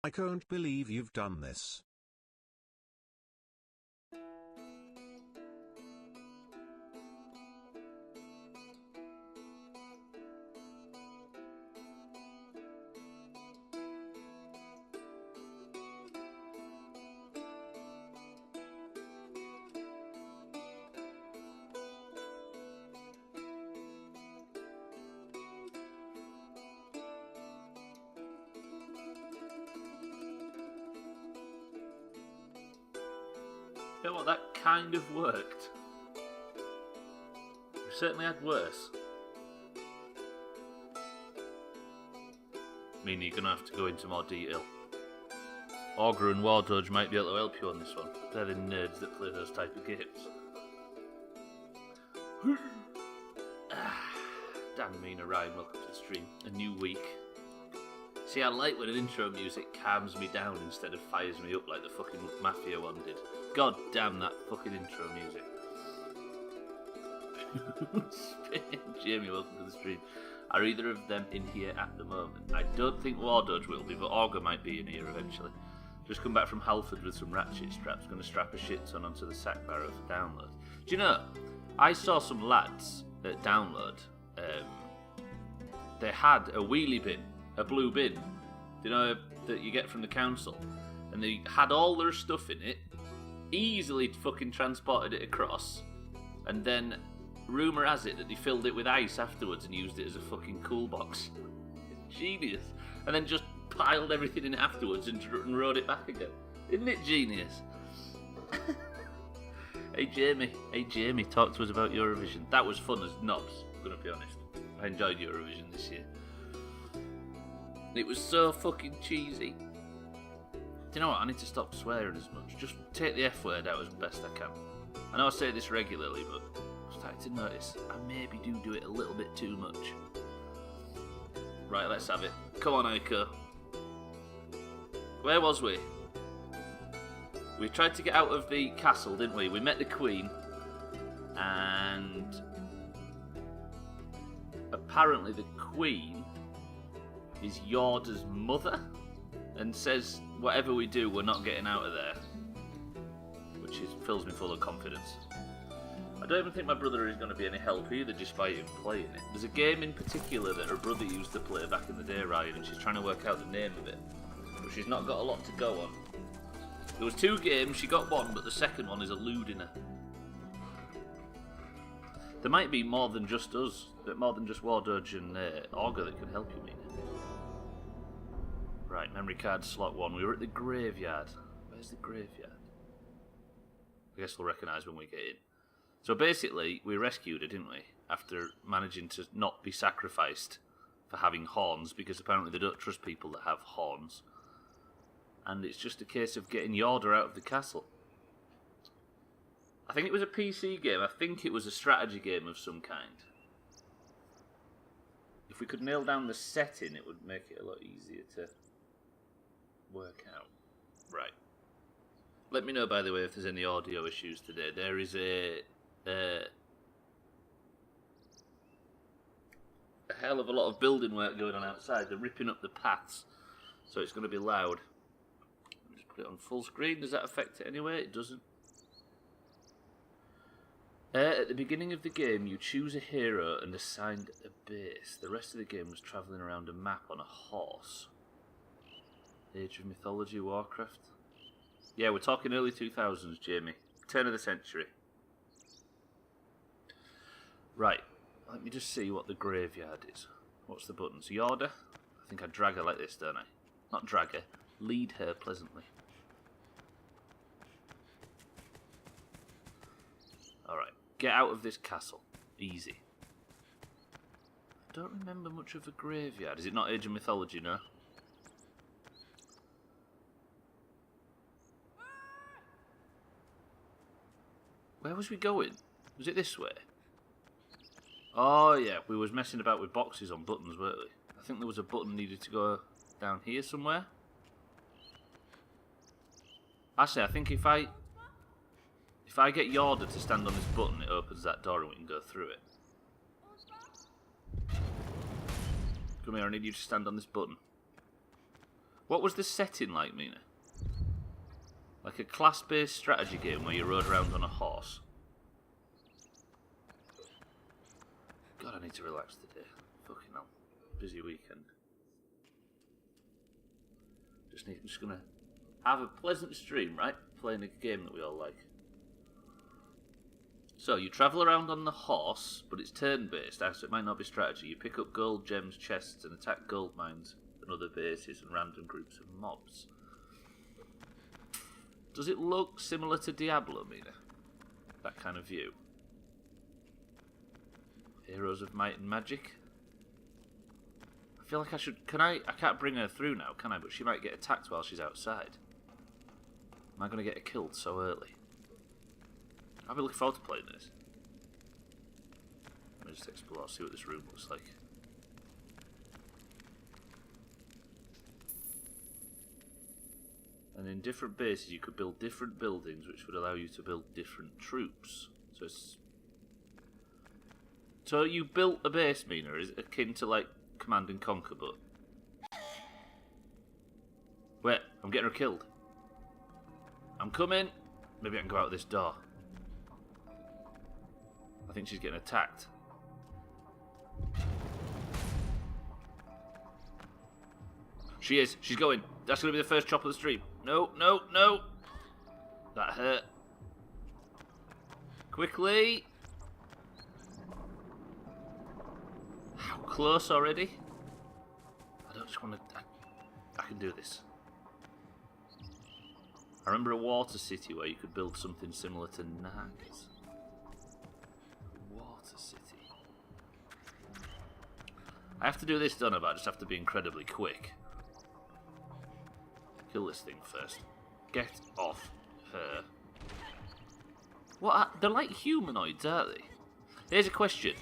I can't believe you've done this. You know what, that kind of worked. We certainly had worse. Meaning you're going to have to go into more detail. Augur and War Dodge might be able to help you on this one. They're the nerds that play those type of games. Dan, Mina, Ryan, welcome to the stream. A new week. See, I like when an intro music calms me down instead of fires me up like the fucking Mafia one did. God damn that fucking intro music. Jamie, welcome to the stream. Are either of them in here at the moment? I don't think War Dodge will be, but Augur might be in here eventually. Just come back from Halford with some ratchet straps. Going to strap a shit ton onto the sack barrow for download. Do you know, I saw some lads at download. They had a wheelie bin, a blue bin, you know, that you get from the council. And they had all their stuff in it, easily fucking transported it across, and then rumour has it that they filled it with ice afterwards and used it as a fucking cool box. Genius. And then just piled everything in it afterwards and rode it back again. Isn't it genius? Hey Jamie, talk to us about Eurovision. That was fun as knobs, I'm gonna be honest. I enjoyed Eurovision this year. It was so fucking cheesy. Do you know what? I need to stop swearing as much. Just take the F word out as best I can. I know I say this regularly, but I'm starting to notice I maybe do it a little bit too much. Right, let's have it. Come on, Aiko. Where was we? We tried to get out of the castle, didn't we? We met the Queen, and apparently the Queen is Yorda's mother, and says whatever we do, we're not getting out of there, which fills me full of confidence. I don't even think my brother is going to be any help either, despite him playing it. There's a game in particular that her brother used to play back in the day, Ryan, and she's trying to work out the name of it, but she's not got a lot to go on. There was 2 games, she got one, but the second one is eluding her. There might be more than just us, more than just War Dodge and Augur that can help you, Mina. Right, memory card slot 1. We were at the graveyard. Where's the graveyard? I guess we'll recognise when we get in. So basically, we rescued her, didn't we? After managing to not be sacrificed for having horns, because apparently they don't trust people that have horns. And it's just a case of getting Yorda out of the castle. I think it was a PC game. I think it was a strategy game of some kind. If we could nail down the setting, it would make it a lot easier to work out. Right. Let me know, by the way, if there's any audio issues today. There is a hell of a lot of building work going on outside. They're ripping up the paths, so it's going to be loud. Just put it on full screen. Does that affect it anyway? It doesn't. At the beginning of the game, you choose a hero and assigned a base. The rest of the game was travelling around a map on a horse. Age of Mythology, Warcraft. Yeah, we're talking early 2000s, Jamie. Turn of the century. Right, let me just see what the graveyard is. What's the buttons? Yorda? I think I drag her like this, don't I? Not drag her, lead her pleasantly. Alright, get out of this castle. Easy. I don't remember much of a graveyard. Is it not Age of Mythology, no? Where was we going? Was it this way? Oh yeah, we was messing about with boxes on buttons, weren't we? I think there was a button needed to go down here somewhere. Actually, I think if I get Yorda to stand on this button, it opens that door and we can go through it. Come here, I need you to stand on this button. What was the setting like, Mina? Like a class-based strategy game where you rode around on a horse. God, I need to relax today. Fucking hell. Busy weekend. I'm just gonna have a pleasant stream, right? Playing a game that we all like. So, you travel around on the horse, but it's turn-based, so it might not be strategy. You pick up gold, gems, chests, and attack gold mines and other bases and random groups of mobs. Does it look similar to Diablo, Mina? That kind of view? Heroes of Might and Magic? I feel like I should... I can't bring her through now, can I? But she might get attacked while she's outside. Am I going to get her killed so early? I'll be looking forward to playing this. Let me just explore, see what this room looks like. And in different bases you could build different buildings which would allow you to build different troops. So you built a base, Mina, is it akin to like Command and Conquer, but... Wait, I'm getting her killed. I'm coming. Maybe I can go out this door. I think she's getting attacked. She is. She's going. That's going to be the first chop of the stream. No, no, no. That hurt. Quickly. How close already? I don't just want to... I can do this. I remember a water city where you could build something similar to Nagas. Water city. I have to do this, don't I? But I just have to be incredibly quick. Kill this thing first. Get off her. What? They're like humanoids, aren't they? Here's a question.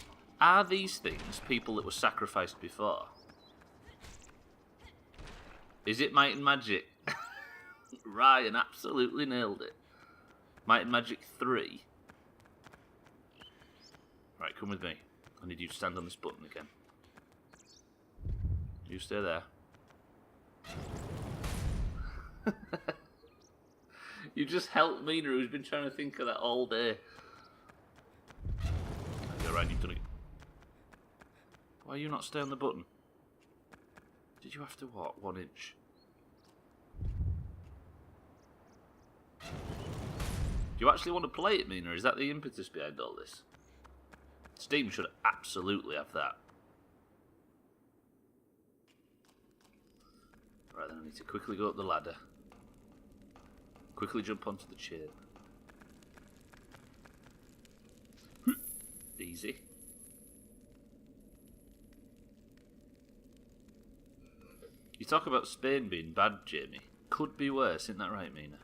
Are these things people that were sacrificed before? Is it Might and Magic? Ryan absolutely nailed it. Might and Magic 3. Right, come with me. I need you to stand on this button again. You stay there. You just helped Mina, who's been trying to think of that all day. Okay, right, you've done it. Why are you not stay on the button? Did you have to what? 1 inch? Do you actually want to play it, Mina? Is that the impetus behind all this? Steam should absolutely have that. Right, then I need to quickly go up the ladder. Quickly jump onto the chair. Easy. You talk about Spain being bad, Jamie. Could be worse, isn't that right, Mina?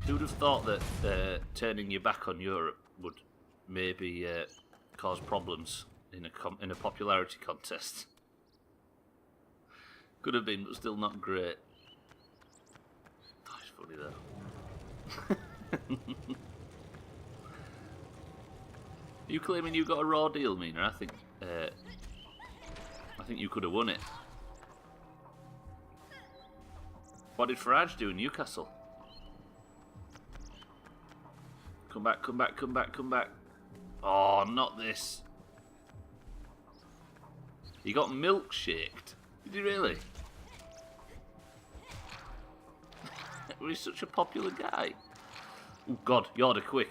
Who would have thought that turning your back on Europe would maybe cause problems in a popularity contest? Could have been, but still not great. That's funny though. You claiming you got a raw deal, Mina? I think you could have won it. What did Farage do in Newcastle? Come back, come back, come back, come back. Oh, not this. He got milkshaked. Did he really? He's such a popular guy. Oh God, Yorda, quick.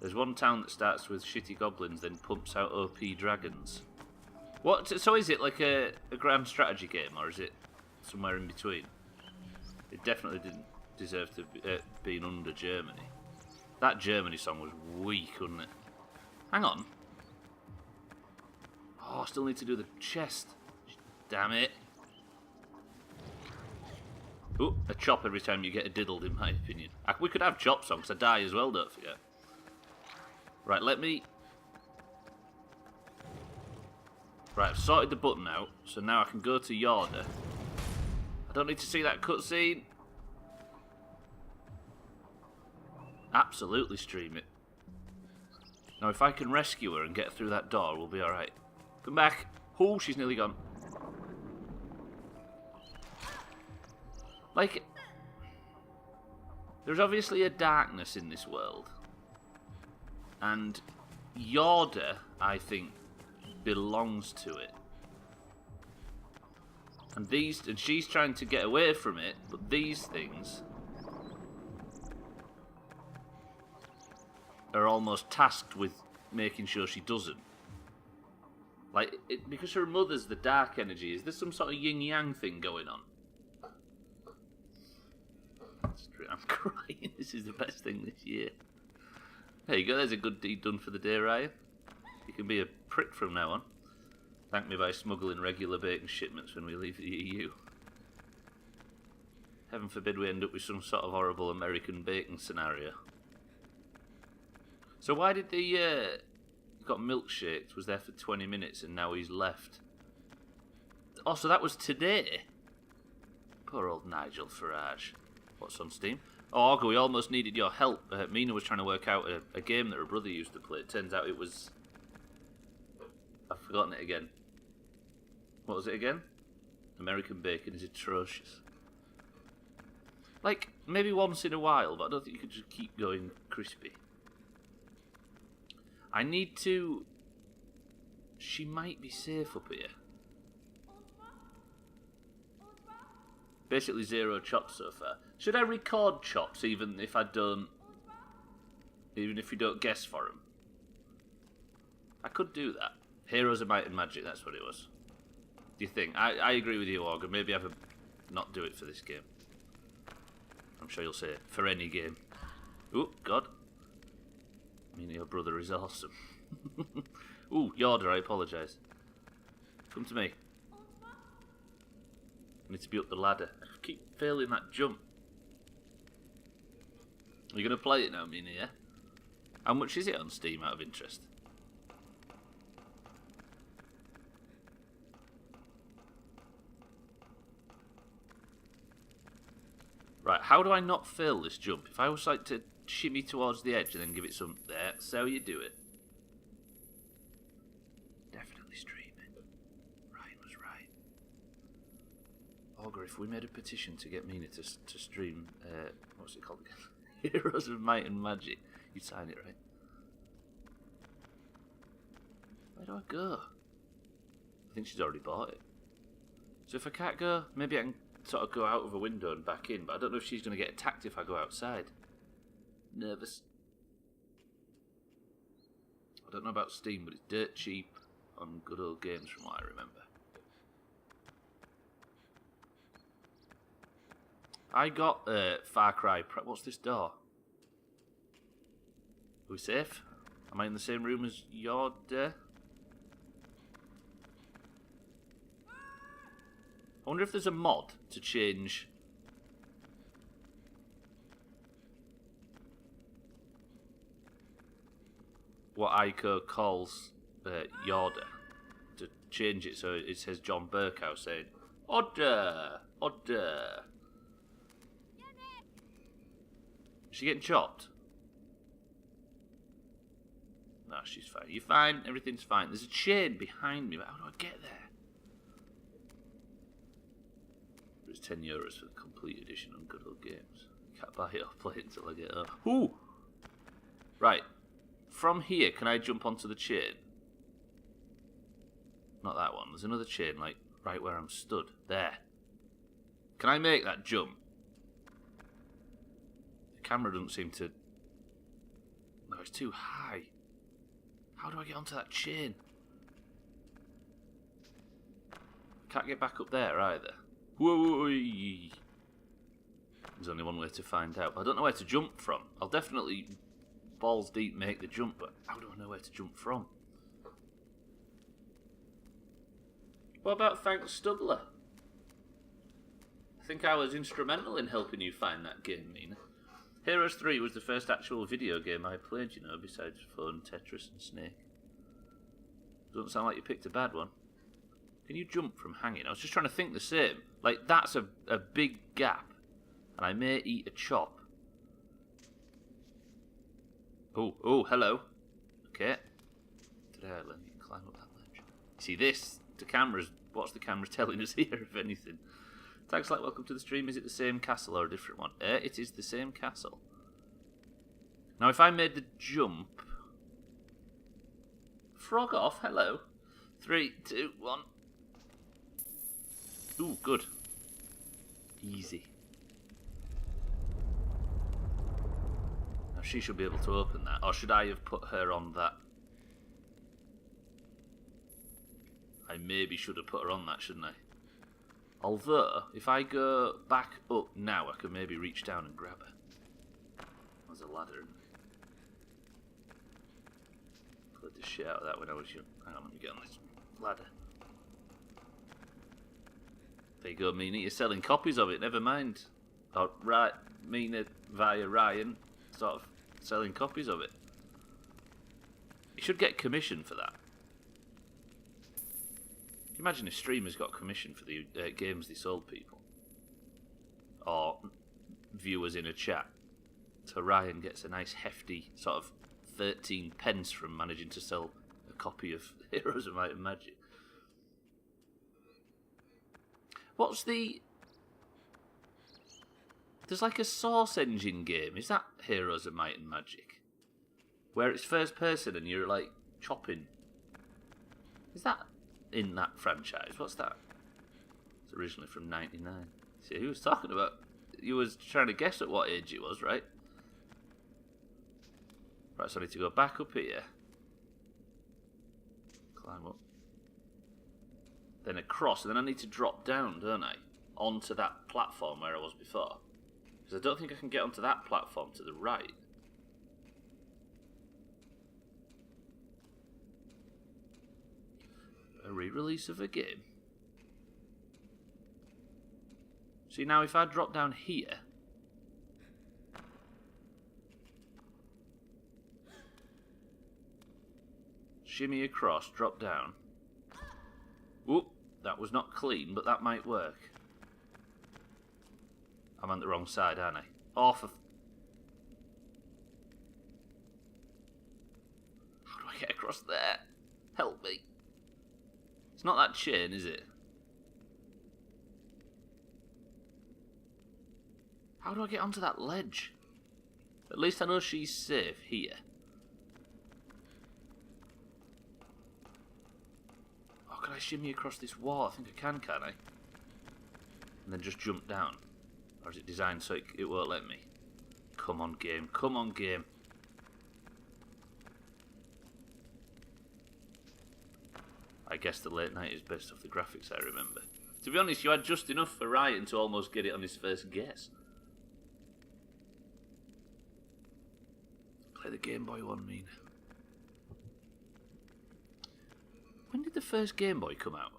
There's one town that starts with shitty goblins, then pumps out OP dragons. What? So is it like a grand strategy game, or is it somewhere in between? It definitely didn't deserve to be being under Germany. That Germany song was weak, wasn't it? Hang on. Oh, I still need to do the chest. Damn it. Ooh, a chop every time you get a diddled, in my opinion. We could have chop songs. I die as well, don't forget. Right, let me... Right, I've sorted the button out, so now I can go to Yorda. I don't need to see that cutscene. Absolutely stream it. Now, if I can rescue her and get through that door, we'll be alright. Come back. Oh, she's nearly gone. Like, there's obviously a darkness in this world. And Yorda, I think, belongs to it. And she's trying to get away from it, but these things are almost tasked with making sure she doesn't. Like, because her mother's the dark energy, is there some sort of yin-yang thing going on? I'm crying. This is the best thing this year. There you go, there's a good deed done for the day, Ryan. You can be a prick from now on. Thank me by smuggling regular bacon shipments when we leave the EU. Heaven forbid we end up with some sort of horrible American bacon scenario. So why did the got milkshaked, was there for 20 minutes and now he's left? Oh, so that was today? Poor old Nigel Farage. What's on Steam? Oh, Ogre, we almost needed your help. Mina was trying to work out a game that her brother used to play. It turns out it was... I've forgotten it again. What was it again? American bacon is atrocious. Like, maybe once in a while, but I don't think you could just keep going crispy. I need to... She might be safe up here. Basically 0 chops so far. Should I record chops even if I don't... Even if you don't guess for them? I could do that. Heroes of Might and Magic, that's what it was. Do you think? I agree with you, Augur. Maybe have a... not do it for this game. I'm sure you'll say it. For any game. Oh, God. I mean, your brother is awesome. Ooh, Yorda, I apologise. Come to me. I need to be up the ladder. I keep failing that jump. Are you going to play it now, Mina, yeah? How much is it on Steam, out of interest? Right, how do I not fail this jump? If I was like to shimmy towards the edge and then give it some... There, that's how you do it. Definitely streaming. Ryan was right. Augur, if we made a petition to get Mina to stream... what's it called again? Heroes of Might and Magic. You'd sign it, right? Where do I go? I think she's already bought it. So if I can't go, maybe I can sort of go out of a window and back in, but I don't know if she's going to get attacked if I go outside. Nervous. I don't know about Steam, but it's dirt cheap on good old games from what I remember. I got Far Cry... What's this door? Are we safe? Am I in the same room as Yorda? I wonder if there's a mod to change... what Ico calls Yorda. To change it so it says John Burkow saying, Order! Order! Is she getting chopped? No, she's fine. You're fine. Everything's fine. There's a chain behind me, but how do I get there? It's €10 for the complete edition on Good Old Games. Can't buy it or play it until I get up. Ooh! Right. From here, can I jump onto the chain? Not that one. There's another chain, like, right where I'm stood. There. Can I make that jump? The camera doesn't seem to... No, it's too high. How do I get onto that chain? Can't get back up there either. Whoa! There's only one way to find out. I don't know where to jump from. I'll definitely balls deep make the jump, but how do I know where to jump from? What about thanks Stubbler? I think I was instrumental in helping you find that game, Mina. Heroes 3 was the first actual video game I played, you know, besides Phone, Tetris and Snake. Doesn't sound like you picked a bad one. Can you jump from hanging? I was just trying to think the same. Like, that's a big gap. And I may eat a chop. Oh, hello. Okay. Today I learned you can climb up that ledge. See this, the cameras, what's the camera telling us here, if anything? Tags like welcome to the stream, is it the same castle or a different one? It is the same castle. Now if I made the jump... Frog off, hello. 3, 2, 1. Ooh, good. Easy. Now she should be able to open that. Or should I have put her on that? I maybe should have put her on that, shouldn't I? Although, if I go back up now, I could maybe reach down and grab her. There's a ladder, isn't there? Put the shit out of that when I was young. Hang on, let me get on this ladder. There you go, Mina. You're selling copies of it, never mind. Or, right, Mina via Ryan, sort of selling copies of it. You should get commission for that. Imagine if streamers got commission for the games they sold people. Or viewers in a chat. So Ryan gets a nice hefty sort of 13 pence from managing to sell a copy of Heroes of Might and Magic. What's the... There's like a Source Engine game. Is that Heroes of Might and Magic? Where it's first person and you're like chopping. Is that in that franchise? What's that? It's originally from 99. See, who was talking about? You was trying to guess at what age it was, right? Right, so I need to go back up here. Climb up. Then across, and then I need to drop down, don't I? Onto that platform where I was before. Because I don't think I can get onto that platform to the right. A re-release of a game. See, now if I drop down here... Shimmy across, drop down. Whoop, that was not clean, but that might work. I'm on the wrong side, aren't I? Off of... How do I get across there? Help me. It's not that chain, is it? How do I get onto that ledge? At least I know she's safe here. Oh, can I shimmy across this wall? I think I can I? And then just jump down. Or is it designed so it won't let me? Come on, game. Come on, game. I guess the late night is based off the graphics I remember. To be honest, you had just enough for Ryan to almost get it on his first guess. Play the Game Boy one, Mina. When did the first Game Boy come out?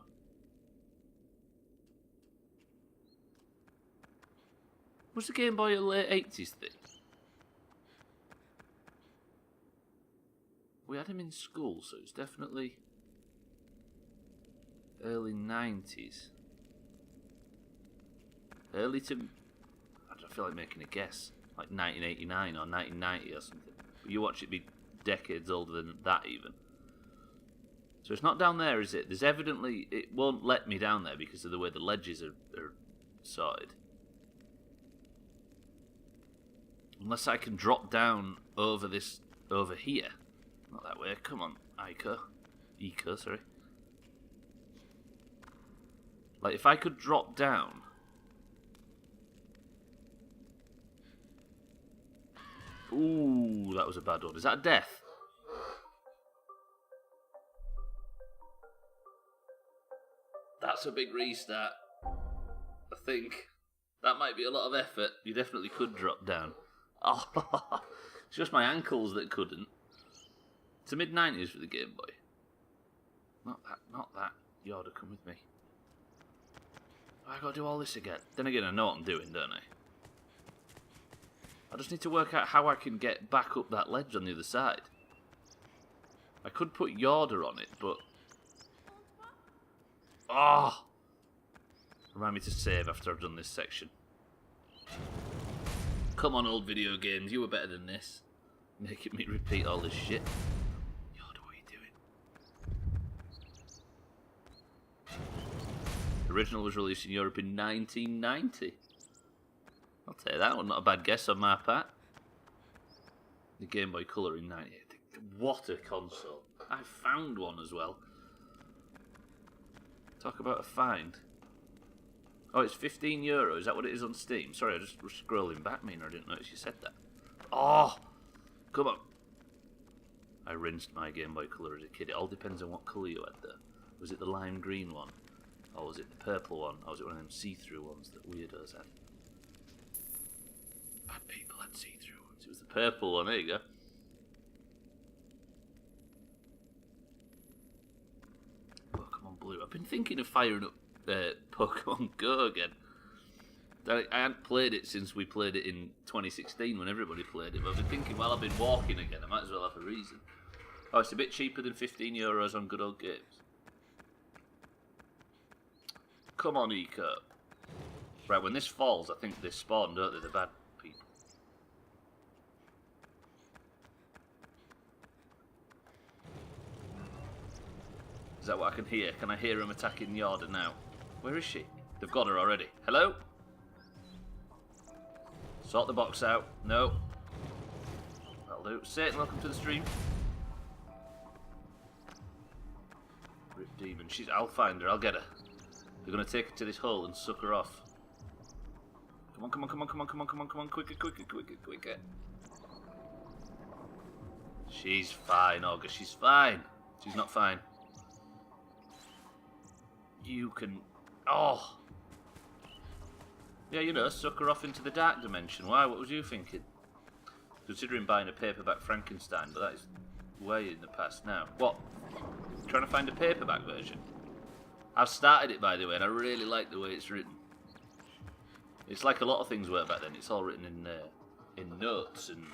Was the Game Boy a late 80s thing? We had him in school, so it's definitely early 90s. Early to... I feel like making a guess. Like 1989 or 1990 or something. But you watch it be decades older than that even. So it's not down there, is it? There's evidently... It won't let me down there because of the way the ledges are sorted. Unless I can drop down over this... Over here. Not that way. Come on, Ico. Eco, sorry. Like, if I could drop down... Ooh, that was a bad one. Is that a death? That's a big restart. I think. That might be a lot of effort. You definitely could drop down. Oh, it's just my ankles that couldn't. It's a mid-90s for the Game Boy. Not that. Yorda, come with me. I gotta do all this again. Then again, I know what I'm doing, don't I? I just need to work out how I can get back up that ledge on the other side. I could put Yorda on it, but... Oh! Remind me to save after I've done this section. Come on, old video games, you were better than this. Making me repeat all this shit. Yorda, what are you doing? Original was released in Europe in 1990. I'll take that one, not a bad guess on my part. The Game Boy Color in 98. What a console. I found one as well. Talk about a find. Oh, it's €15. Is that what it is on Steam? Sorry, I just was scrolling back, I didn't notice you said that. Oh! Come on. I rinsed my Game Boy Color as a kid. It all depends on what colour you had there. Was it the lime green one? Or was it the purple one? Or was it one of them see-through ones that weirdos had? Bad people had see-through ones. It was the purple one. There you go. Pokemon Blue. I've been thinking of firing up Pokemon Go again. I hadn't played it since we played it in 2016 when everybody played it. But I've been thinking, well, I've been walking again. I might as well have a reason. Oh, it's a bit cheaper than €15 on Good Old Games. Come on, Eco. Right, when this falls, I think they spawn, don't they? The bad people. Is that what I can hear? Can I hear him attacking Yorda now? Where is she? They've got her already. Hello? Sort the box out. No. That'll do. Satan, welcome to the stream. Rip Demon. I'll find her. I'll get her. They're going to take her to this hole and suck her off. Come on, come on, come on, come on, come on, come on, come on. Quicker, quicker, quicker, quicker. She's fine, August. She's fine. She's not fine. You can... Oh! Yeah, you know, suck her off into the dark dimension. Why? What was you thinking? Considering buying a paperback Frankenstein, but that is way in the past now. What? Trying to find a paperback version? I've started it, by the way, and I really like the way it's written. It's like a lot of things were back then. It's all written in notes and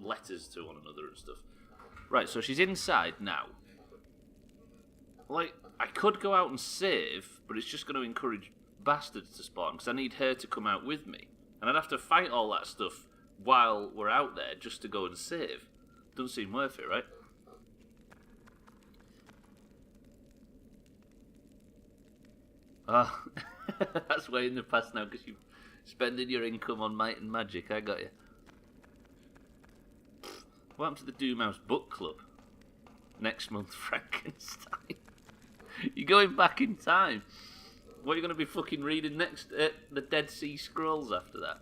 letters to one another and stuff. Right, so she's inside now. Like, I could go out and save, but it's just going to encourage bastards to spawn, because I need her to come out with me. And I'd have to fight all that stuff while we're out there just to go and save. Doesn't seem worth it, right? Ah, that's way in the past now, because you're spending your income on might and magic. I got you. What happened to the Doomhaus book club? Next month, Frankenstein. You're going back in time. What are you going to be fucking reading next? The Dead Sea Scrolls after that?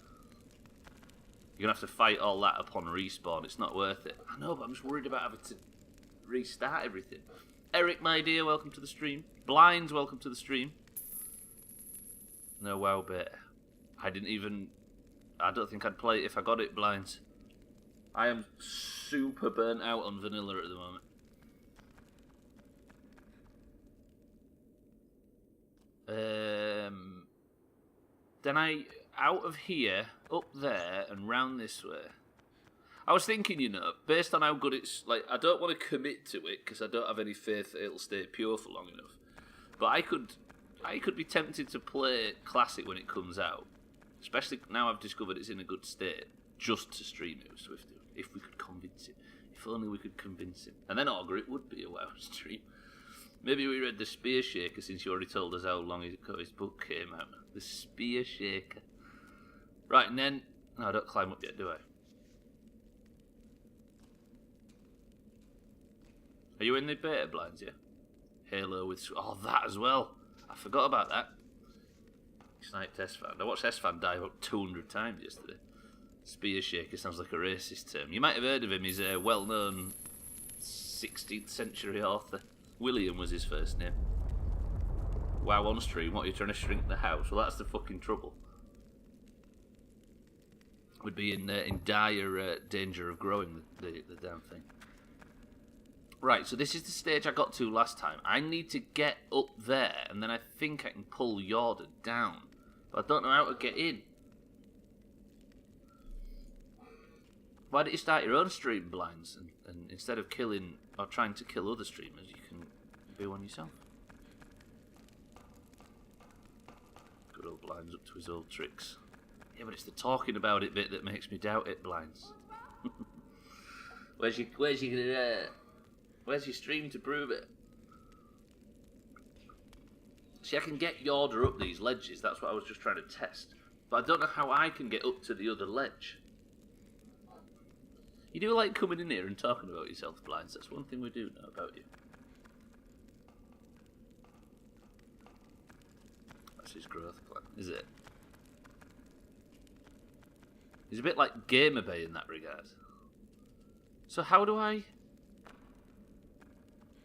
You're going to have to fight all that upon respawn. It's not worth it. I know, but I'm just worried about having to restart everything. Eric, my dear, welcome to the stream. Blinds, welcome to the stream. No, wow, bit. I don't think I'd play it if I got it, Blinds. I am super burnt out on vanilla at the moment. Then out of here, up there, and round this way. I was thinking, you know, based on how good it's, like, I don't want to commit to it, because I don't have any faith that it'll stay pure for long enough. But I could be tempted to play Classic when it comes out. Especially now I've discovered it's in a good state, just to stream it with Swift, if we could convince him. If only we could convince him. And then Augur, it would be a WoW stream. Maybe we read The Spear Shaker, since you already told us how long ago his book came out. The Spear Shaker. Right, and then... No, I don't climb up yet, do I? Are you in the beta, Blinds, yeah? Halo with... Oh, that as well. I forgot about that. Sniped S-Fan. I watched S-Fan die about 200 times yesterday. Spear Shaker sounds like a racist term. You might have heard of him. He's a well-known 16th century author. William was his first name. Wow, on stream, what, are you trying to shrink the house? Well, that's the fucking trouble. We'd be in dire danger of growing the damn thing. Right, so this is the stage I got to last time. I need to get up there, and then I think I can pull Yorda down. But I don't know how to get in. Why don't you start your own stream, Blinds, and instead of killing or trying to kill other streamers, you can be one yourself. Good old Blinds up to his old tricks. Yeah, but it's the talking about it bit that makes me doubt it, Blinds. Where's your stream to prove it? See, I can get Yorda up these ledges. That's what I was just trying to test. But I don't know how I can get up to the other ledge. You do like coming in here and talking about yourself, Blinds. That's one thing we do know about you. That's his growth plan, is it? He's a bit like Gamer Bay in that regard. So how do I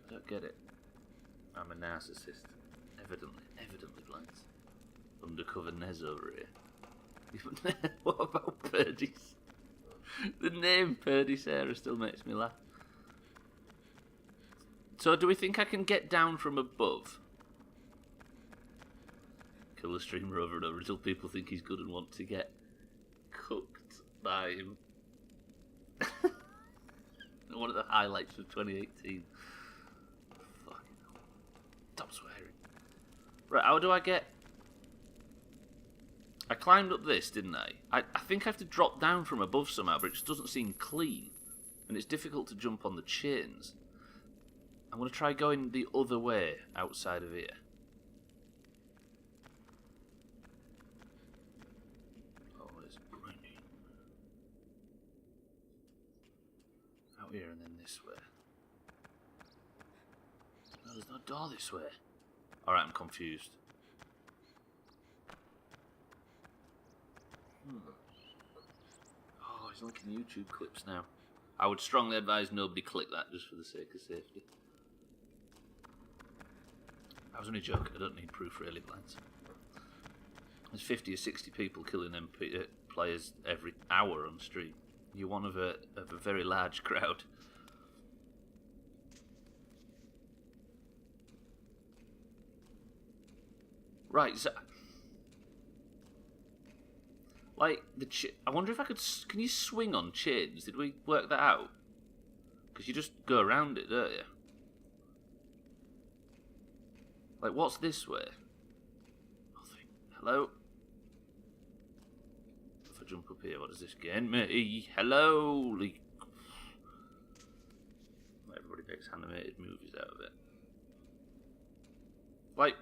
don't get it. I'm a narcissist. Evidently, Blinds. Undercover Nez over here. What about Purdy's? The name Purdy Sarah still makes me laugh. So do we think I can get down from above? Kill the streamer over and over until people think he's good and want to get cooked by him. One of the highlights of 2018. Fucking hell. Stop swearing. Right, how do I get... I climbed up this, didn't I? I think I have to drop down from above somehow, but it just doesn't seem clean. And it's difficult to jump on the chains. I'm going to try going the other way outside of here. Oh, it's briny. Out here and then this way. No, there's no door this way. Alright, I'm confused. Oh, he's linking YouTube clips now. I would strongly advise nobody click that just for the sake of safety. I was only joking, I don't need proof really, Blinds. There's 50 or 60 people killing MP players every hour on stream. You're one of a very large crowd. Right, so... Like, I wonder if I could... Can you swing on chains? Did we work that out? Because you just go around it, don't you? Like, what's this way? Nothing. Hello? If I jump up here, what does this gain me? Hello? Everybody makes animated movies out of it. Like...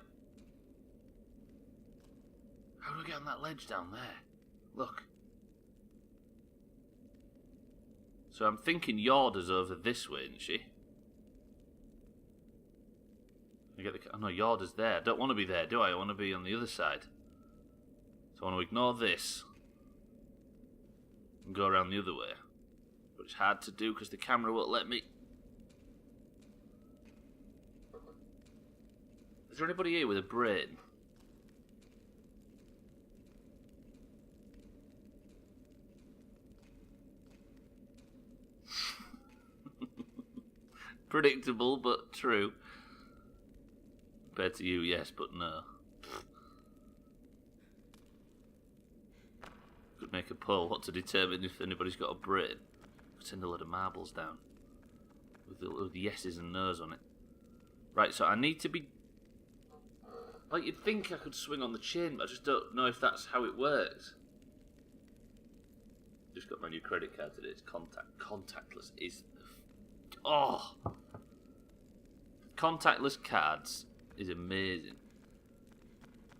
How do I get on that ledge down there? Look. So I'm thinking Yorda's over this way, isn't she? Oh no, Yorda's there. I don't want to be there, do I? I want to be on the other side. So I want to ignore this. And go around the other way. But it's hard to do because the camera won't let me. Is there anybody here with a brain? Predictable, but true. Compared to you, yes, but no. Could make a poll what to determine if anybody's got a brain. Send a load of marbles down. With yeses and nos on it. Right, so I need to be... Like, you'd think I could swing on the chain, but I just don't know if that's how it works. Just got my new credit card today. It's contactless is... Oh! Contactless cards is amazing.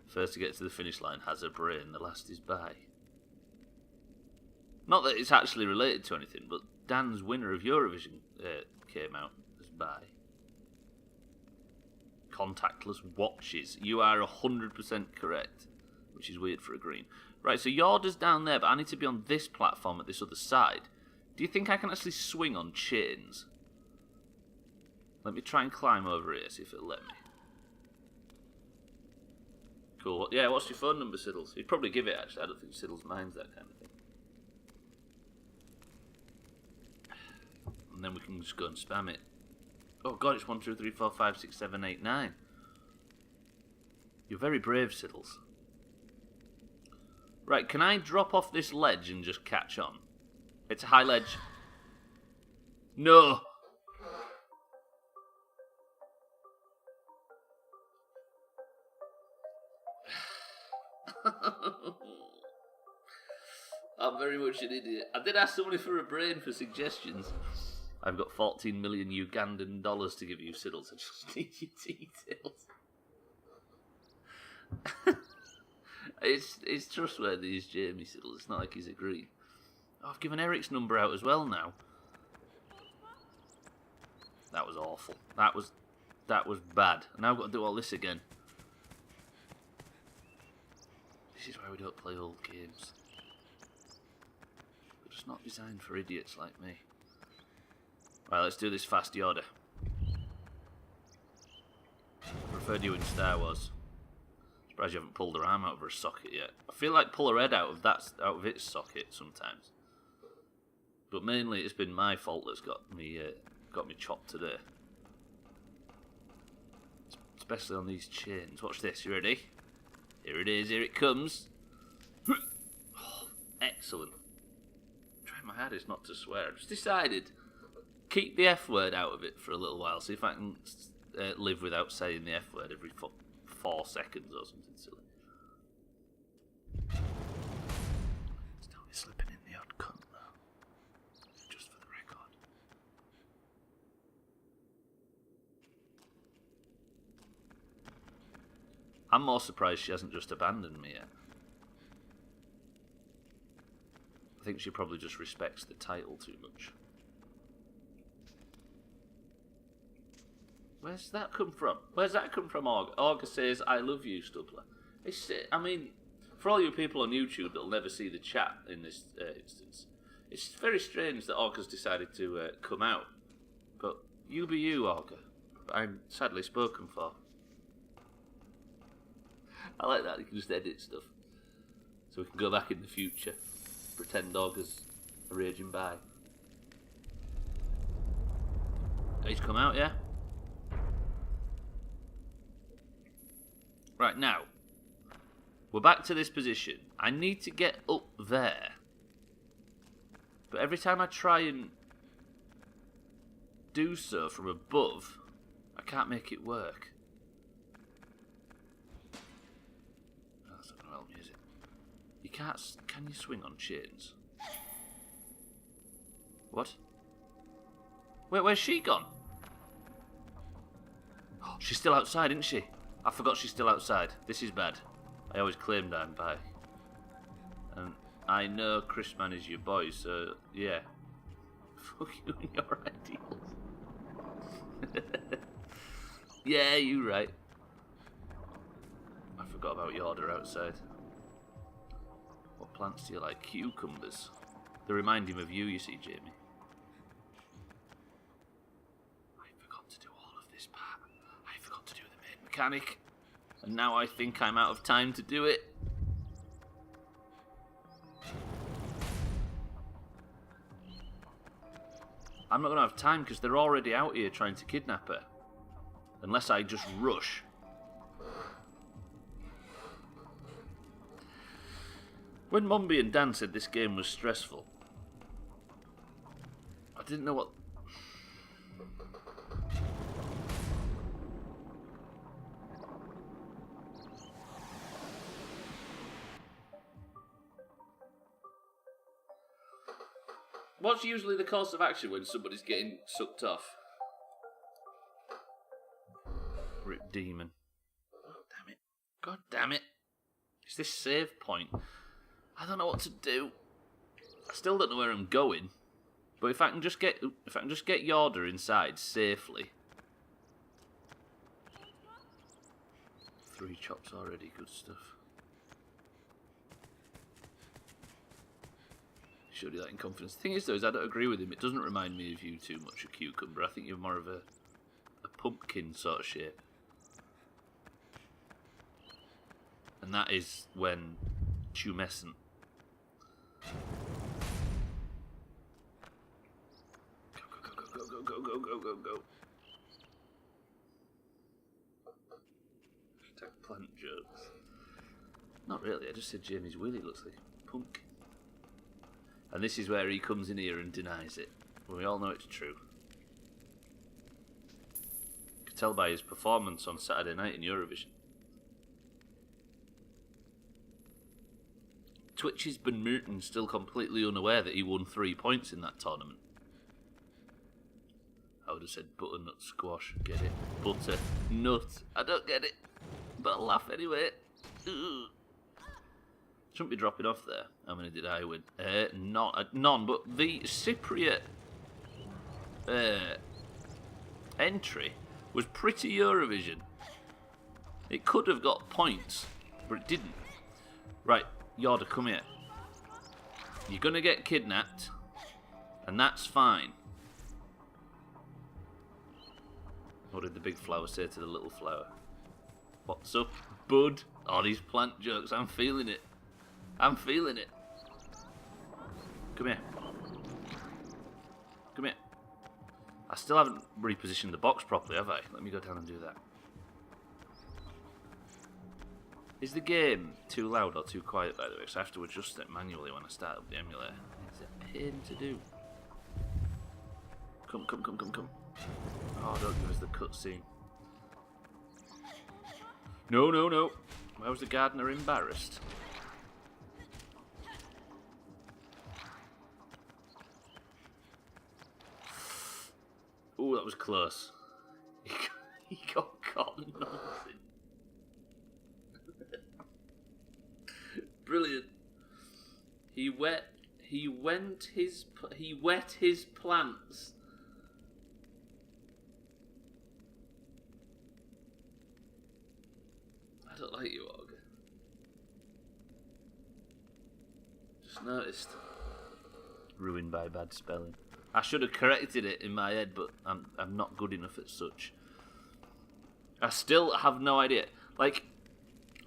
First to get to the finish line has a brain, the last is buy. Not that it's actually related to anything, but Dan's winner of Eurovision came out as buy. Contactless watches. You are 100% correct, which is weird for a green. Right, so Yorda's down there, but I need to be on this platform at this other side. Do you think I can actually swing on chains? Let me try and climb over here, see if it'll let me. Cool. Yeah, what's your phone number, Siddles? He'd probably give it, actually. I don't think Siddles minds that kind of thing. And then we can just go and spam it. Oh god, it's 1, 2, 3, 4, 5, 6, 7, 8, 9. You're very brave, Siddles. Right, can I drop off this ledge and just catch on? It's a high ledge. No! I'm very much an idiot. I did ask somebody for a brain for suggestions. I've got 14 million Ugandan dollars to give you, Siddles. I just need your details. It's trustworthy as Jamie still. It's not like he's agreed. Oh, I've given Eric's number out as well now. That was awful. That was bad. Now I've got to do all this again. This is why we don't play old games. They're just not designed for idiots like me. Right, let's do this fast, Yorda. I preferred you in Star Wars. Surprised you haven't pulled her arm out of her socket yet. I feel like pull her head out of its socket sometimes. But mainly it's been my fault that's got me chopped today. Especially on these chains. Watch this, you ready? Here it is, here it comes. Oh, excellent. I'm trying my hardest not to swear. I just decided keep the F word out of it for a little while. See if I can live without saying the F word every 4 seconds or something silly. Still be slipping in the odd cunt though. Just for the record. I'm more surprised she hasn't just abandoned me yet. I think she probably just respects the title too much. Where's that come from? Where's that come from, Orga? Orga says, I love you, Stubbler. I mean, for all you people on YouTube that'll never see the chat in this instance, it's very strange that Orga's decided to come out. But you be you, Orga. I'm sadly spoken for. I like that, you can just edit stuff. So we can go back in the future, pretend Orga's raging by. He's come out, yeah? Right, now, we're back to this position. I need to get up there. But every time I try and do so from above, I can't make it work. Oh, that's not going to help me, is it? You can't... Can you swing on chains? What? Where's she gone? Oh, she's still outside, isn't she? I forgot she's still outside. This is bad. I always claimed I'm by. And I know Chris Man is your boy, so yeah. Fuck you and your ideals. Yeah, you right. I forgot about Yorda outside. What plants do you like? Cucumbers. They remind him of you see, Jamie. Mechanic, and now I think I'm out of time to do it. I'm not going to have time because they're already out here trying to kidnap her. Unless I just rush. When Mombi and Dan said this game was stressful, I didn't know what... What's usually the course of action when somebody's getting sucked off? Rip demon. Oh, damn it. God damn it. Is this save point? I don't know what to do. I still don't know where I'm going. But if I can just get Yorda inside safely. 3 chops already, good stuff. Should do that in confidence. The thing is, though, is I don't agree with him. It doesn't remind me of you too much, a cucumber. I think you're more of a pumpkin sort of shape. And that is when tumescent. Go. Hashtag plant jokes. Not really, I just said Jamie's willy looks like a pumpkin. And this is where he comes in here and denies it. Well, we all know it's true. You could tell by his performance on Saturday night in Eurovision. Twitch's Ben Merton still completely unaware that he won 3 points in that tournament. I would have said butternut squash, get it? Butter, nut, I don't get it. But I'll laugh anyway. Ugh. Shouldn't be dropping off there. How many did I win? None, but the Cypriot entry was pretty Eurovision. It could have got points, but it didn't. Right, Yorda, come here. You're going to get kidnapped, and that's fine. What did the big flower say to the little flower? What's up, bud? All these plant jokes, I'm feeling it. I'm feeling it. Come here. Come here. I still haven't repositioned the box properly, have I? Let me go down and do that. Is the game too loud or too quiet, by the way? Because I have to adjust it manually when I start up the emulator. It's a pain to do. Come. Oh, don't give us the cutscene. No. Why was the gardener embarrassed? Ooh, that was close. He got caught in nothing. Brilliant. He wet his plants. I don't like you, Og. Just noticed. Ruined by bad spelling. I should have corrected it in my head, but I'm not good enough at such. I still have no idea. Like,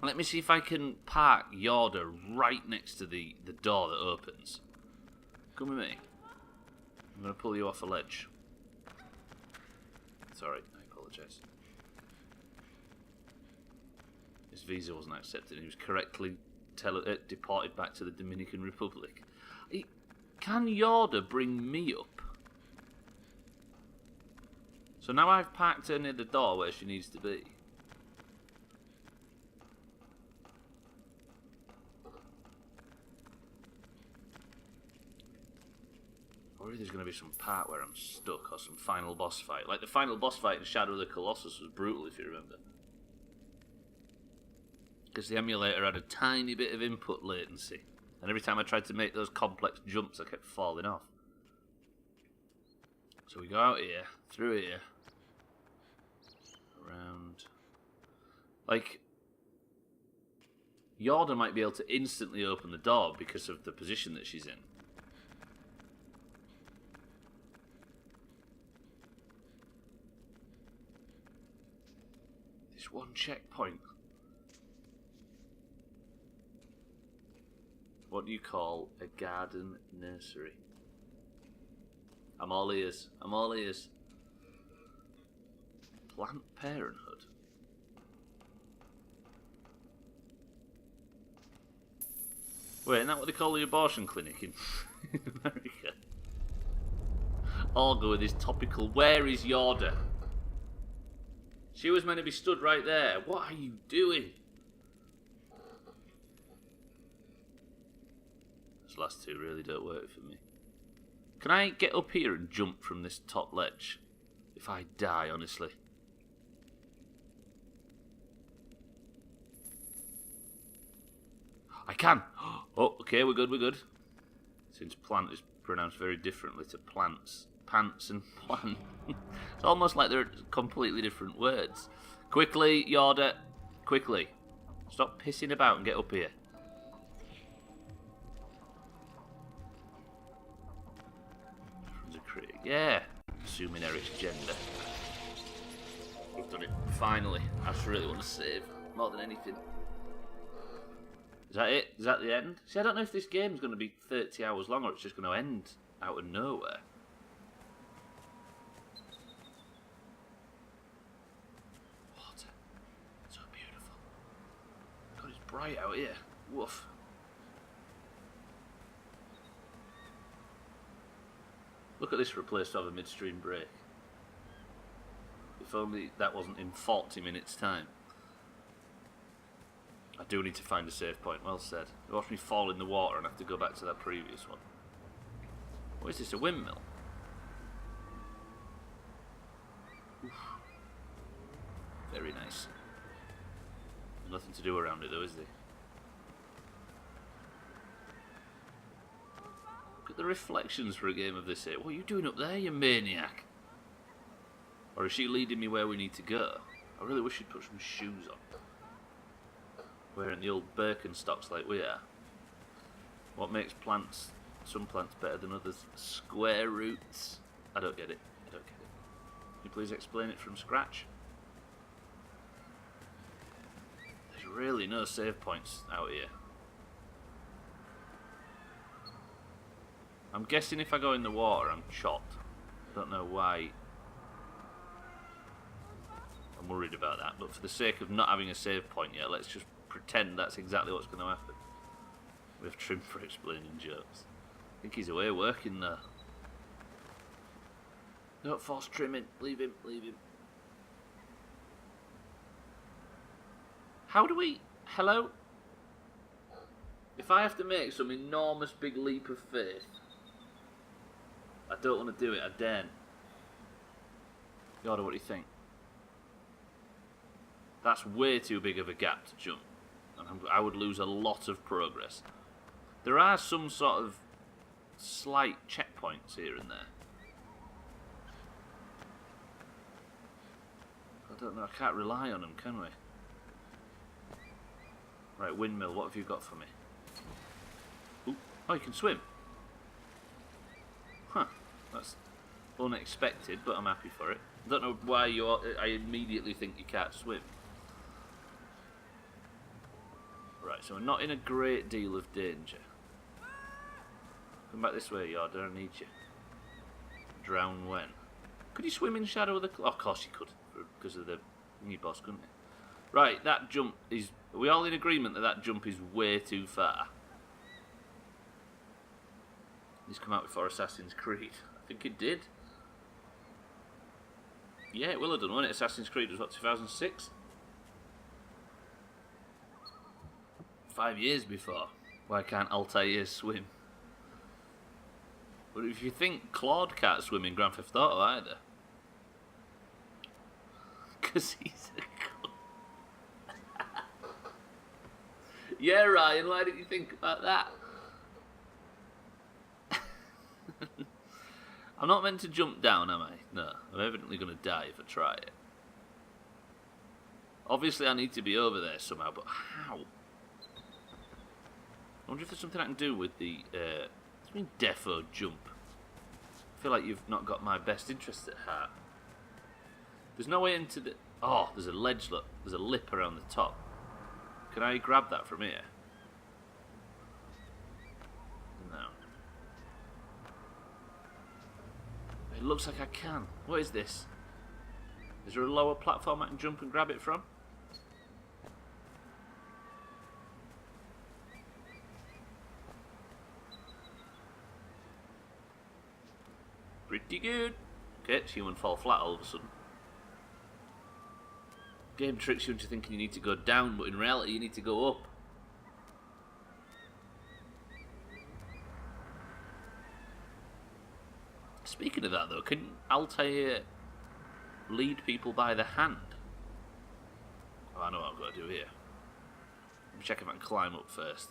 let me see if I can park Yorda right next to the door that opens. Come with me. I'm going to pull you off a ledge. Sorry, I apologise. His visa wasn't accepted. He was correctly deported back to the Dominican Republic. Can Yorda bring me up? So now I've parked her near the door where she needs to be. Or there's going to be some part where I'm stuck, or some final boss fight. Like the final boss fight in Shadow of the Colossus was brutal, if you remember. Because the emulator had a tiny bit of input latency. And every time I tried to make those complex jumps, I kept falling off. So we go out here, through here, around. Like, Yorda might be able to instantly open the door because of the position that she's in. This one checkpoint. What do you call a garden nursery? I'm all ears. I'm all ears. Planned Parenthood. Wait, isn't that what they call the abortion clinic in America? I'll go with this topical. Where is Yorda? She was meant to be stood right there. What are you doing? Those last two really don't work for me. Can I get up here and jump from this top ledge? If I die, honestly. I can! Oh, okay, we're good. Since plant is pronounced very differently to plants. Pants and plant. It's almost like they're completely different words. Quickly, Yorda. Quickly. Stop pissing about and get up here. Yeah. Assuming Eric's gender. We've done it. Finally. I just really want to save. More than anything. Is that it? Is that the end? See, I don't know if this game's going to be 30 hours long or it's just going to end out of nowhere. Water. So beautiful. God, it's bright out here. Woof. Look at this for a place to have a midstream break. If only that wasn't in 40 minutes' time. I do need to find a save point, well said. You watch me fall in the water and have to go back to that previous one. What is this, a windmill? Oof. Very nice. Nothing to do around it though, is there? Look at the reflections for a game of this here. What are you doing up there, you maniac? Or is she leading me where we need to go? I really wish she'd put some shoes on. Wearing the old Birkenstocks like we are. What makes some plants better than others? Square roots. I don't get it. I don't get it. Can you please explain it from scratch? There's really no save points out here. I'm guessing if I go in the water, I'm chopped. I don't know why I'm worried about that, but for the sake of not having a save point yet, let's just pretend that's exactly what's going to happen. We have Trim for explaining jokes. I think he's away working there. Don't force Trim in. Leave him, leave him. How do we... Hello? If I have to make some enormous big leap of faith, I don't want to do it, I daren't. Yorda, what do you think? That's way too big of a gap to jump. And I would lose a lot of progress. There are some sort of slight checkpoints here and there. I don't know, I can't rely on them, can we? Right, windmill, what have you got for me? Ooh. Oh, you can swim. Huh, that's unexpected, but I'm happy for it. I don't know why I immediately think you can't swim. Right, so we're not in a great deal of danger. Come back this way, Yorda, I need you. Drown when? Could you swim in Shadow of the... Oh, of course you could, because of the new boss, couldn't you? Right, that jump is... Are we all in agreement that that jump is way too far? This come out before Assassin's Creed. I think it did. Yeah, it will have done, won't it? Assassin's Creed was, what, 2006? 5 years before. Why can't Altair swim? But if you think Claude can't swim in Grand Theft Auto either. Because he's a cunt. Yeah, Ryan, why didn't you think about that? I'm not meant to jump down, am I? No, I'm evidently going to die if I try it. Obviously I need to be over there somehow, but how? I wonder if there's something I can do with the defo jump. I feel like you've not got my best interest at heart. There's no way into the... Oh, there's a ledge, look. There's a lip around the top. Can I grab that from here? No. It looks like I can. What is this? Is there a lower platform I can jump and grab it from? Pretty good. Okay, it's human fall flat all of a sudden. Game tricks you into thinking you need to go down, but in reality you need to go up. Speaking of that though, can Altair lead people by the hand? Oh, I know what I've got to do here. Let me check if I can climb up first.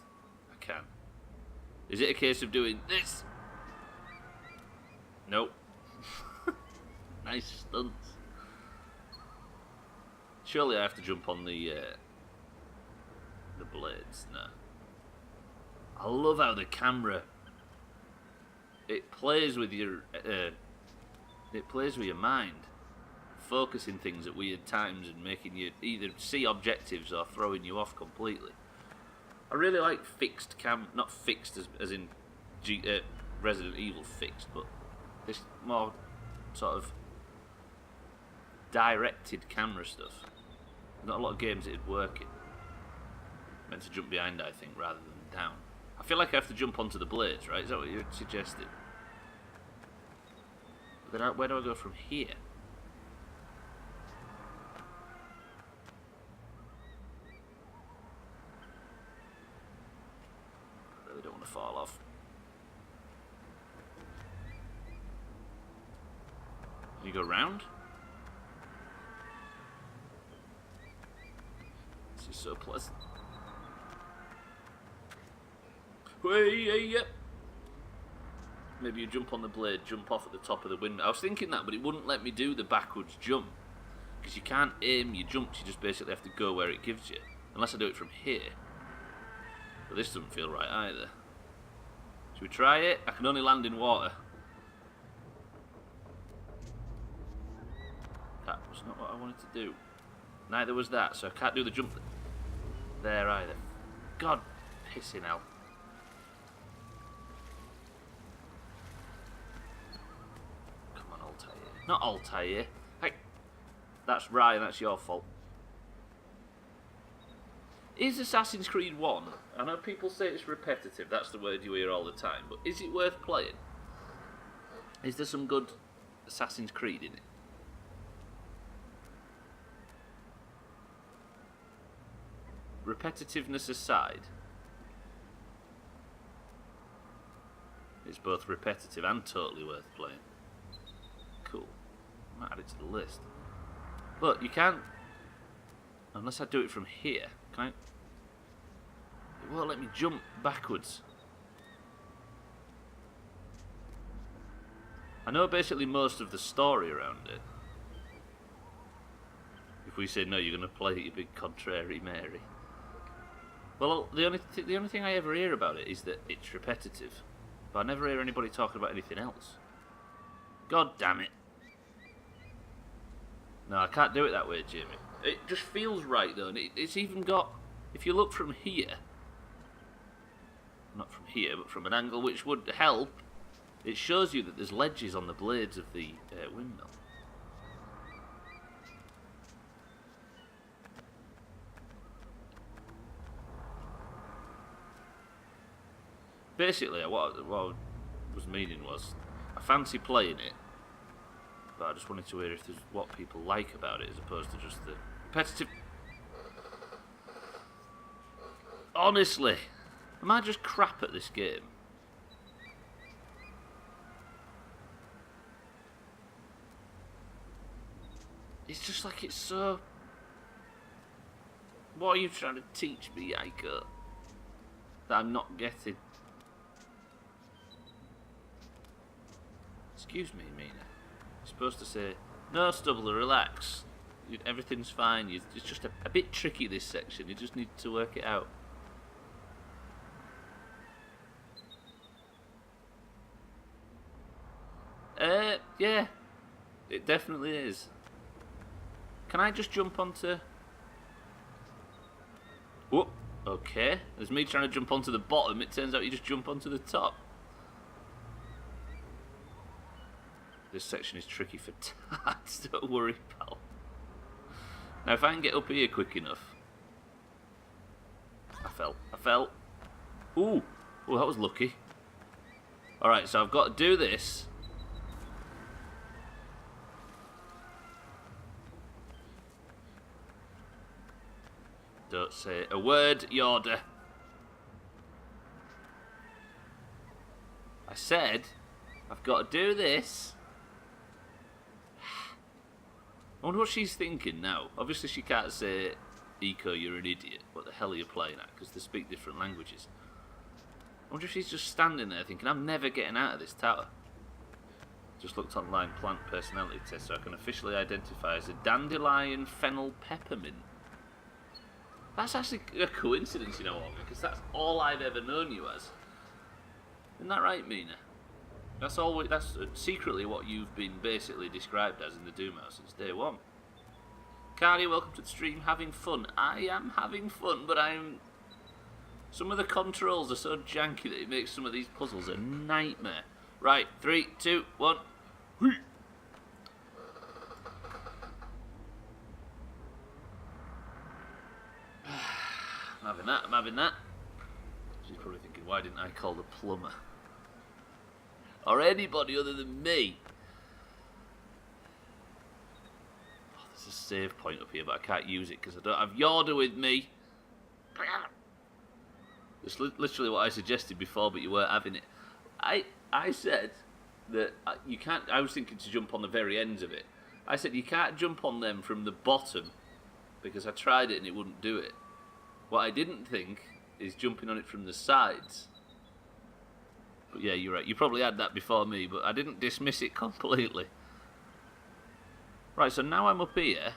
I can. Is it a case of doing this? Nope. Nice stunts. Surely I have to jump on the blades. No. I love how the camera it plays with your mind, focusing things at weird times and making you either see objectives or throwing you off completely. I really like fixed cam, not fixed as in Resident Evil fixed, but this more sort of directed camera stuff. Not a lot of games it'd work in. Meant to jump behind, I think, rather than down. I feel like I have to jump onto the blades, right? Is that what you're suggesting? But then where do I go from here? I really don't want to fall off. Can you go round? This is so pleasant. Yep. Maybe you jump on the blade, jump off at the top of the windmill. I was thinking that, but it wouldn't let me do the backwards jump. Because you can't aim your jumps, you just basically have to go where it gives you. Unless I do it from here. But this doesn't feel right either. Should we try it? I can only land in water. That was not what I wanted to do. Neither was that, so I can't do the jump there either. God, pissing hell. Come on, Altair. Not Altair. Hey, that's Ryan, that's your fault. Is Assassin's Creed 1, I know people say it's repetitive, that's the word you hear all the time, but is it worth playing? Is there some good Assassin's Creed in it? Repetitiveness aside, it's both repetitive and totally worth playing. Cool. I might add it to the list. Look, you can't, unless I do it from here, can I? It won't let me jump backwards. I know basically most of the story around it. If we say no, you're going to play it, you big contrary Mary. Well, the only thing I ever hear about it is that it's repetitive. But I never hear anybody talking about anything else. God damn it. No, I can't do it that way, Jamie. It just feels right, though. And it's even got... If you look from here... Not from here, but from an angle which would help, it shows you that there's ledges on the blades of the windmill. Basically, what I was meaning was, I fancy playing it, but I just wanted to hear if there's what people like about it as opposed to just the repetitive... Honestly, am I just crap at this game? It's just like it's so... What are you trying to teach me, Aiko? That I'm not getting... Excuse me, Mina. You're supposed to say, no, Stubbler, relax. Everything's fine. It's just a bit tricky, this section. You just need to work it out. Yeah. It definitely is. Can I just jump onto... Whoop. Okay. There's me trying to jump onto the bottom. It turns out you just jump onto the top. This section is tricky for tarts, don't worry, pal. Now, if I can get up here quick enough... I fell. Ooh, that was lucky. Alright, so I've got to do this. Don't say a word, Yorda. I said, I've got to do this. I wonder what she's thinking now. Obviously she can't say, Eco, you're an idiot. What the hell are you playing at? Because they speak different languages. I wonder if she's just standing there thinking, I'm never getting out of this tower. Just looked online, plant personality test, so I can officially identify as a dandelion fennel peppermint. That's actually a coincidence, you know what? Because that's all I've ever known you as. Isn't that right, Mina? That's secretly what you've been basically described as in the Doomhaus since day one. Cardi, welcome to the stream. Having fun. I am having fun, but some of the controls are so janky that it makes some of these puzzles a nightmare. Right, 3, 2, 1. I'm having that. She's probably thinking, why didn't I call the plumber? Or anybody other than me. Oh, there's a save point up here, but I can't use it because I don't have Yorda with me. It's literally what I suggested before, but you weren't having it. I said that you can't... I was thinking to jump on the very ends of it. I said you can't jump on them from the bottom because I tried it and it wouldn't do it. What I didn't think is jumping on it from the sides. But yeah, you're right. You probably had that before me, but I didn't dismiss it completely. Right, so now I'm up here.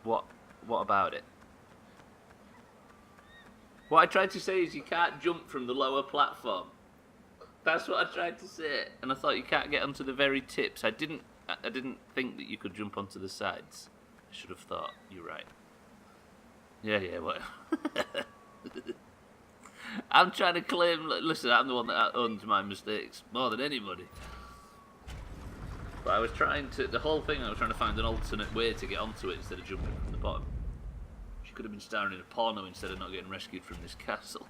What about it? What I tried to say is you can't jump from the lower platform. That's what I tried to say. And I thought you can't get onto the very tips. I didn't think that you could jump onto the sides. I should have thought. You're right. Yeah, what? I'm trying to claim... Listen, I'm the one that owns my mistakes more than anybody. But I was trying to... The whole thing, I was trying to find an alternate way to get onto it instead of jumping from the bottom. She could have been starring in a porno instead of not getting rescued from this castle.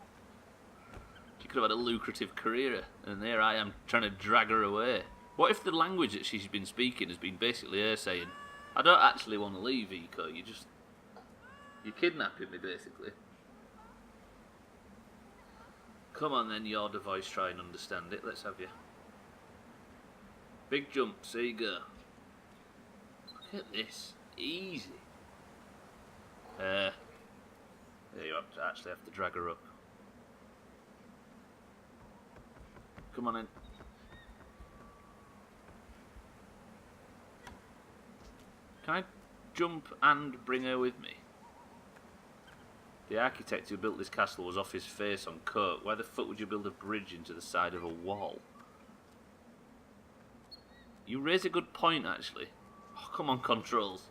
She could have had a lucrative career, and there I am trying to drag her away. What if the language that she's been speaking has been basically her saying, I don't actually want to leave, Eco, you're kidnapping me, basically. Come on then, Yorda voice, try and understand it. Let's have you. Big jump, there you go. Look at this. Easy. There you actually have to drag her up. Come on in. Can I jump and bring her with me? The architect who built this castle was off his face on coke. Why the fuck would you build a bridge into the side of a wall? You raise a good point, actually. Oh, come on, controls.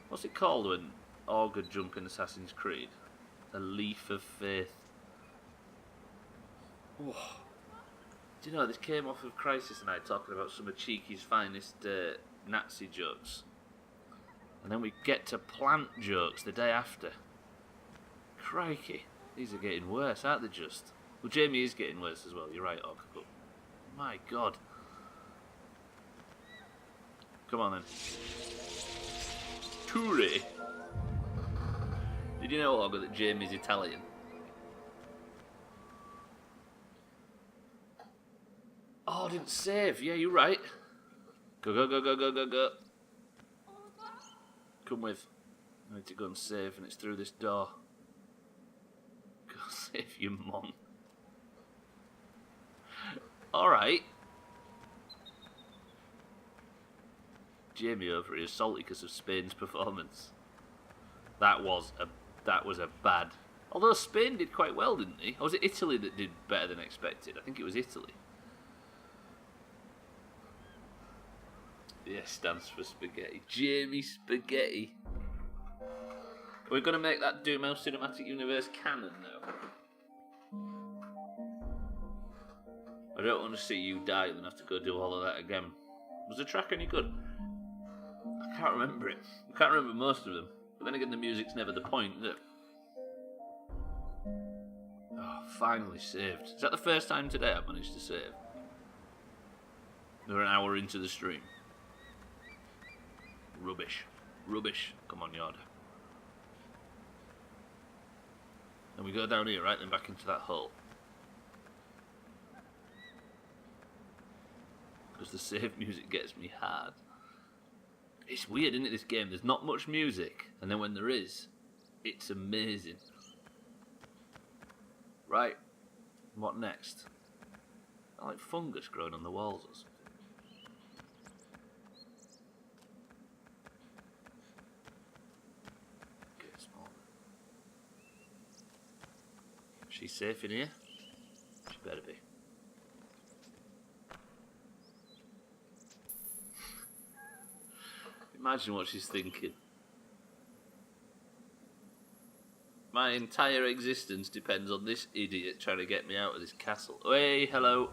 What's it called when Augur jump in Assassin's Creed? A leaf of faith. Oh. Do you know, this came off of Crisis and I talking about some of Cheeky's finest Nazi jokes. And then we get to plant jokes the day after. Crikey, these are getting worse, aren't they just? Well, Jamie is getting worse as well, you're right, Og, but my God. Come on then. Toure. Did you know, Og, that Jamie's Italian? Oh, I didn't save. Yeah, you're right. Go. Come with. I need to go and save, and it's through this door. Go save your mum. Alright. Jamie over here is salty because of Spain's performance. That was a bad... Although Spain did quite well, didn't he? Or was it Italy that did better than expected? I think it was Italy. The S stands for spaghetti. Jamie Spaghetti. We're going to make that Doomhaus cinematic universe canon now. I don't want to see you die and have to go do all of that again. Was the track any good? I can't remember it. I can't remember most of them. But then again, the music's never the point, is it? Oh, finally saved. Is that the first time today I've managed to save? We're an hour into the stream. Rubbish. Come on, Yorda. Then we go down here, right? Then back into that hole. Because the save music gets me hard. It's weird, isn't it, this game? There's not much music. And then when there is, it's amazing. Right. What next? Like fungus growing on the walls or something. She's safe in here? She better be. Imagine what she's thinking. My entire existence depends on this idiot trying to get me out of this castle. Hey, hello.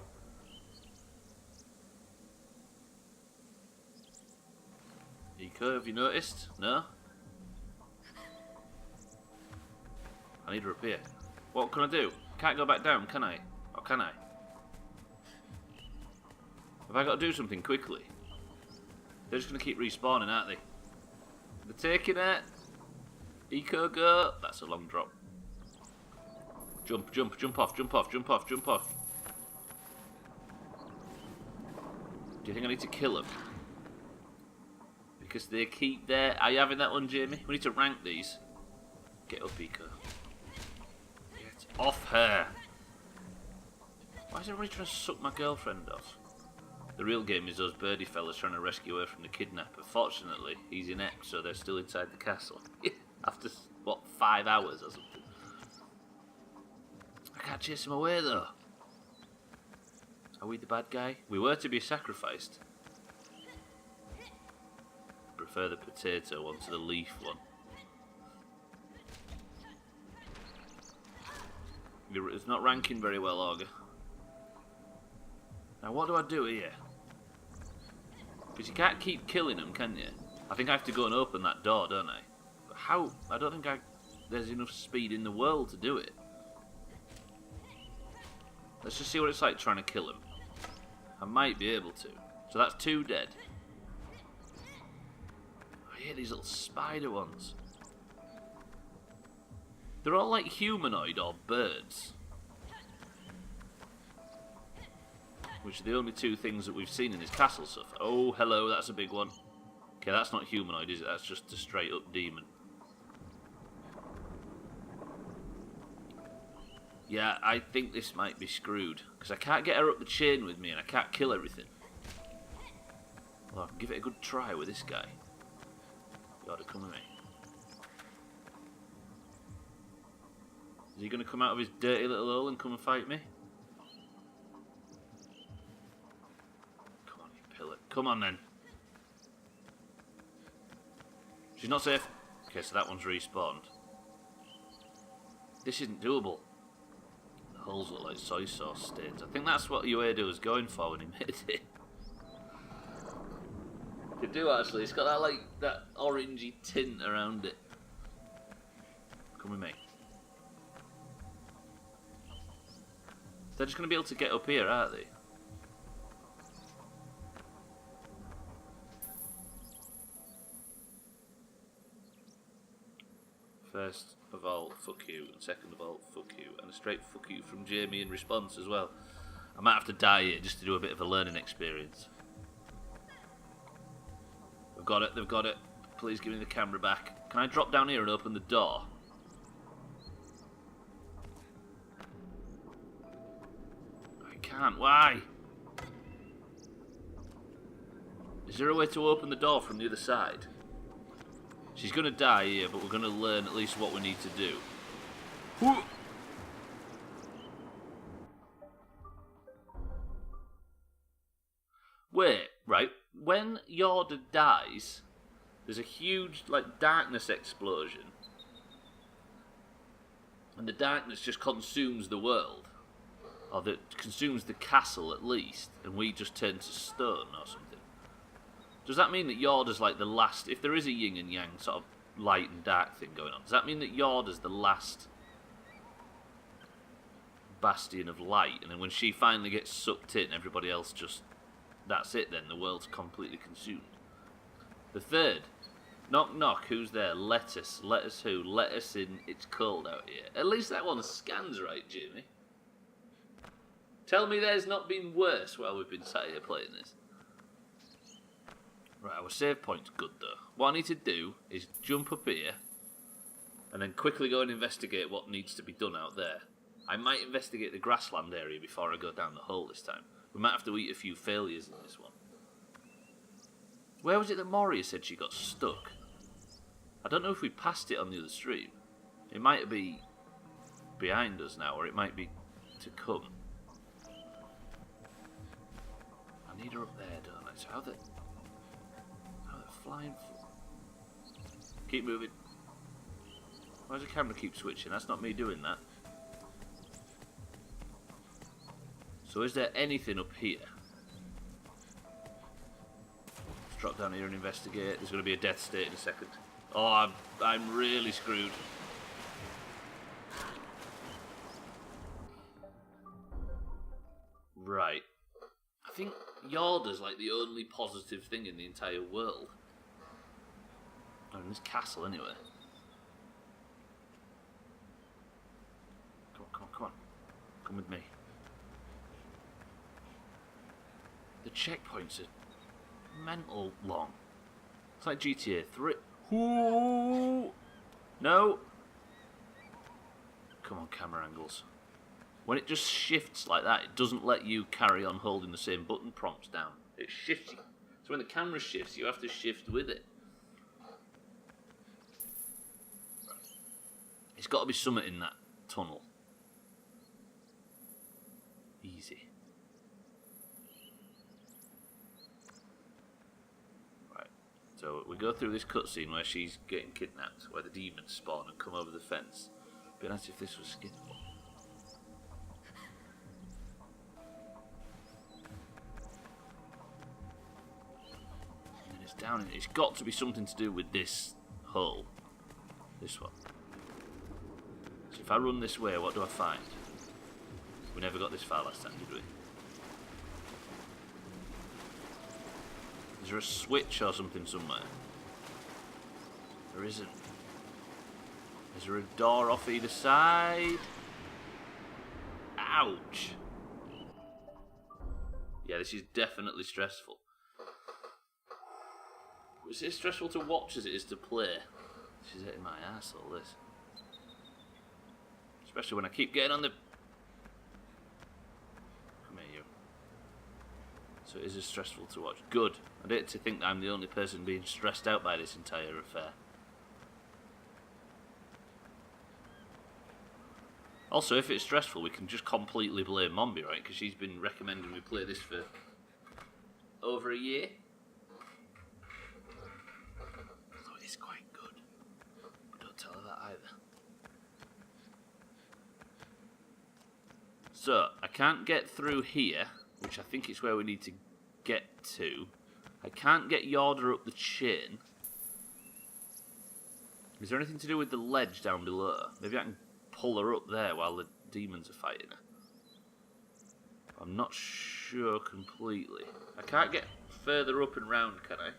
Eco, have you noticed? No? I need her up here. What can I do? Can't go back down, can I? Or can I? Have I got to do something quickly? They're just going to keep respawning, aren't they? They're taking it. Eco, go. That's a long drop. Jump off. Do you think I need to kill them? Because they keep there. Are you having that one, Jamie? We need to rank these. Get up, Eco. Get off her! Why is everybody trying to suck my girlfriend off? The real game is those birdie fellas trying to rescue her from the kidnapper. Fortunately, he's inept, so they're still inside the castle. After, what, 5 hours or something? I can't chase him away, though. Are we the bad guy? We were to be sacrificed. I prefer the potato one to the leaf one. It's not ranking very well, Augur. Now what do I do here? Because you can't keep killing them, can you? I think I have to go and open that door, don't I? But how? I don't think there's enough speed in the world to do it. Let's just see what it's like trying to kill him. I might be able to. So that's 2 dead. I hear these little spider ones. They're all like humanoid or birds. Which are the only 2 things that we've seen in this castle so far. Oh, hello, that's a big one. Okay, that's not humanoid, is it? That's just a straight up demon. Yeah, I think this might be screwed. Because I can't get her up the chain with me and I can't kill everything. Well, I can give it a good try with this guy. Yorda, come with me. Is he going to come out of his dirty little hole and come and fight me? Come on, you pillar. Come on, then. She's not safe. Okay, so that one's respawned. This isn't doable. The holes look like soy sauce stains. I think that's what Yorda was going for when he made it. You do, actually. It's got that, like, that orangey tint around it. Come with me. They're just going to be able to get up here, aren't they? First of all, fuck you, and second of all, fuck you, and a straight fuck you from Jamie in response as well. I might have to die here just to do a bit of a learning experience. They've got it, they've got it. Please give me the camera back. Can I drop down here and open the door? I can't, why? Is there a way to open the door from the other side? She's going to die here, but we're going to learn at least what we need to do. Wait, right. When Yorda dies, there's a huge, like, darkness explosion. And the darkness just consumes the world. Or that consumes the castle, at least. And we just turn to stone or something. Does that mean that Yorda's like the last... If there is a yin and yang sort of light and dark thing going on, does that mean that Yorda's the last bastion of light? And then when she finally gets sucked in, everybody else just... That's it then, the world's completely consumed. The third. Knock knock, who's there? Let us. Let us who? Let us in, it's cold out here. At least that one scans right, Jimmy. Tell me there's not been worse while we've been sat here playing this. Right, our save point's good though. What I need to do is jump up here and then quickly go and investigate what needs to be done out there. I might investigate the grassland area before I go down the hole this time. We might have to eat a few failures in this one. Where was it that Moria said she got stuck? I don't know if we passed it on the other stream. It might be behind us now, or it might be to come. I need her up there, don't I? So how the flying? Keep moving. Why does the camera keep switching? That's not me doing that. So is there anything up here? Let's drop down here and investigate. There's going to be a death state in a second. Oh, I'm really screwed. Right. I think Yorda's like the only positive thing in the entire world. Or in this castle, anyway. Come on, come on, come on. Come with me. The checkpoints are mental long. It's like GTA 3. Ooh. No. come on, camera angles. When it just shifts like that, it doesn't let you carry on holding the same button prompts down. It shifts you. So when the camera shifts, you have to shift with it. It's got to be something in that tunnel. Easy. Right. So we go through this cutscene where she's getting kidnapped, where the demons spawn and come over the fence. It'd be nice if this was skippable. And then it's down in it. It's got to be something to do with this hole. This one. So if I run this way, what do I find? We never got this far last time, did we? Is there a switch or something somewhere? There isn't. Is there a door off either side? Ouch! Yeah, this is definitely stressful. Is it stressful to watch as it is to play? This is hitting my ass, all this. Especially when I keep getting on the... Come here, you. So it is as stressful to watch. Good. I don't to think that I'm the only person being stressed out by this entire affair. Also, if it's stressful, we can just completely blame Mombi, right? Because she's been recommending we play this for over a year. Although it is quite good. But don't tell her that either. So, I can't get through here, which I think is where we need to get to. I can't get Yorda up the chain. Is there anything to do with the ledge down below? Maybe I can pull her up there while the demons are fighting her. I'm not sure completely. I can't get further up and round, can I?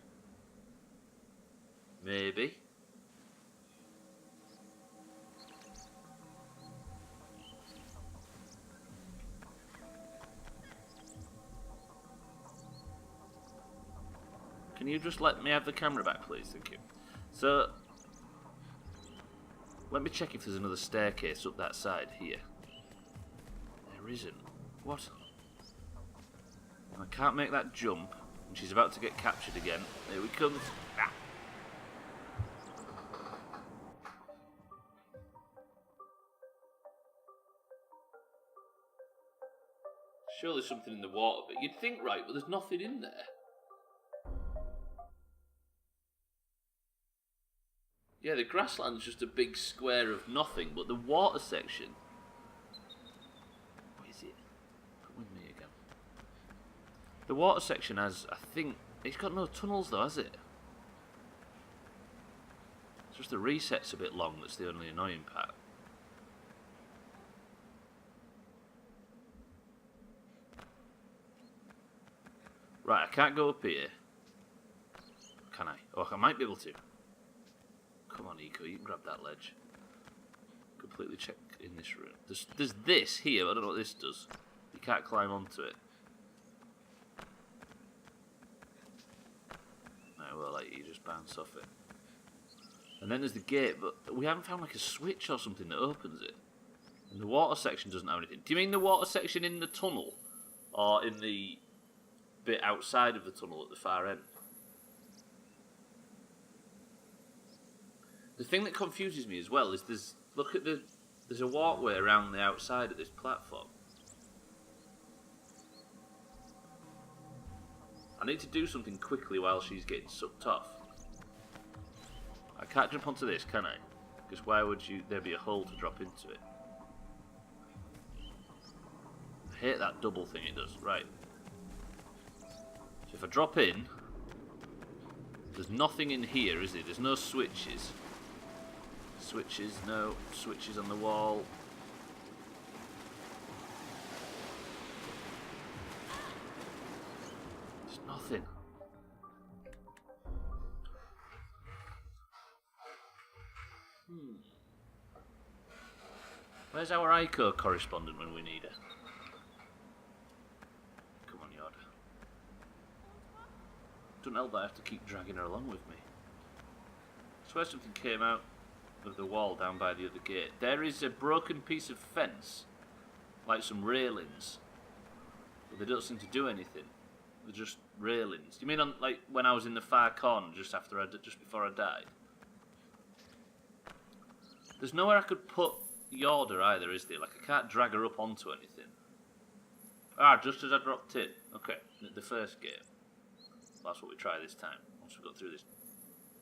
Maybe. Can you just let me have the camera back, please? Thank you. So, let me check if there's another staircase up that side here. There isn't. What? I can't make that jump, and she's about to get captured again. Here we come. Ah. Surely there's something in the water, but you'd think, right, but there's nothing in there. Yeah, the grassland's just a big square of nothing, but the water section... What is it? Come with me again. The water section has, I think... It's got no tunnels though, has it? It's just the reset's a bit long, that's the only annoying part. Right, I can't go up here. Can I? Oh, I might be able to. Come on, Eco, you can grab that ledge. Completely check in this room. There's this here, but I don't know what this does. You can't climb onto it. No, well, like, you just bounce off it. And then there's the gate, but we haven't found like a switch or something that opens it. And the water section doesn't have anything. Do you mean the water section in the tunnel? Or in the bit outside of the tunnel at the far end? The thing that confuses me as well is there's a walkway around the outside of this platform. I need to do something quickly while she's getting sucked off. I can't jump onto this, can I? Because why would there be a hole to drop into it? I hate that double thing it does. Right. So if I drop in, there's nothing in here, is there? There's no switches. Switches, no. Switches on the wall. There's nothing. Where's our ICO correspondent when we need her? Come on, Yorda. Don't help that I have to keep dragging her along with me. I swear something came out. of the wall down by the other gate. There is a broken piece of fence, like some railings, but they don't seem to do anything. They're just railings. Do you mean on like when I was in the far corner just before I died? There's nowhere I could put Yorda either, is there? Like I can't drag her up onto anything. Ah, just as I dropped in. Okay, the first game. That's what we try this time. Once we got through this.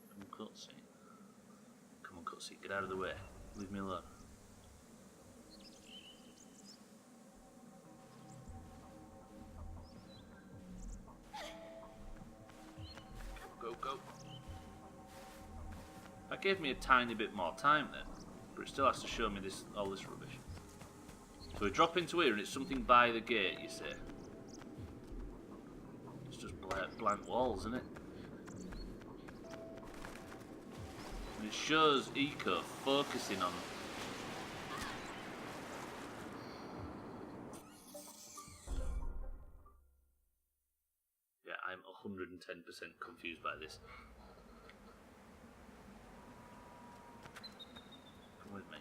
Come on, cutscene. Come on, cutscene. Get out of the way. Leave me alone. Go, go. That gave me a tiny bit more time then. But it still has to show me all this rubbish. So we drop into here and it's something by the gate, you say? It's just blank walls, isn't it? And it shows Eco focusing on... Yeah, I'm 110% confused by this. Come with me.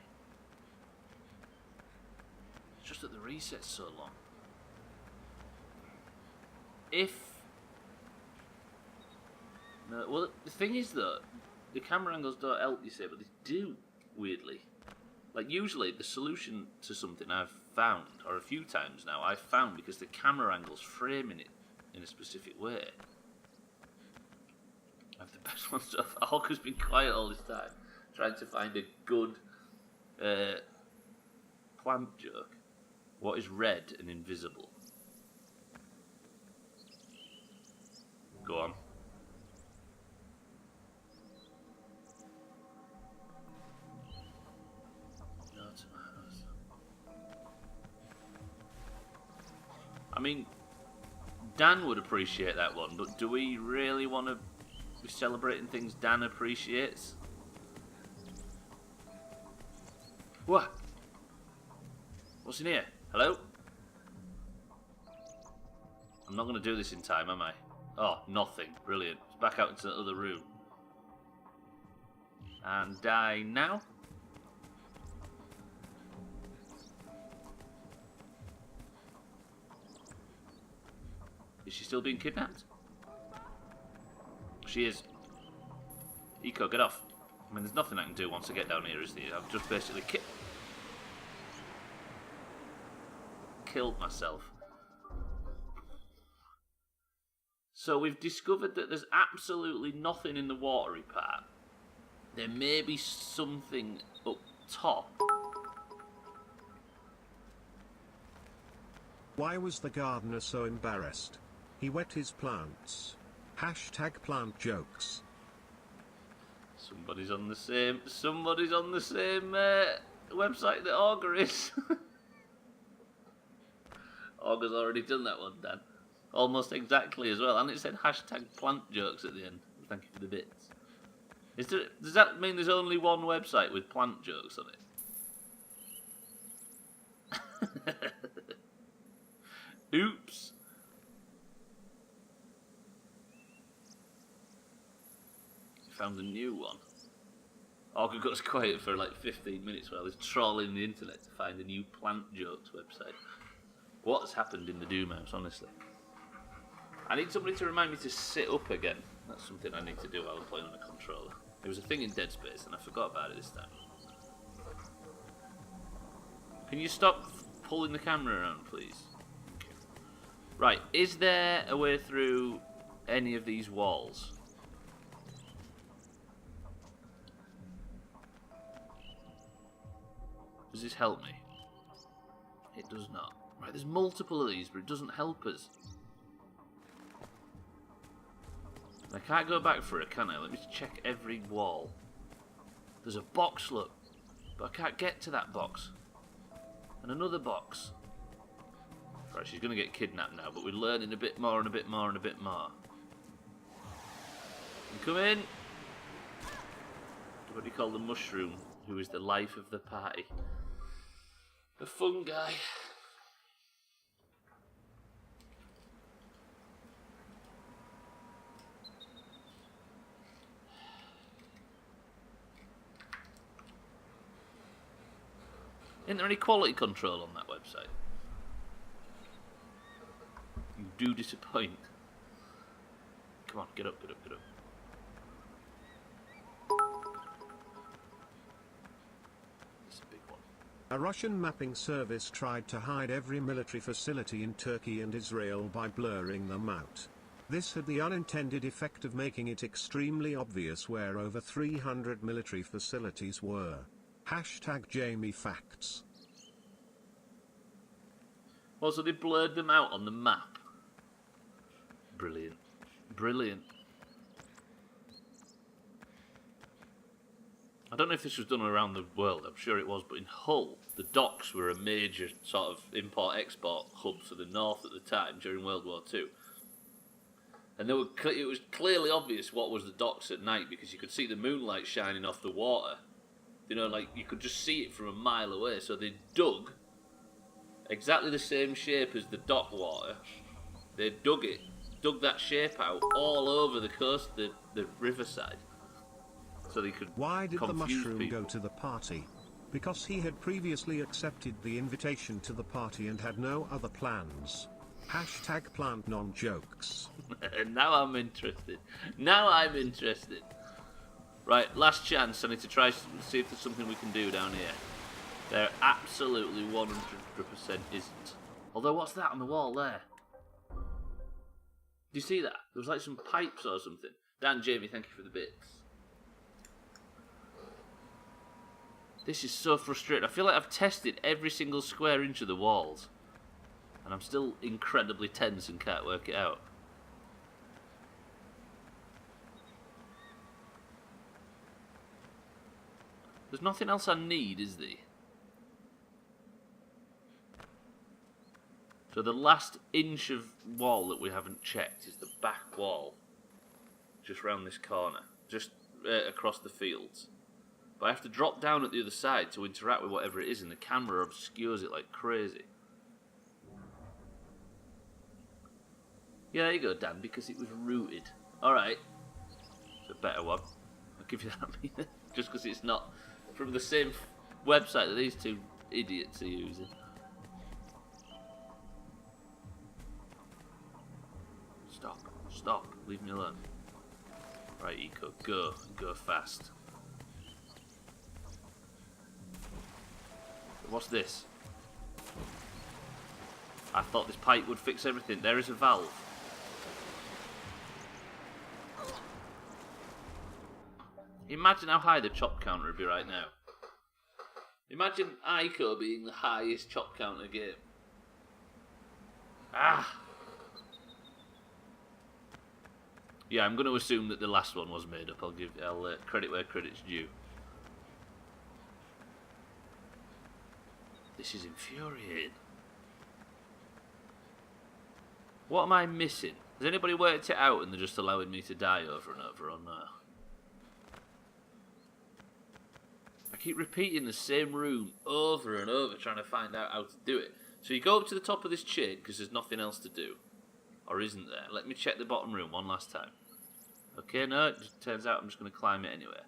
It's just that the reset's so long. No, well, the thing is though, the camera angles don't help, you say, but they do, weirdly. Like, usually the solution to something I've found, or a few times now, I've found because the camera angle's framing it in a specific way. I have the best one so far. Hawker's been quiet all this time, trying to find a good plant joke. What is red and invisible? Go on. No tomatoes. I mean, Dan would appreciate that one, but do we really want to be celebrating things Dan appreciates? What? What's in here? Hello? I'm not going to do this in time, am I? Oh, nothing. Brilliant. It's back out into the other room. And die now? Is she still being kidnapped? She is. Eco, get off. I mean, there's nothing I can do once I get down here, is there? I've just basically killed myself. So we've discovered that there's absolutely nothing in the watery part. There may be something up top. Why was the gardener so embarrassed? He wet his plants. Hashtag plant jokes. Somebody's on the same website that Augur is. Augur's already done that one, Dan. Almost exactly as well. And it said hashtag plant jokes at the end. Thank you for the bits. Does that mean there's only one website with plant jokes on it? Oops. Found a new one. Augur got quiet for like 15 minutes while I was trawling the internet to find a new plant jokes website. What has happened in the Doomhaus, honestly? I need somebody to remind me to sit up again. That's something I need to do while I'm playing on a controller. It was a thing in Dead Space and I forgot about it this time. Can you stop pulling the camera around, please? Okay. Right, is there a way through any of these walls? Does this help me? It does not. Right, there's multiple of these, but it doesn't help us. I can't go back for it, can I? Let me check every wall. There's a box, look. But I can't get to that box. And another box. Right, she's going to get kidnapped now, but we're learning a bit more and a bit more and a bit more. And come in. What do you call the mushroom, who is the life of the party? The fungi. Isn't there any quality control on that website? You do disappoint. Come on, get up, get up, get up. This is a big one. A Russian mapping service tried to hide every military facility in Turkey and Israel by blurring them out. This had the unintended effect of making it extremely obvious where over 300 military facilities were. Hashtag Jamie Facts. Well, so they blurred them out on the map. Brilliant. Brilliant. I don't know if this was done around the world, I'm sure it was, but in Hull, the docks were a major sort of import-export hub for the north at the time during World War II. And it was clearly obvious what was the docks at night because you could see the moonlight shining off the water. You know, like, you could just see it from a mile away. So they dug exactly the same shape as the dock water. They dug that shape out all over the coast, the riverside. So they could Why did the mushroom people. go to the party? Because he had previously accepted the invitation to the party and had no other plans. Hashtag plant non-jokes. Now I'm interested. Now I'm interested. Right, last chance. I need to try see if there's something we can do down here. There absolutely 100% isn't. Although, what's that on the wall there? Do you see that? There was like some pipes or something. Dan, Jamie, thank you for the bits. This is so frustrating. I feel like I've tested every single square inch of the walls. And I'm still incredibly tense and can't work it out. There's nothing else I need, is there? So the last inch of wall that we haven't checked is the back wall. Just round this corner. Just across the fields. But I have to drop down at the other side to interact with whatever it is, and the camera obscures it like crazy. Yeah, there you go, Dan, because it was rooted. Alright. It's a better one. I'll give you that. Just because it's not from the same website that these two idiots are using. Stop. Stop. Leave me alone. Right, Eco. Go. Go fast. What's this? I thought this pipe would fix everything. There is a valve. Imagine how high the chop counter would be right now. Imagine Ico being the highest chop counter game. Ah! Yeah, I'm going to assume that the last one was made up. I'll credit where credit's due. This is infuriating. What am I missing? Has anybody worked it out and they're just allowing me to die over and over or no? I keep repeating the same room over and over trying to find out how to do it. So you go up to the top of this chain because there's nothing else to do. Or isn't there? Let me check the bottom room one last time. Okay, no, it just turns out I'm just going to climb it anyway.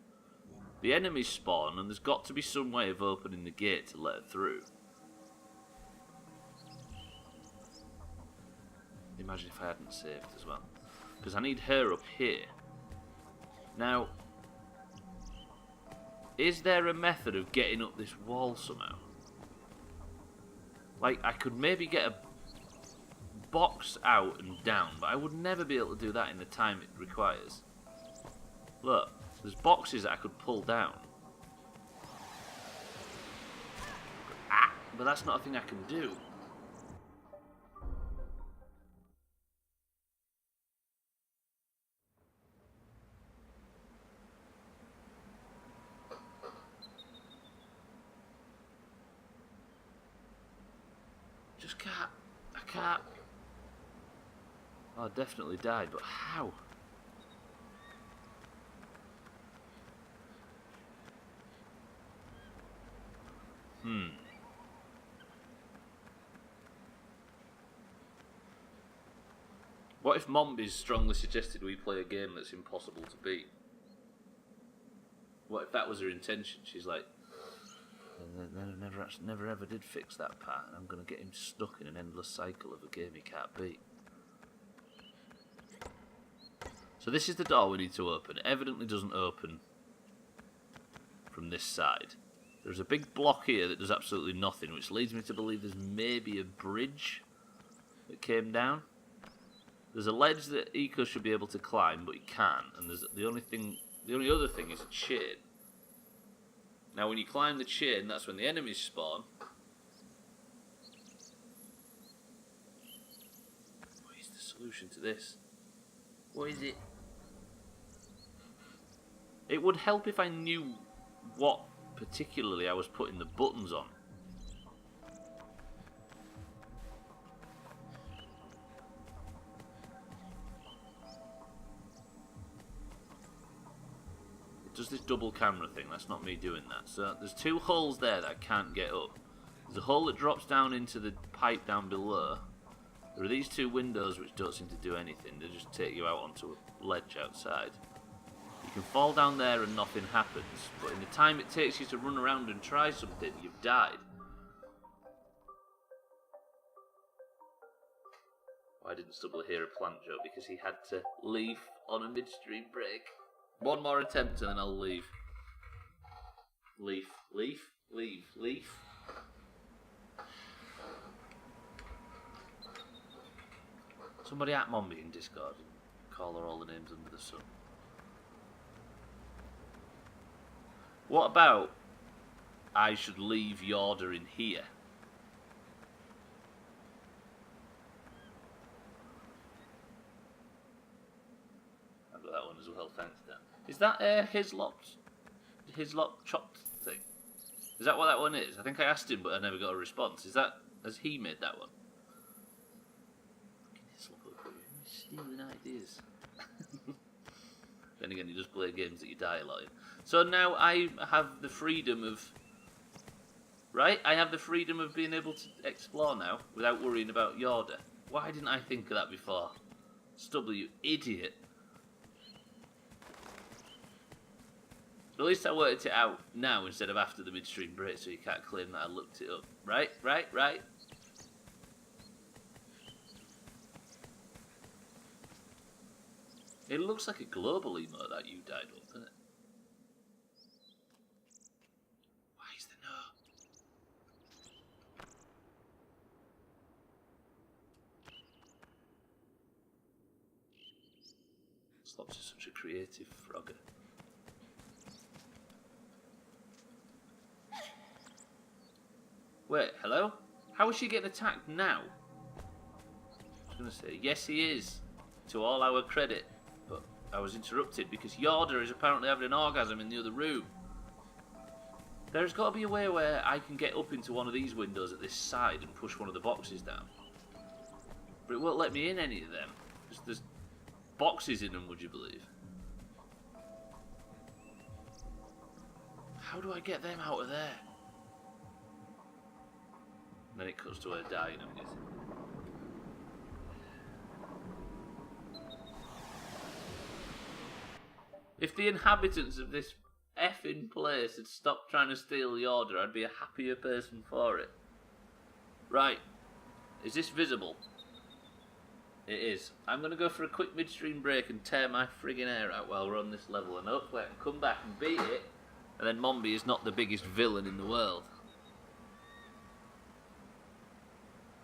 The enemies spawn and there's got to be some way of opening the gate to let it through. Imagine if I hadn't saved as well. Because I need her up here. Now, is there a method of getting up this wall somehow? Like, I could maybe get a box out and down, but I would never be able to do that in the time it requires. Look, there's boxes that I could pull down. Ah, but that's not a thing I can do. Just can't. I can't. Oh, I definitely died, but how? What if Mombi's strongly suggested we play a game that's impossible to beat? What if that was her intention? She's like, and never ever did fix that part, and I'm going to get him stuck in an endless cycle of a game he can't beat. So this is the door we need to open. It evidently doesn't open from this side. There's a big block here that does absolutely nothing, which leads me to believe there's maybe a bridge that came down. There's a ledge that Eco should be able to climb, but he can't. And there's the only other thing is a chain. Now, when you climb the chain, that's when the enemies spawn. What is the solution to this? What is it? It would help if I knew what particularly I was putting the buttons on. It does this double camera thing. That's not me doing that. So there's two holes there that I can't get up. There's a hole that drops down into the pipe down below. There are these two windows which don't seem to do anything. They just take you out onto a ledge outside. You can fall down there and nothing happens, but in the time it takes you to run around and try something, you've died. Why didn't Stubbler hear a plant joke? Because he had to leave on a midstream break. One more attempt and then I'll leave. Leaf. Somebody at Mombi in Discord and call her all the names under the sun. What about I should leave Yorda in here? I've got that one as well, thanks Dan. Is that his lot chopped thing? Is that what that one is? I think I asked him but I never got a response. Has he made that one? Stealing ideas. Then again, you just play games that you die a lot in. So now I have the freedom of... Right? I have the freedom of being able to explore now without worrying about Yorda. Why didn't I think of that before? Stubbler, you idiot. At least I worked it out now instead of after the midstream break, so you can't claim that I looked it up. Right? It looks like a global emote that you died up, doesn't it? Why is there no? Slops is such a creative frogger. Wait, hello? How is she getting attacked now? I was going to say, yes he is, to all our credit. But I was interrupted because Yorda is apparently having an orgasm in the other room. There's got to be a way where I can get up into one of these windows at this side and push one of the boxes down. But it won't let me in any of them. There's boxes in them, would you believe? How do I get them out of there? And then it cuts to her dying, I'm guessing. If the inhabitants of this effing place had stopped trying to steal Yorda, I'd be a happier person for it. Right. Is this visible? It is. I'm going to go for a quick midstream break and tear my friggin' hair out while we're on this level, and hopefully I can come back and beat it, and then Mombi is not the biggest villain in the world.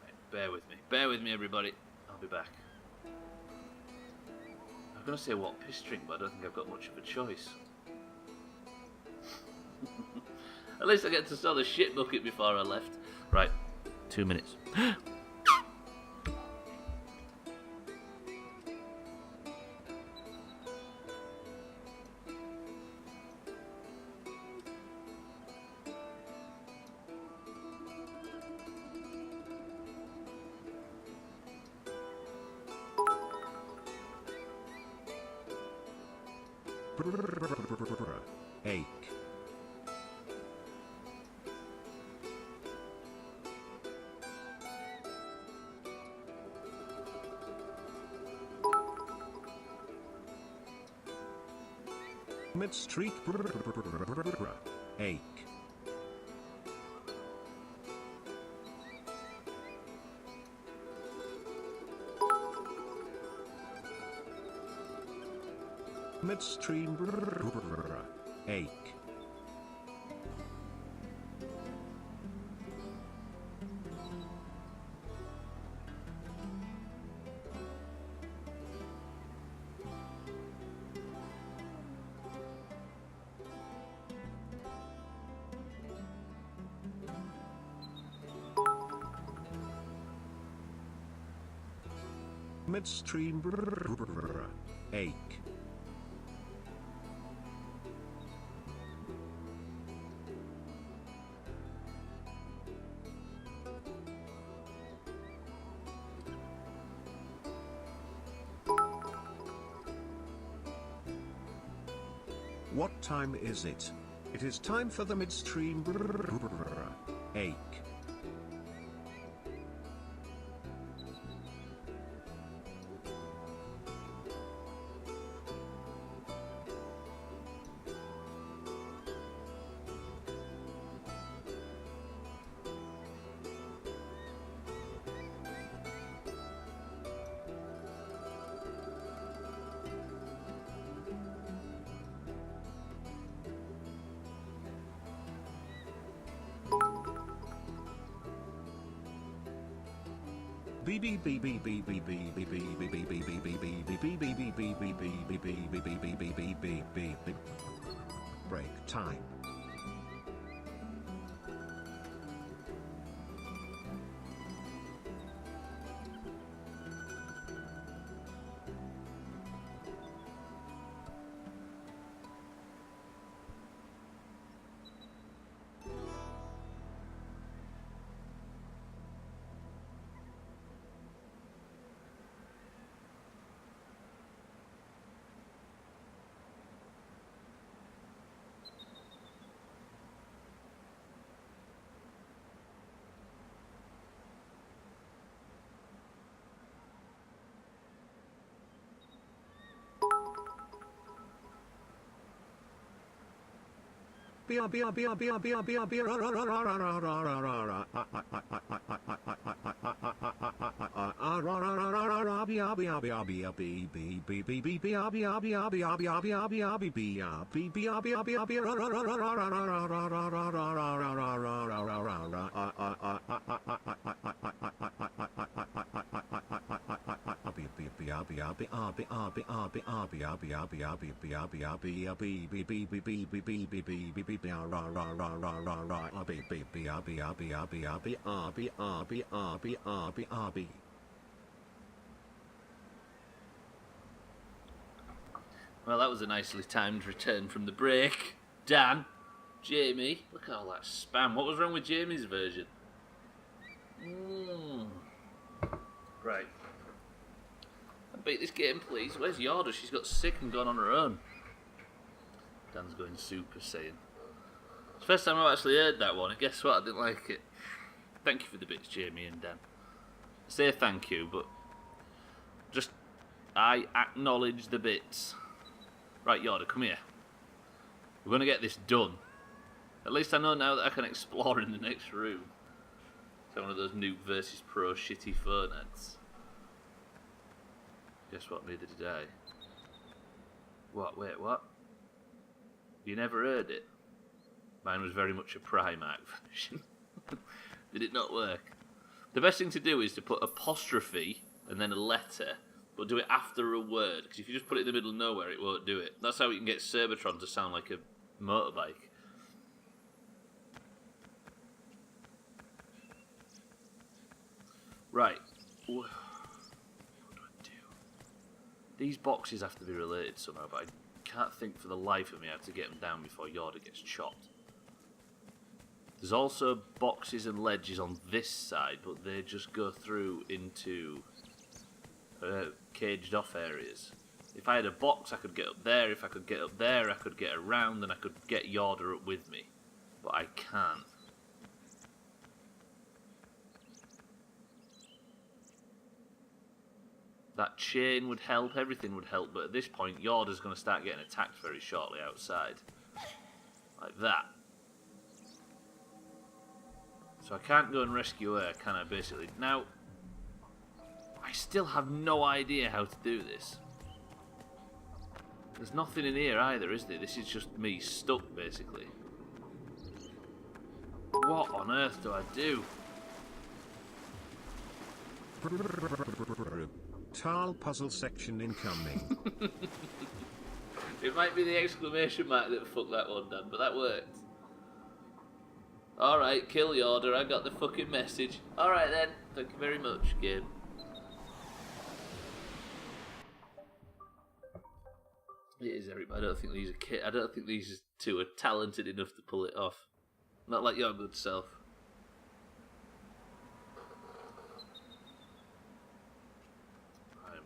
Right, bear with me. Bear with me, everybody. I'll be back. I'm going to say what piss drink, but I don't think I've got much of a choice. At least I get to saw the shit bucket before I left. Right, 2 minutes. Ache. Mid Street. Ache. Midstream ache. Midstream ache. What time is it? It is time for the midstream ache. Break time. Well, that was a nicely timed return from the break. Dan, Jamie, look at all that spam. What was wrong with Jamie's version? Right. Beat this game, please. Where's Yorda? She's got sick and gone on her own. Dan's going Super Saiyan. It's the first time I've actually heard that one, and guess what? I didn't like it. Thank you for the bits, Jamie and Dan. I say thank you, but just I acknowledge the bits. Right, Yorda, come here. We're going to get this done. At least I know now that I can explore in the next room. It's one of those Noob versus Pro shitty phone ads. Guess what? Neither did I. What? Wait, what? You never heard it? Mine was very much a Primark version. Did it not work? The best thing to do is to put apostrophe and then a letter, but do it after a word, because if you just put it in the middle of nowhere, it won't do it. That's how you can get Cybertron to sound like a motorbike. Right. What do I do? These boxes have to be related somehow, but I can't think for the life of me how to get them down before Yorda gets chopped. There's also boxes and ledges on this side, but they just go through into caged off areas. If I had a box, I could get up there. If I could get up there, I could get around, and I could get Yorda up with me. But I can't. That chain would help, everything would help, but at this point, Yorda's going to start getting attacked very shortly outside. Like that. So I can't go and rescue her, can I, basically? Now, I still have no idea how to do this. There's nothing in here either, is there? This is just me stuck, basically. What on earth do I do? Tile puzzle section incoming. It might be the exclamation mark that fucked that one, Dan, but that worked. Alright, kill Yorda, I got the fucking message. Alright then, thank you very much, game. It is, Eric, but I don't think these two are talented enough to pull it off. Not like your good self. I'm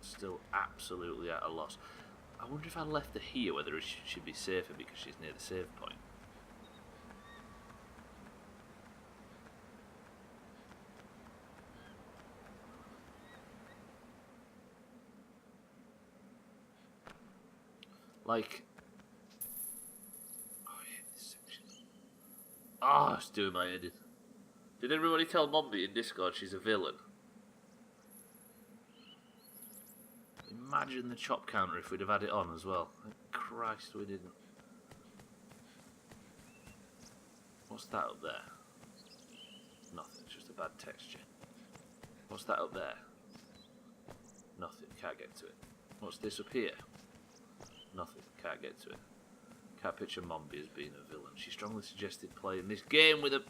still absolutely at a loss. I wonder if I left her here, whether she should be safer because she's near the save point. Like, oh, I hate this section. Ah, it's doing my head in. Did everybody tell Mombi in Discord she's a villain? Imagine the chop counter if we'd have had it on as well. Thank Christ we didn't. What's that up there? Nothing, it's just a bad texture. What's that up there? Nothing, can't get to it. What's this up here? Nothing, can't get to it. Can't picture Mombi as being a villain. She strongly suggested playing this game with a...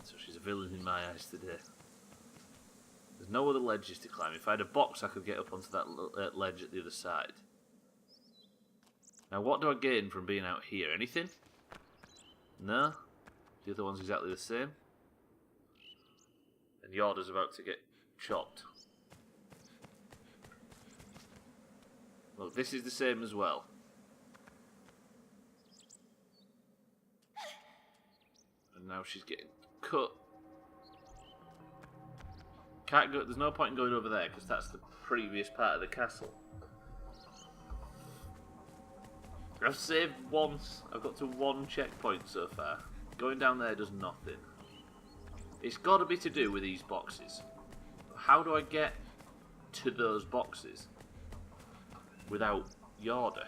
So she's a villain in my eyes today. There's no other ledges to climb. If I had a box I could get up onto that ledge at the other side. Now what do I gain from being out here? Anything? No? The other one's exactly the same. And Yorda's about to get chopped. Look, this is the same as well. And now she's getting cut. Can't go. There's no point in going over there because that's the previous part of the castle. I've saved once. I've got to one checkpoint so far. Going down there does nothing. It's got to be to do with these boxes. How do I get to those boxes without Yorda?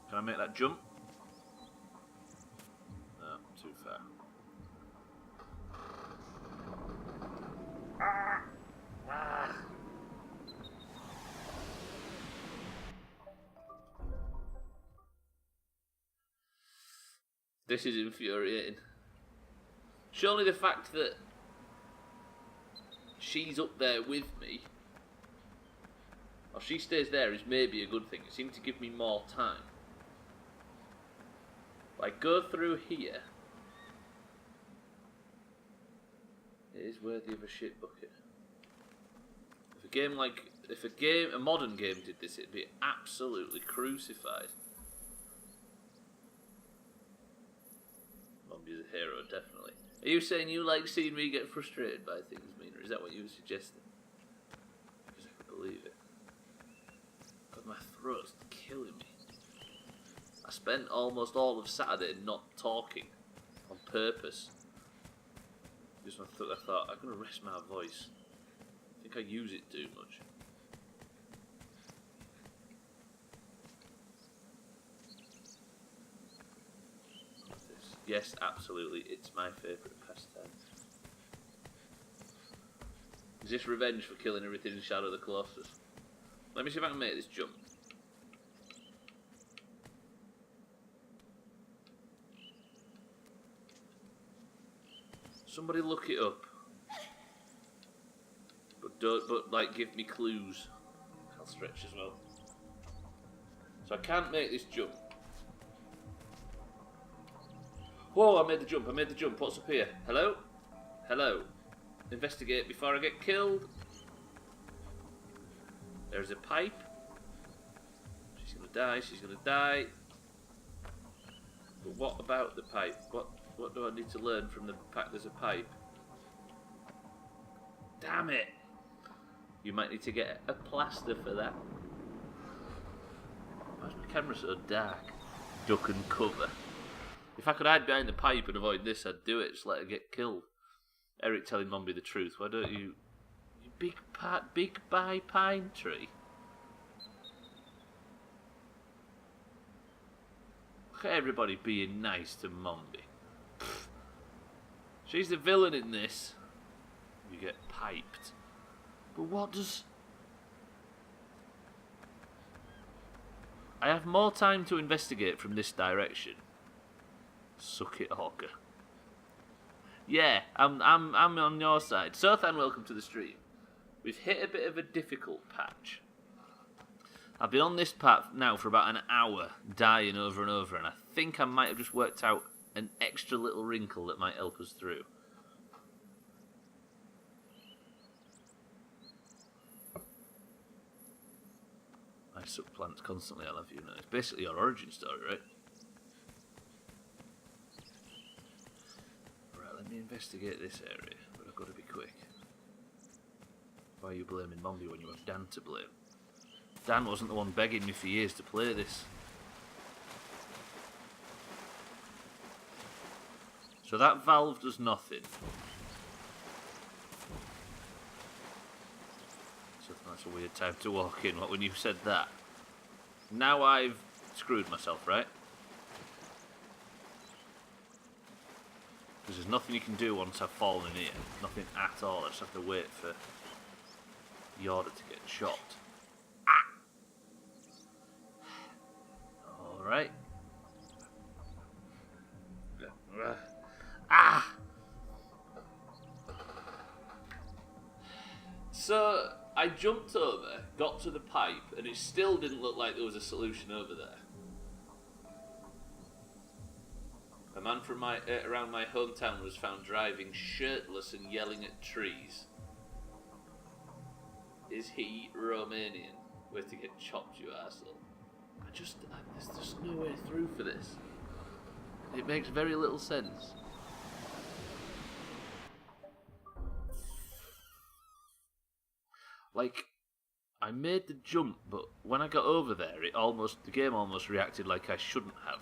Can I make that jump? No, too far. This is infuriating. Surely the fact that she's up there with me, or she stays there, is maybe a good thing. It seemed to give me more time. If I go through here, it is worthy of a shit bucket. If a modern game did this, it'd be absolutely crucified. Mombi's a hero, definitely. Are you saying you like seeing me get frustrated by things, Mina? Is that what you were suggesting? Because I can believe it. God, my throat's killing me. I spent almost all of Saturday not talking on purpose. Just when I thought, I'm going to rest my voice. I think I use it too much. Yes, absolutely, it's my favourite pastime. Is this revenge for killing everything in Shadow of the Colossus? Let me see if I can make this jump. Somebody look it up. But like give me clues. I'll stretch as well. So I can't make this jump. Whoa, I made the jump, What's up here? Hello? Hello? Investigate before I get killed. There's a pipe. She's gonna die. But what about the pipe? What do I need to learn from the fact there's a pipe? Damn it! You might need to get a plaster for that. Why is my camera so dark? Duck and cover. If I could hide behind the pipe and avoid this, I'd do it. Just let her get killed. Eric telling Mombi the truth. Why don't you Big Bye Pine Tree. Look at everybody being nice to Mombi. Pfft. She's the villain in this. You get piped. But what does... I have more time to investigate from this direction. Suck it, Hawker. Yeah, I'm on your side. Sothan, welcome to the stream. We've hit a bit of a difficult patch. I've been on this path now for about an hour, dying over and over, and I think I might have just worked out an extra little wrinkle that might help us through. I suck plants constantly, I'll have you know. It's basically your origin story, right? Right, let me investigate this area, but I've got to be quick. Why are you blaming Mombi when you have Dan to blame? Dan wasn't the one begging me for years to play this. So that valve does nothing. So that's a weird time to walk in, what, when you said that? Now I've screwed myself, right? Because there's nothing you can do once I've fallen in here. Nothing at all. I just have to wait for Yorda to get shot. Alright. Ah! So, I jumped over, got to the pipe, and it still didn't look like there was a solution over there. A man from around my hometown was found driving shirtless and yelling at trees. Is he Romanian? Where to get chopped, you arsehole? There's just no way through for this. It makes very little sense. Like, I made the jump, but when I got over there, the game almost reacted like I shouldn't have.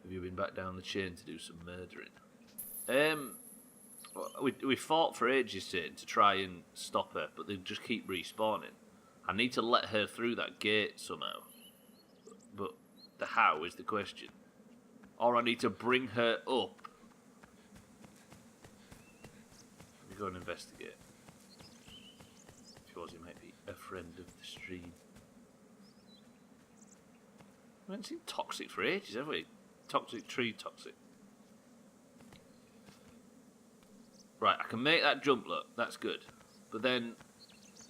Have you been back down the chain to do some murdering? We fought for ages, Satan, to try and stop her, but they just keep respawning. I need to let her through that gate somehow. But the how is the question. Or I need to bring her up. Let me go and investigate. Because he might be a friend of the stream. We haven't seen Toxic for ages, have we? Toxic tree, toxic. Right, I can make that jump, look. That's good. But then,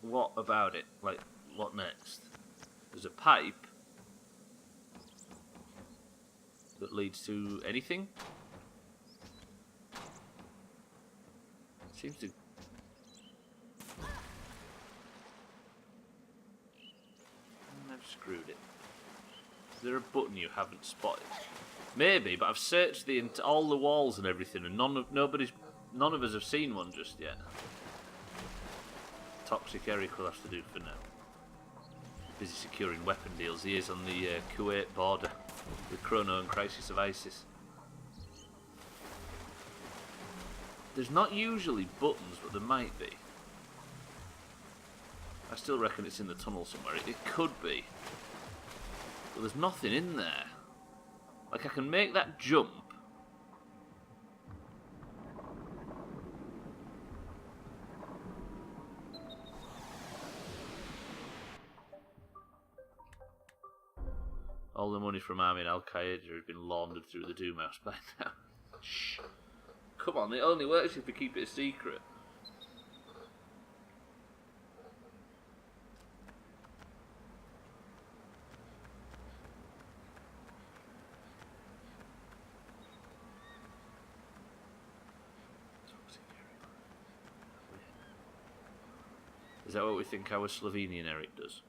what about it? Like, what next? There's a pipe that leads to anything? Seems to... I've screwed it. Is there a button you haven't spotted? Maybe, but I've searched all the walls and everything, and none of us have seen one just yet. Toxic Eric will have to do for now. Busy securing weapon deals. He is on the Kuwait border with Chrono and Crisis of Isis. There's not usually buttons, but there might be. I still reckon it's in the tunnel somewhere. It could be. But there's nothing in there. Like, I can make that jump. All the money from Army and Al-Qaeda has been laundered through the Doomhaus by now. Shh. Come on, it only works if we keep it a secret. Is that what we think our Slovenian Eric does?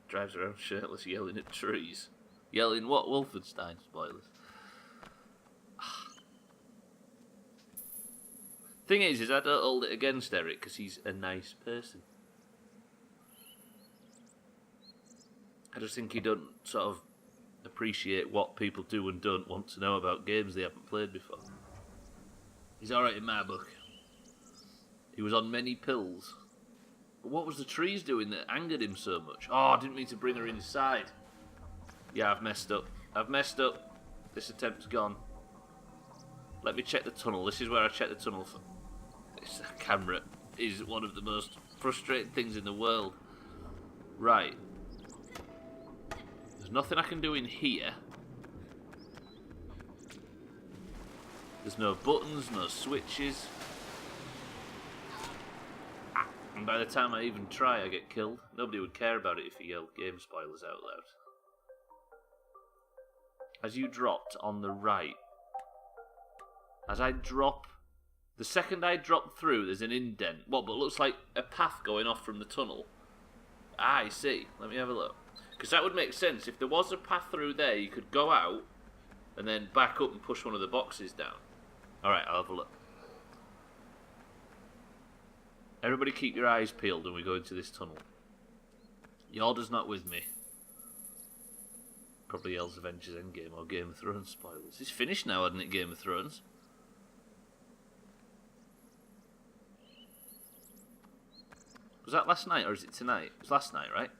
Drives around shirtless yelling at trees. Yelling what? Wolfenstein spoilers. Thing is I don't hold it against Eric because he's a nice person. just think he don't sort of appreciate what people do and don't want to know about games they haven't played before. He's alright in my book. He was on many pills. But what was the trees doing that angered him so much? Oh, I didn't mean to bring her inside. Yeah, I've messed up. This attempt's gone. Let me check the tunnel. This is where I check the tunnel for. This camera is one of the most frustrating things in the world. Right. There's nothing I can do in here. There's no buttons, no switches. And by the time I even try, I get killed. Nobody would care about it if you yelled game spoilers out loud. As you dropped on the right. As I drop... The second I drop through, there's an indent. What, but it looks like a path going off from the tunnel. Ah, I see. Let me have a look. Because that would make sense. If there was a path through there, you could go out and then back up and push one of the boxes down. Alright, I'll have a look. Everybody keep your eyes peeled when we go into this tunnel. Yorda's not with me. Probably yells Avengers Endgame or Game of Thrones spoilers. It's finished now, hasn't it, Game of Thrones? Was that last night or is it tonight? It was last night, right?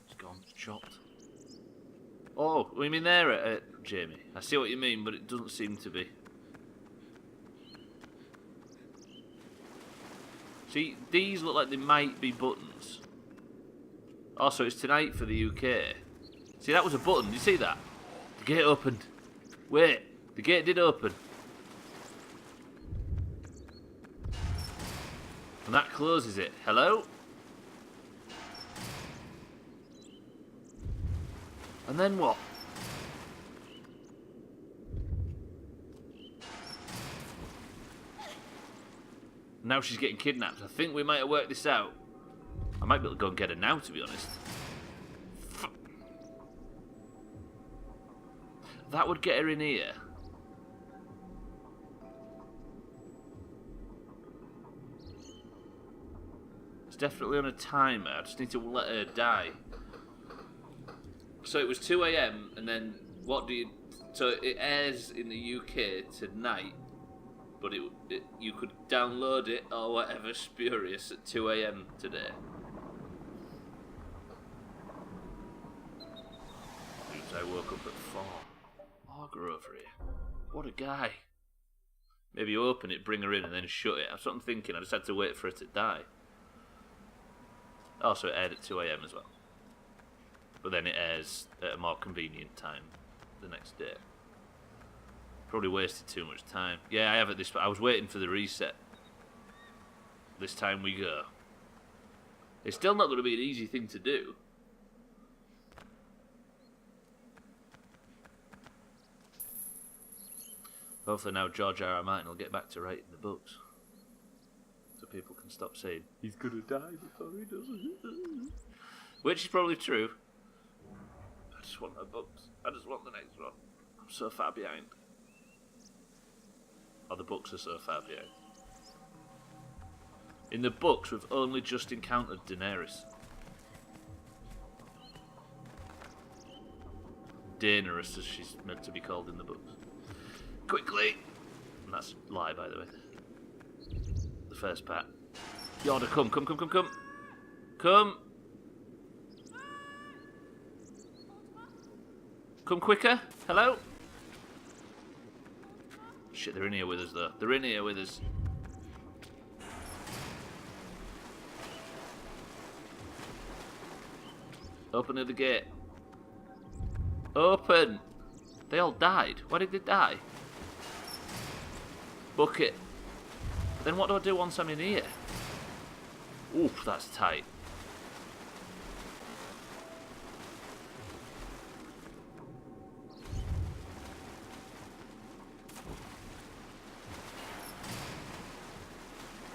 It's gone, it's chopped. Oh, we mean there, Jamie? I see what you mean, but it doesn't seem to be. See, these look like they might be buttons. Oh, so it's tonight for the UK. See, that was a button. Did you see that? The gate opened. Wait, the gate did open. And that closes it. Hello? And then what? Now she's getting kidnapped. I think we might have worked this out. I might be able to go and get her now, to be honest. That would get her in here. It's definitely on a timer. I just need to let her die. So it was 2 AM and then what do you... So it airs in the UK tonight, but you could download it or whatever spurious at 2 AM today. Oops, I woke up at 4. Auger over here. What a guy. Maybe you open it, bring her in and then shut it. That's what I'm thinking. I just had to wait for her to die. Also, it aired at 2 AM as well. But then it airs at a more convenient time the next day. Probably wasted too much time. Yeah, I have it this... I was waiting for the reset. This time we go. It's still not going to be an easy thing to do. Hopefully now George R.R. Martin will get back to writing the books. So people can stop saying, he's going to die before he does it. Which is probably true. I just want my books. I just want the next one. I'm so far behind. Or the books are so far behind. In the books, we've only just encountered Daenerys. Daenerys, as she's meant to be called in the books. Quickly! And that's a lie, by the way. The first part. Yorda, come. Come! Come quicker. Hello? Shit, they're in here with us, though. They're in here with us. Open the gate. Open! They all died. Why did they die? Bucket. Then what do I do once I'm in here? Oof, that's tight.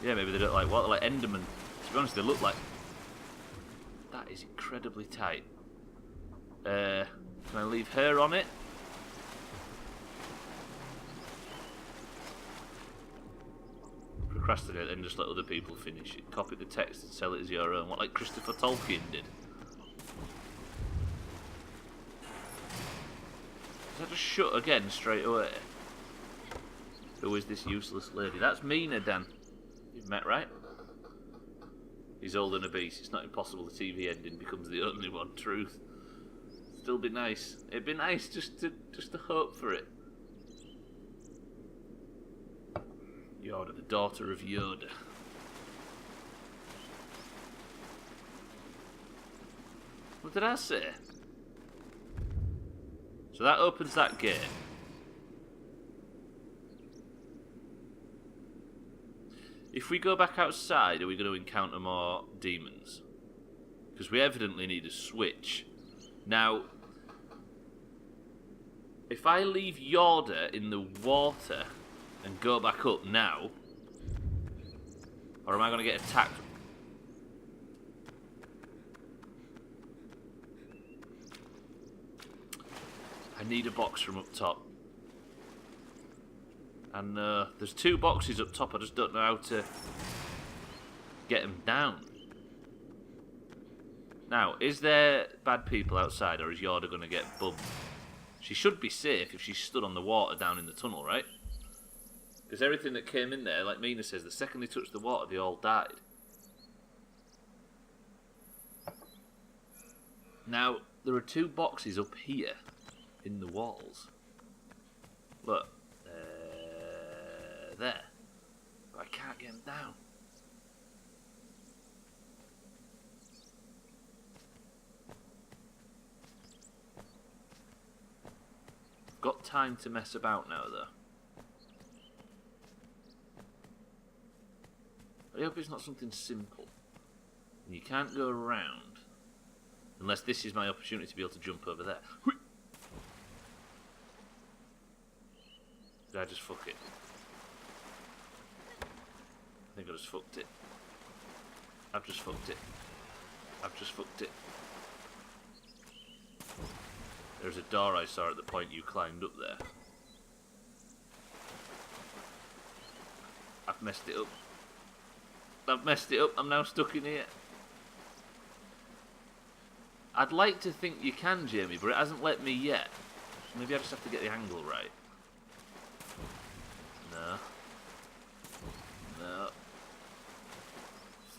Yeah, maybe they don't like what? Like Enderman. To be honest, they look like... That is incredibly tight. Can I leave her on it? Procrastinate and just let other people finish it. Copy the text and sell it as your own. What, like Christopher Tolkien did? Is that just shut again straight away? Who is this useless lady? That's Mina, Dan. You've met, right? He's old and obese. It's not impossible the TV ending becomes the only one. Truth. Still be nice. It'd be nice just to hope for it. Yorda, the daughter of Yorda. What did I say? So that opens that gate. If we go back outside, are we going to encounter more demons? Because we evidently need a switch. Now, if I leave Yorda in the water and go back up now, or am I going to get attacked? I need a box from up top. And there's 2 boxes up top, I just don't know how to get them down. Now, is there bad people outside, or is Yorda going to get bumped? She should be safe if she stood on the water down in the tunnel, right? Because everything that came in there, like Mina says, the second they touched the water, they all died. Now, there are 2 boxes up here in the walls. Look. There. But I can't get them down. I've got time to mess about now, though. I hope it's not something simple. And you can't go around unless this is my opportunity to be able to jump over there. Did I just fuck it? I think I just fucked it. I've just fucked it. I've just fucked it. There's a door I saw at the point you climbed up there. I've messed it up. I've messed it up. I'm now stuck in here. I'd like to think you can, Jamie, but it hasn't let me yet. Maybe I just have to get the angle right. No. No.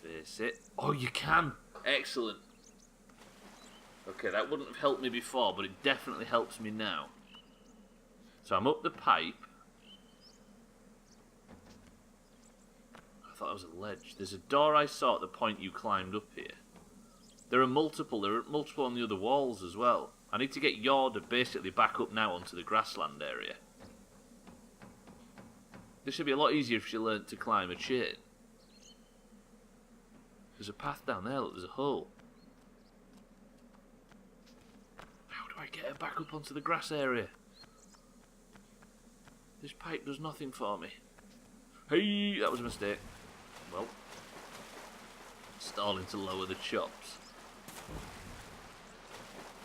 Face it. Oh, you can! Excellent. Okay, that wouldn't have helped me before, but it definitely helps me now. So I'm up the pipe. I thought it was a ledge. There's a door I saw at the point you climbed up here. There are multiple on the other walls as well. I need to get Yorda basically back up now onto the grassland area. This should be a lot easier if she learnt to climb a chain. There's a path down there, look, there's a hole. How do I get her back up onto the grass area? This pipe does nothing for me. Hey, that was a mistake. Well, stalling to lower the chops.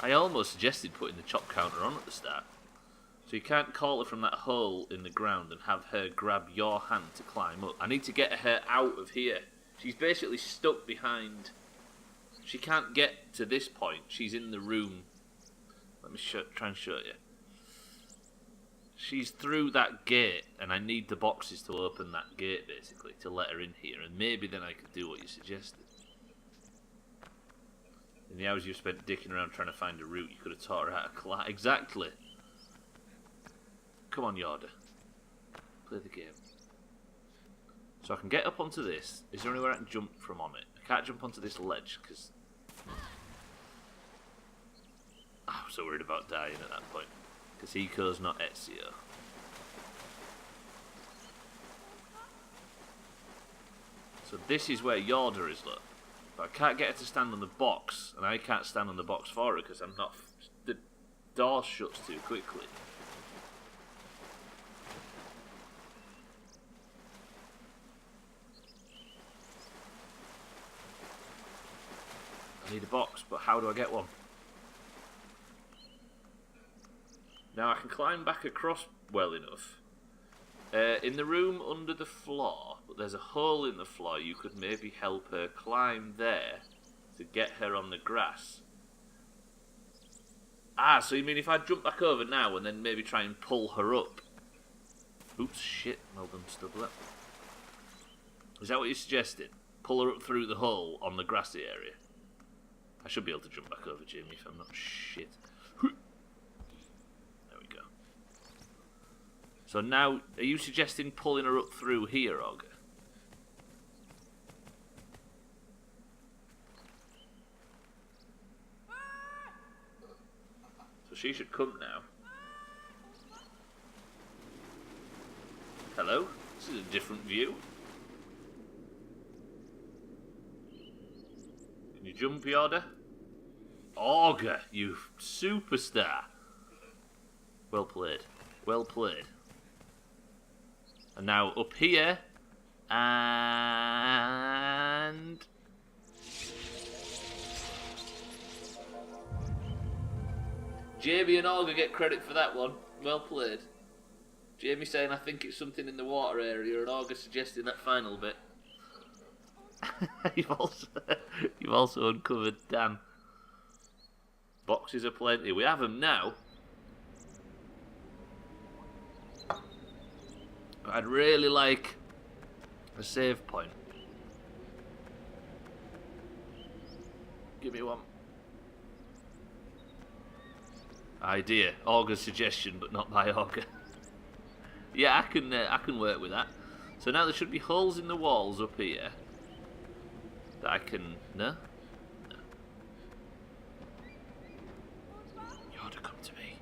I almost suggested putting the chop counter on at the start. So you can't call her from that hole in the ground and have her grab your hand to climb up. I need to get her out of here. She's basically stuck behind. She can't get to this point. She's in the room. Let me try and show you. She's through that gate, and I need the boxes to open that gate, basically, to let her in here. And maybe then I could do what you suggested. In the hours you've spent dicking around trying to find a route, you could have taught her how to climb. Exactly. Come on, Yorda. Play the game. So I can get up onto this. Is there anywhere I can jump from on it? I can't jump onto this ledge, because I was so worried about dying at that point. Because Eco's not Ezio. So this is where Yorda is, look. But I can't get her to stand on the box, and I can't stand on the box for her because I'm not. The door shuts too quickly. I need a box, but how do I get one? Now I can climb back across well enough. In the room under the floor, but there's a hole in the floor. You could maybe help her climb there to get her on the grass. Ah, so you mean if I jump back over now and then maybe try and pull her up? Oops, shit. Well done, Stubbler. Is that what you suggested? Pull her up through the hole on the grassy area? I should be able to jump back over, Jamie, if I'm not shit. There we go. So now, are you suggesting pulling her up through here, Olga? So she should come now. Hello? This is a different view. Can you jump, Yorda? Olga, you superstar. Well played. Well played. And now up here. And... Jamie and Olga get credit for that one. Well played. Jamie saying I think it's something in the water area, and Olga suggesting that final bit. You've also uncovered Dan. Boxes are plenty. We have them now. But I'd really like a save point. Give me one. Idea. Olga's suggestion, but not by Olga. Yeah, I can work with that. So now there should be holes in the walls up here that I can... No? No. Yorda, come to me.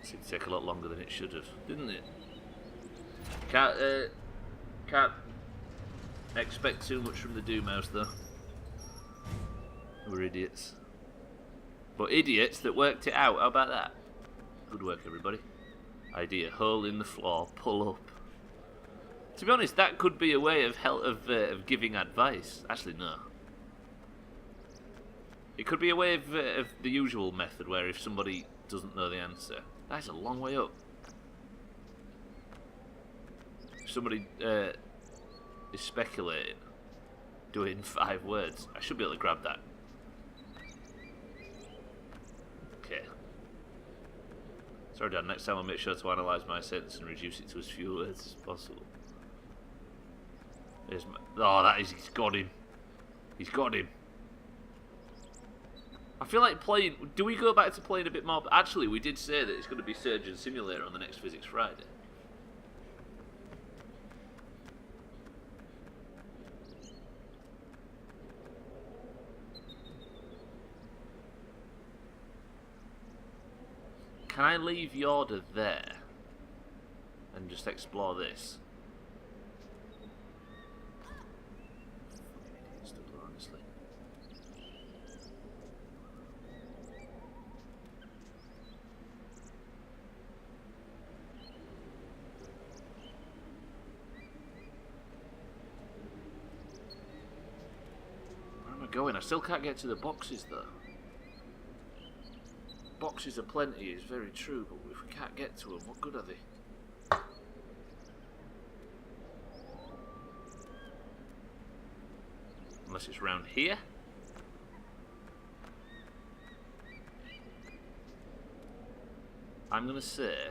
It seemed to take a lot longer than it should have, didn't it? Can't expect too much from the Doomhaus, though. We're idiots. But idiots that worked it out, how about that? Good work, everybody. Idea, hole in the floor, pull up. To be honest, that could be a way of giving advice. Actually, no. It could be a way of the usual method, where if somebody doesn't know the answer, that's a long way up. If somebody is speculating, do it in 5 words. I should be able to grab that. Okay. Sorry, Dad. Next time I'll make sure to analyse my sentence and reduce it to as few words as possible. Here's my... Oh, that is... He's got him. He's got him. I feel like playing... Do we go back to playing a bit more... Actually, we did say that it's going to be Surgeon Simulator on the next Physics Friday. Can I leave Yorda there and just explore this? Stubbler, honestly. Where am I going? I still can't get to the boxes though. Boxes are plenty is very true, but if we can't get to them, what good are they? Unless it's round here. I'm going to say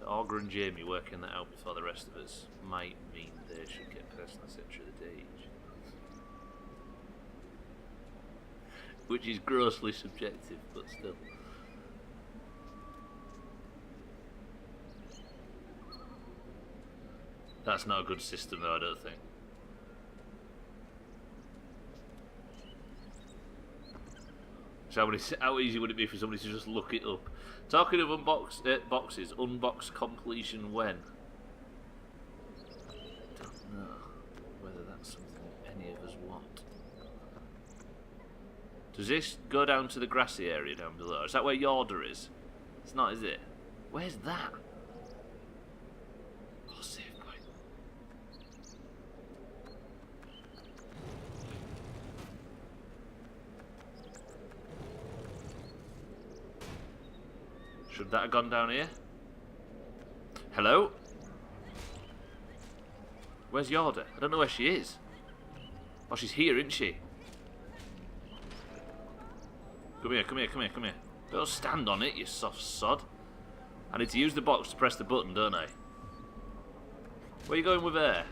that Olga and Jamie working that out before the rest of us might mean they should get personal centre of the day each. Which is grossly subjective, but still. That's not a good system though, I don't think. So how easy would it be for somebody to just look it up? Talking of boxes, unbox completion when? I don't know whether that's something any of us want. Does this go down to the grassy area down below? Is that where Yorda is? It's not, is it? Where's that? Oh, save point. Should that have gone down here? Hello? Where's Yorda? I don't know where she is. Oh, she's here, isn't she? Come here, come here, come here, come here. Don't stand on it, you soft sod. I need to use the box to press the button, don't I? Where are you going with her?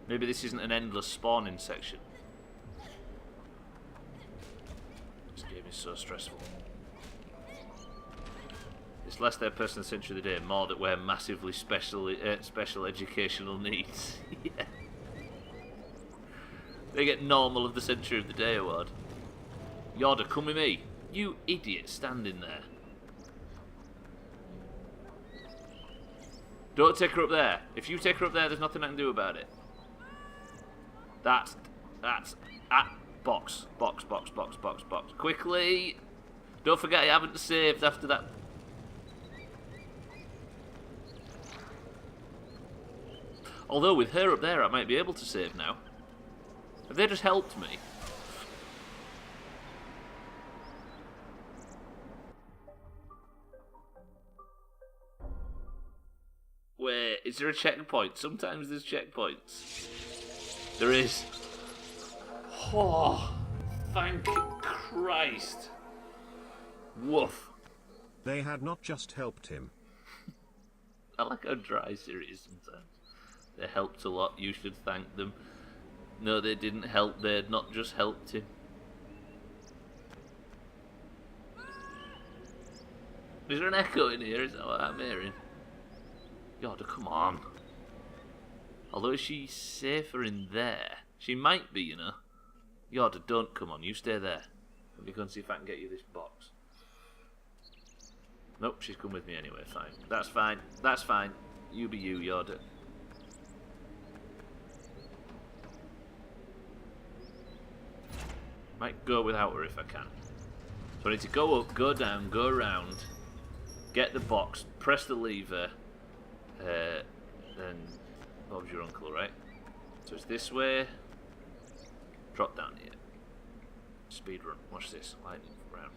Maybe this isn't an endless spawning section. This game is so stressful. It's less their person of the century of the day, more that we're massively special educational needs. Yeah. They get normal of the century of the day award. Yorda, come with me. You idiot standing there. Don't take her up there. If you take her up there, there's nothing I can do about it. That's box. Quickly. Don't forget I haven't saved after that. Although with her up there, I might be able to save now. Have they just helped me? Wait, is there a checkpoint? Sometimes there's checkpoints. There is. Oh, thank Christ. Woof. They had not just helped him. I like how dry Siri is sometimes. They helped a lot, you should thank them. No, they didn't help, they had not just helped him. Is there an echo in here? Is that what I'm hearing? Yorda, come on. Although is she safer in there? She might be, you know. Yorda, don't come on, you stay there. Let me go and see if I can get you this box. Nope, she's come with me anyway, fine. That's fine, that's fine. You be you, Yorda. Might go without her if I can. So I need to go up, go down, go around, get the box, press the lever, then Bob's your uncle, right? So it's this way. Drop down here. Speed run. Watch this. Lightning round.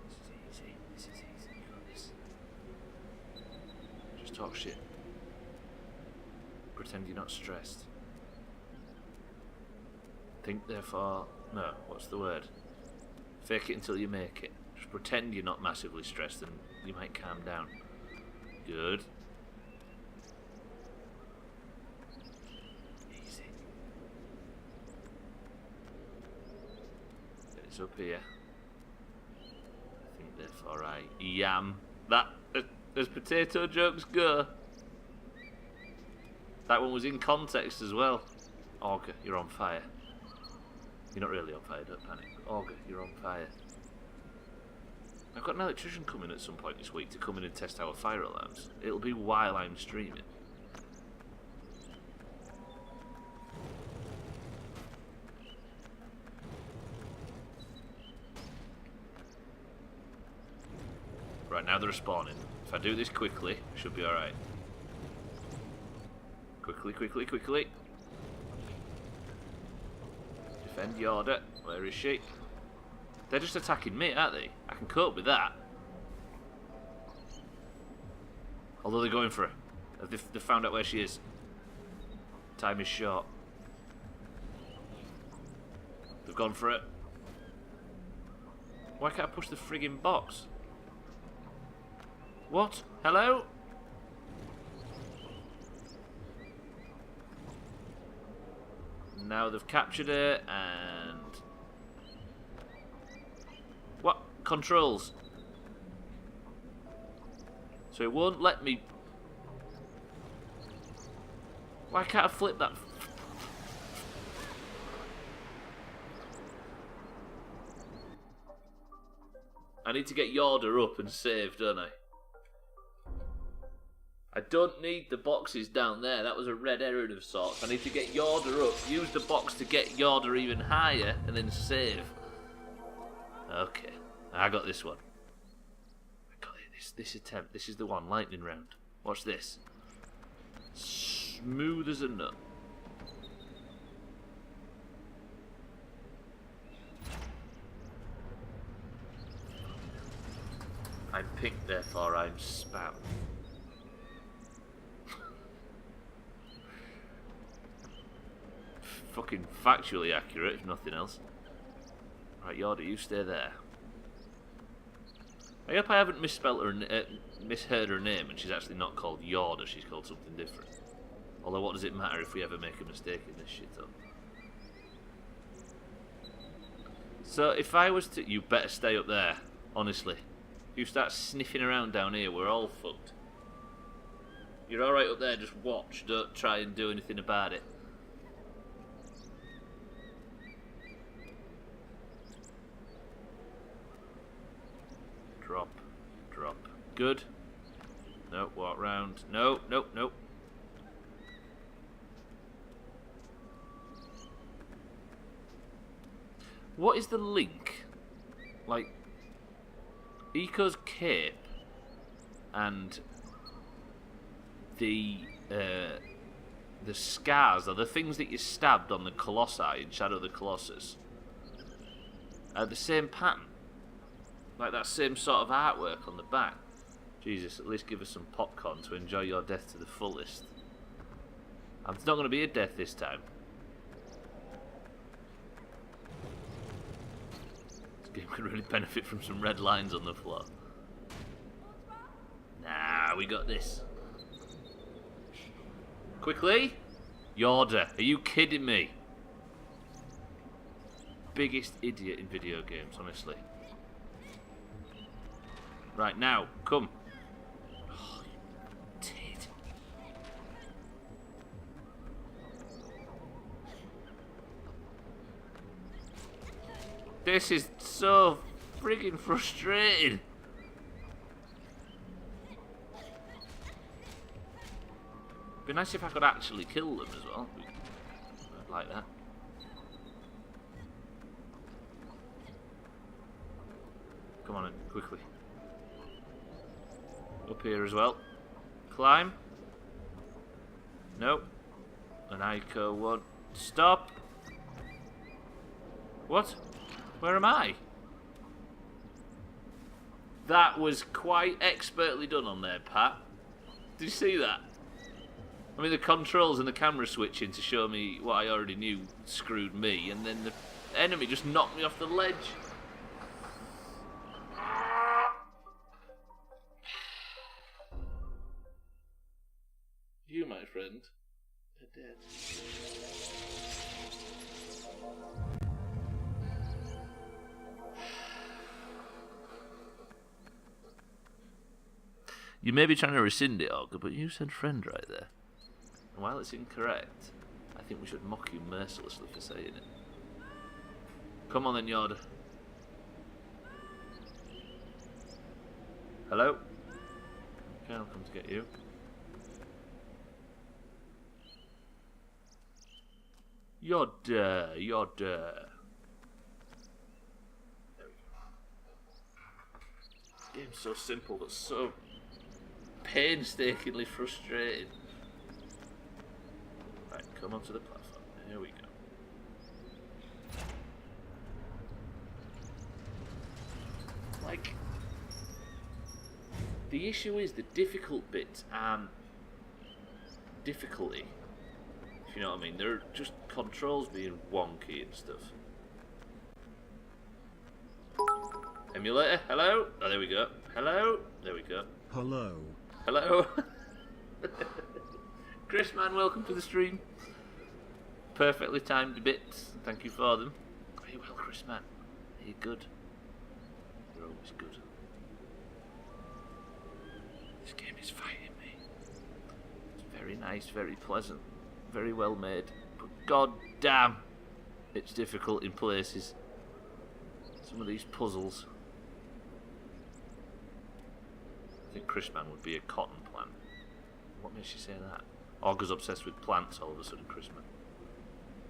This is easy. This is easy. You got this. Just talk shit. Pretend you're not stressed. Think therefore... No, what's the word? Fake it until you make it. Just pretend you're not massively stressed and you might calm down. Good. Easy. It's up here. I think therefore I am. That, as potato jokes go. That one was in context as well. Auger, you're on fire. You're not really on fire, don't panic. Auger, you're on fire. I've got an electrician coming at some point this week to come in and test our fire alarms. It'll be while I'm streaming. Right, now they're spawning. If I do this quickly, I should be alright. Quickly, quickly, quickly. Defend Yorda. Where is she? They're just attacking me, aren't they? I can cope with that. Although they're going for her. They've found out where she is. Time is short. They've gone for it. Why can't I push the friggin' box? What? Hello? Now they've captured her and... What? Controls. So it won't let me... Why can't I flip that? I need to get Yorda up and save, don't I? I don't need the boxes down there. That was a red herring of sorts. I need to get Yorda up, use the box to get Yorda even higher, and then save. Okay, I got this one. I got it. This attempt. This is the one. Lightning round. Watch this. Smooth as a nut. I'm pink, therefore I'm spam. Fucking factually accurate, if nothing else. Right, Yorda, you stay there. I hope I haven't misheard her name and she's actually not called Yorda, she's called something different. Although what does it matter if we ever make a mistake in this shit up? So if I was to... You better stay up there, honestly. If you start sniffing around down here, we're all fucked. You're alright up there, just watch, don't try and do anything about it. Drop, drop. Good. No, walk round. No, no, no. What is the link? Like, Eco's cape and the scars are the things that you stabbed on the Colossi in Shadow of the Colossus are the same pattern. Like that same sort of artwork on the back. Jesus, at least give us some popcorn to enjoy your death to the fullest. It's not going to be a death this time. This game could really benefit from some red lines on the floor. Nah, we got this. Quickly! Yorda, are you kidding me? Biggest idiot in video games, honestly. Right, now, come. Oh, you tit. This is so friggin' frustrating. Be nice if I could actually kill them as well. I'd like that. Come on in, quickly. Up here as well. Climb. Nope. An Ico one. Stop. What? Where am I? That was quite expertly done on there, Pat. Did you see that? I mean, the controls and the camera switching to show me what I already knew screwed me, and then the enemy just knocked me off the ledge. You, my friend, are dead. You may be trying to rescind it, Olga, but you said friend right there. And while it's incorrect, I think we should mock you mercilessly for saying it. Come on then, Yorda. Hello? Okay, I'll come to get you. Yorda, Yorda. There we go. Game's so simple, but so painstakingly frustrating. Right, come onto the platform. Here we go. Like, the issue is the difficult bits and difficulty. If you know what I mean. There are just controls being wonky and stuff. Emulator, hello? Oh, there we go. Hello? There we go. Hello. Hello? Chris, man, welcome to the stream. Perfectly timed bits. Thank you for them. Very well, Chris, man. You're good. You're always good. This game is fighting me. It's very nice, very pleasant, very well made. But god damn, it's difficult in places. Some of these puzzles. I think Chrisman would be a cotton plant. What makes you say that? Olga's obsessed with plants all of a sudden, Chrisman.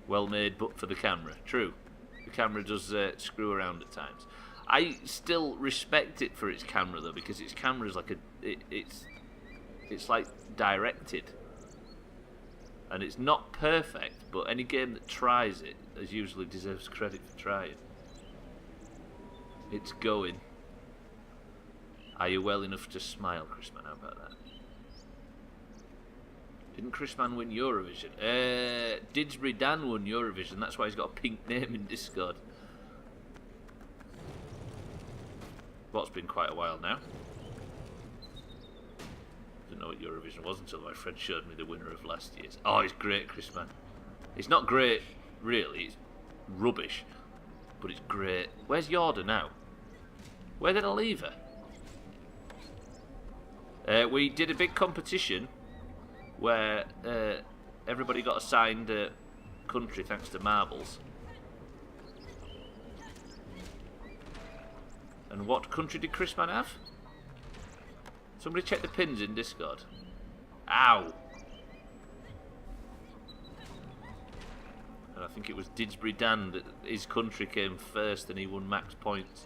Well made, but for the camera. True. The camera does screw around at times. I still respect it for its camera though, because its camera is like it's like directed. And it's not perfect, but any game that tries it usually deserves credit for trying. It's going. Are you well enough to smile, Chrisman? How about that? Didn't Chrisman win Eurovision? Didsbury Dan won Eurovision. That's why he's got a pink name in Discord. What's been quite a while now. Didn't know what Eurovision was until my friend showed me the winner of last year's. Oh, he's great, Chrisman. It's not great, really. It's rubbish. But it's great. Where's Yorda now? Where did I leave her? We did a big competition where everybody got assigned a country thanks to marbles. And what country did Chrisman have? Somebody check the pins in Discord. Ow! And I think it was Didsbury Dan that his country came first and he won max points.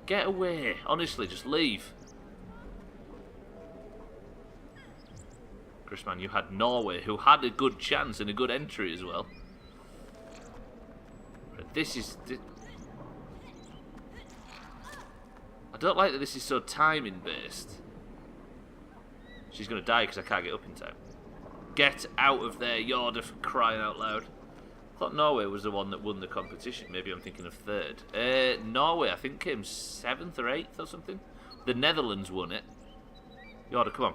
Get away! Honestly, just leave. Chrisman, you had Norway, who had a good chance and a good entry as well. But this is... I don't like that this is so timing based. She's going to die because I can't get up in time. Get out of there, Yorda, for crying out loud. I thought Norway was the one that won the competition. Maybe I'm thinking of third. Norway, I think, came 7th or 8th or something. The Netherlands won it. Yorda, come on.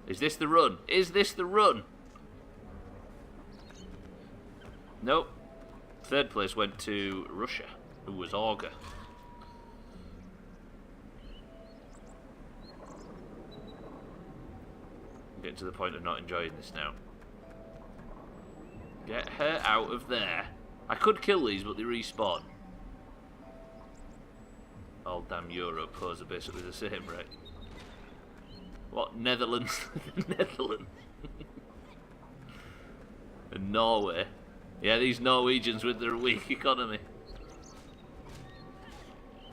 Is this the run? Is this the run? Nope. Third place went to Russia, who was Auger. I'm getting to the point of not enjoying this now. Get her out of there. I could kill these, but they respawn. All damn Europe pose are basically the same, right? What? Netherlands? Netherlands. And Norway. Yeah, these Norwegians with their weak economy.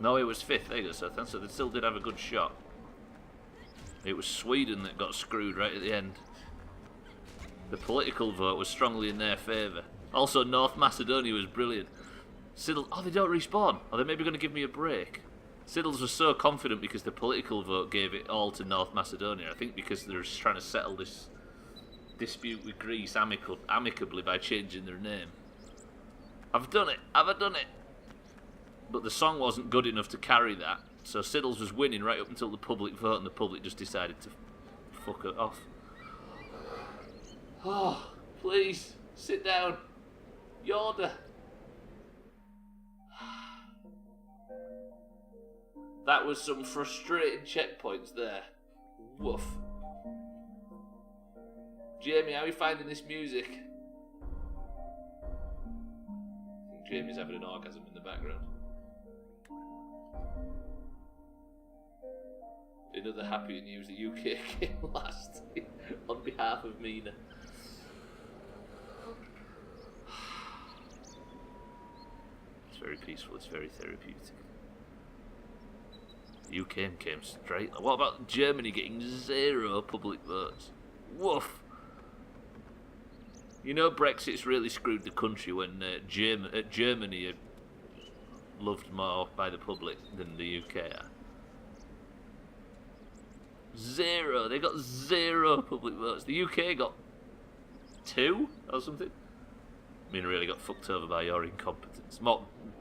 Norway was 5th, there you go, so they still did have a good shot. It was Sweden that got screwed right at the end. The political vote was strongly in their favour. Also, North Macedonia was brilliant. Siddles, oh, they don't respawn. Are they maybe going to give me a break? Siddles was so confident because the political vote gave it all to North Macedonia. I think because they're just trying to settle this dispute with Greece amicably by changing their name. I've done it! Have I done it? But the song wasn't good enough to carry that. So Siddles was winning right up until the public vote, and the public just decided to fuck it off. Oh, please, sit down. Yorda. That was some frustrating checkpoints there. Woof. Jamie, how are you finding this music? I think Jamie's having an orgasm in the background. Another happy news, the UK came last on behalf of Mina. It's very peaceful, it's very therapeutic. The UK came straight. What about Germany getting 0 public votes? Woof! You know Brexit's really screwed the country when Germany are loved more by the public than the UK are. 0! They got 0 public votes. The UK got 2 or something. I mean, I really got fucked over by your incompetence.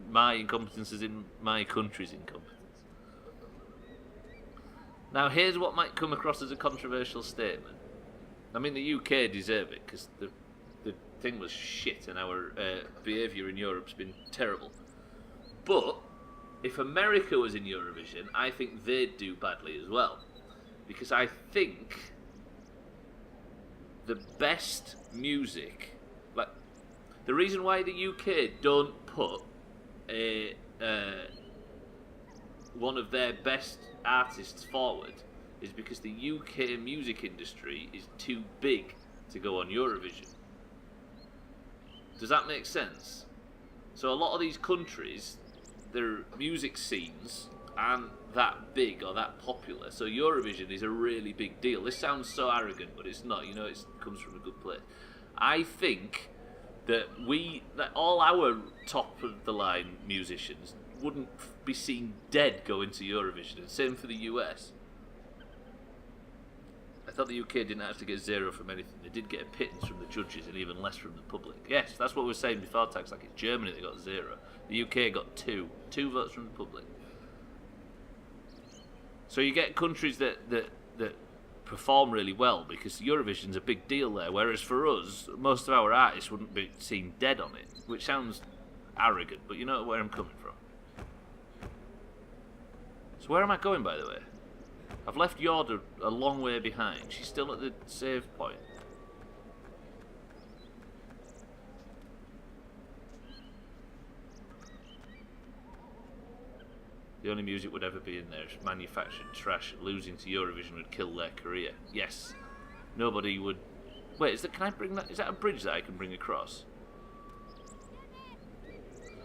My incompetence is in my country's incompetence. Now, here's what might come across as a controversial statement. I mean, the UK deserve it, because the thing was shit and our behaviour in Europe's been terrible. But, if America was in Eurovision, I think they'd do badly as well. Because I think the best music, like, the reason why the UK don't put one of their best artists forward is because the UK music industry is too big to go on Eurovision. Does that make sense? So a lot of these countries, their music scenes aren't that big or that popular, so Eurovision is a really big deal. This sounds so arrogant, but it's not, you know, it comes from a good place. I think that all our top of the line musicians wouldn't be seen dead going to Eurovision, and same for the US. I thought the UK didn't actually get 0 from anything. They did get a pittance from the judges and even less from the public. Yes, that's what we were saying before, Tax. Like, it's Germany that got 0. The UK got 2. 2 votes from the public. So you get countries that perform really well because Eurovision's a big deal there, whereas for us, most of our artists wouldn't be seen dead on it, which sounds arrogant, but you know where I'm coming from. So where am I going, by the way? I've left Yorda a long way behind. She's still at the save point. The only music would ever be in there is manufactured trash. Losing to Eurovision would kill their career. Yes. Nobody would... Wait, can I bring that... Is that a bridge that I can bring across?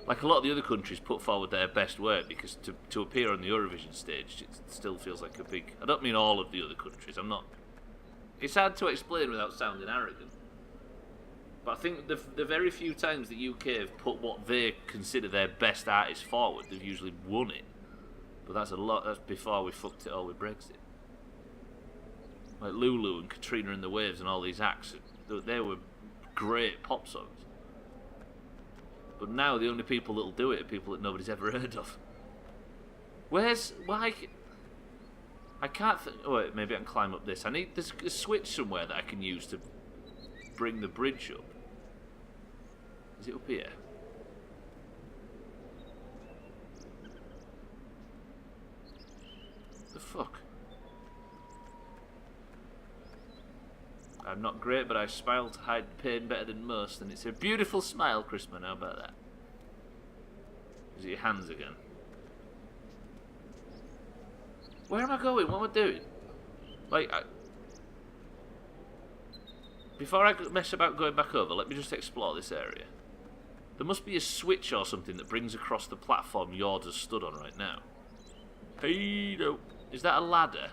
Like a lot of the other countries put forward their best work because to appear on the Eurovision stage, it still feels like a big... I don't mean all of the other countries, I'm not... It's hard to explain without sounding arrogant. But I think the very few times the UK have put what they consider their best artists forward, they've usually won it. But that's before we fucked it all with Brexit. Like Lulu and Katrina and the Waves and all these acts, they were great pop songs. But now the only people that'll do it are people that nobody's ever heard of. I can't oh wait, maybe I can climb up this. There's a switch somewhere that I can use to bring the bridge up. Is it up here? The fuck? I'm not great, but I smile to hide pain better than most, and it's a beautiful smile, Chrisman. How about that? Is it your hands again? Where am I going? What am I doing? Like, before I mess about going back over, let me just explore this area. There must be a switch or something that brings across the platform Yorda's stood on right now. Hey, no. Is that a ladder?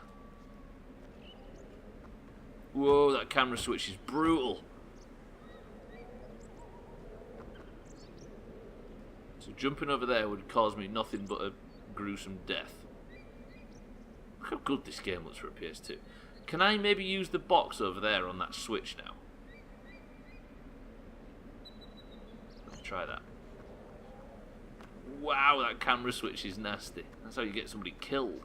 Whoa, that camera switch is brutal. So jumping over there would cause me nothing but a gruesome death. Look how good this game looks for a PS2. Can I maybe use the box over there on that switch now? Let's try that. Wow, that camera switch is nasty. That's how you get somebody killed.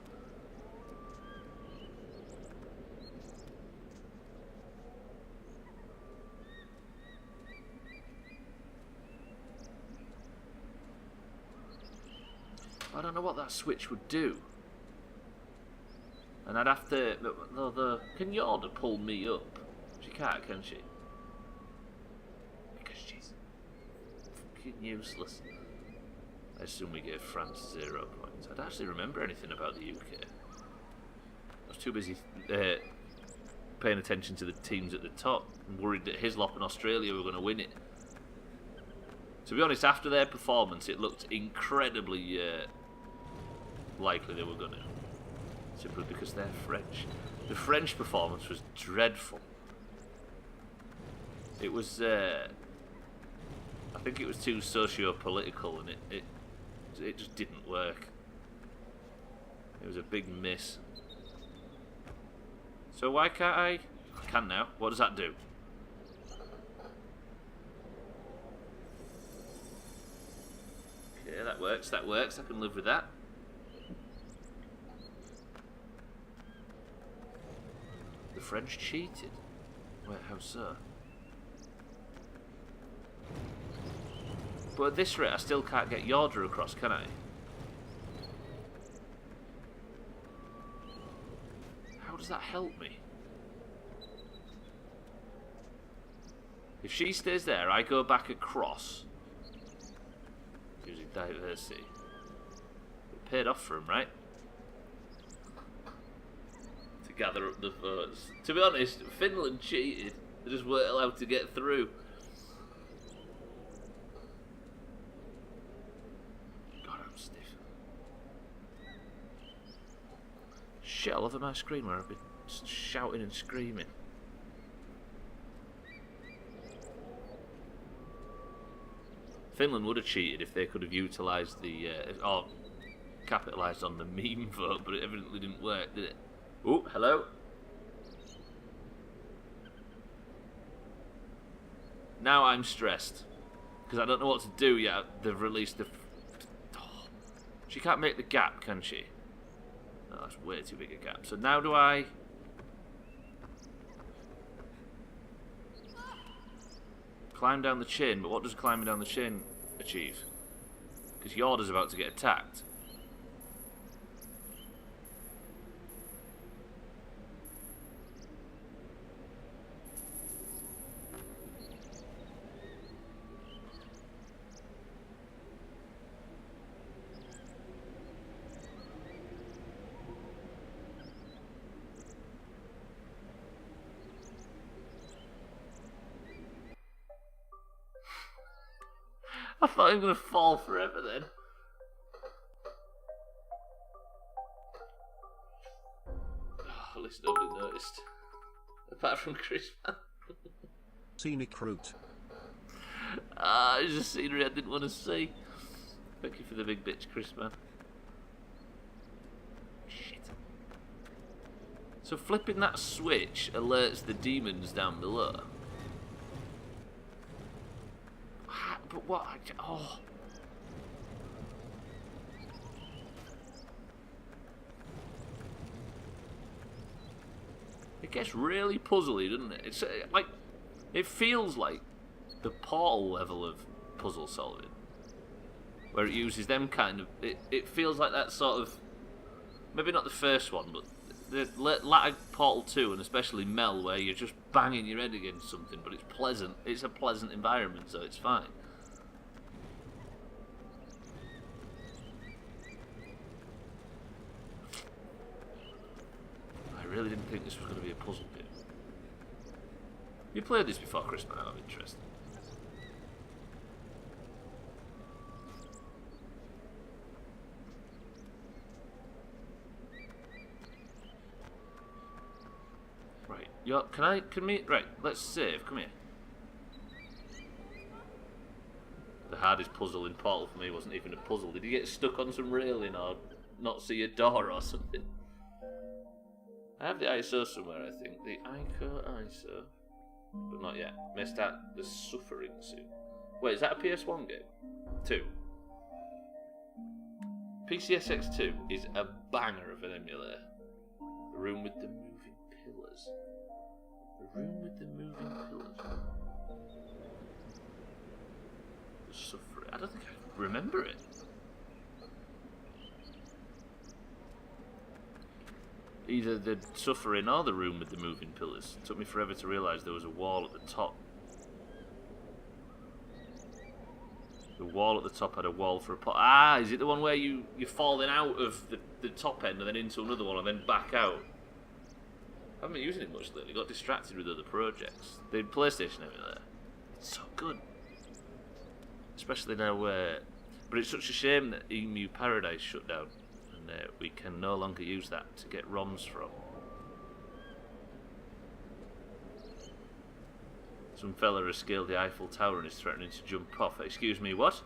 I don't know what that switch would do. And I'd have to... Can Yorda pull me up? She can't, can she? Because she's fucking useless. I assume we gave France 0 points. I don't actually remember anything about the UK. I was too busy paying attention to the teams at the top and worried that Hislop and Australia were going to win it. To be honest, after their performance, it looked incredibly likely they were going to. Simply because they're French. The French performance was dreadful. It was, I think it was too socio-political, and it just didn't work. It was a big miss. So why can't I can now. What does that do? Okay, that works, I can live with that. The French cheated? Wait, how so? But at this rate, I still can't get Yorda across, can I? How does that help me? If she stays there, I go back across. Using diversity. It paid off for him, right? To gather up the votes. To be honest, Finland cheated. They just weren't allowed to get through. God, I'm stiff. Shit all over my screen where I've been shouting and screaming. Finland would have cheated if they could have utilised the or capitalised on the meme vote, but it evidently didn't work, did it? Oh, hello. Now I'm stressed because I don't know what to do yet. They've released the. She can't make the gap, can she? No, that's way too big a gap. So now do I? Climb down the chain, but what does climbing down the chain achieve? Because Yorda's about to get attacked. I thought I was going to fall forever then. Oh, at least nobody noticed. Apart from Chris, man. Scenic route. Ah, it's just scenery I didn't want to see. Thank you for the big bitch, Chris, man. Shit. So flipping that switch alerts the demons down below. But what? Oh. It gets really puzzly, doesn't it? It's like it feels like the Portal level of puzzle solving, where it uses them kind of. It feels like that sort of. Maybe not the first one, but the latter Portal 2, and especially Mel, where you're just banging your head against something, but it's pleasant. It's a pleasant environment, so it's fine. I really didn't think this was going to be a puzzle game. You played this before, Chris, man, out of interest. Right, right, let's save, come here. The hardest puzzle in Portal for me wasn't even a puzzle. Did you get stuck on some railing or not see a door or something? I have the ISO somewhere, I think. The ISO. But not yet. May start the suffering soon. Wait, is that a PS1 game? 2. PCSX2 is a banger of an emulator. The room with the moving pillars. The room with the moving pillars. The suffering. I don't think I remember it. Either the suffering or the room with the moving pillars. It took me forever to realise there was a wall at the top. The wall at the top had a wall for a pot. Ah, is it the one where you're falling out of the top end and then into another one and then back out? I haven't been using it much lately. Got distracted with other projects. The PlayStation emulator. It's so good. Especially now where... But it's such a shame that Emu Paradise shut down. We can no longer use that to get ROMs from. Some fella has scaled the Eiffel Tower and is threatening to jump off. Excuse me, what?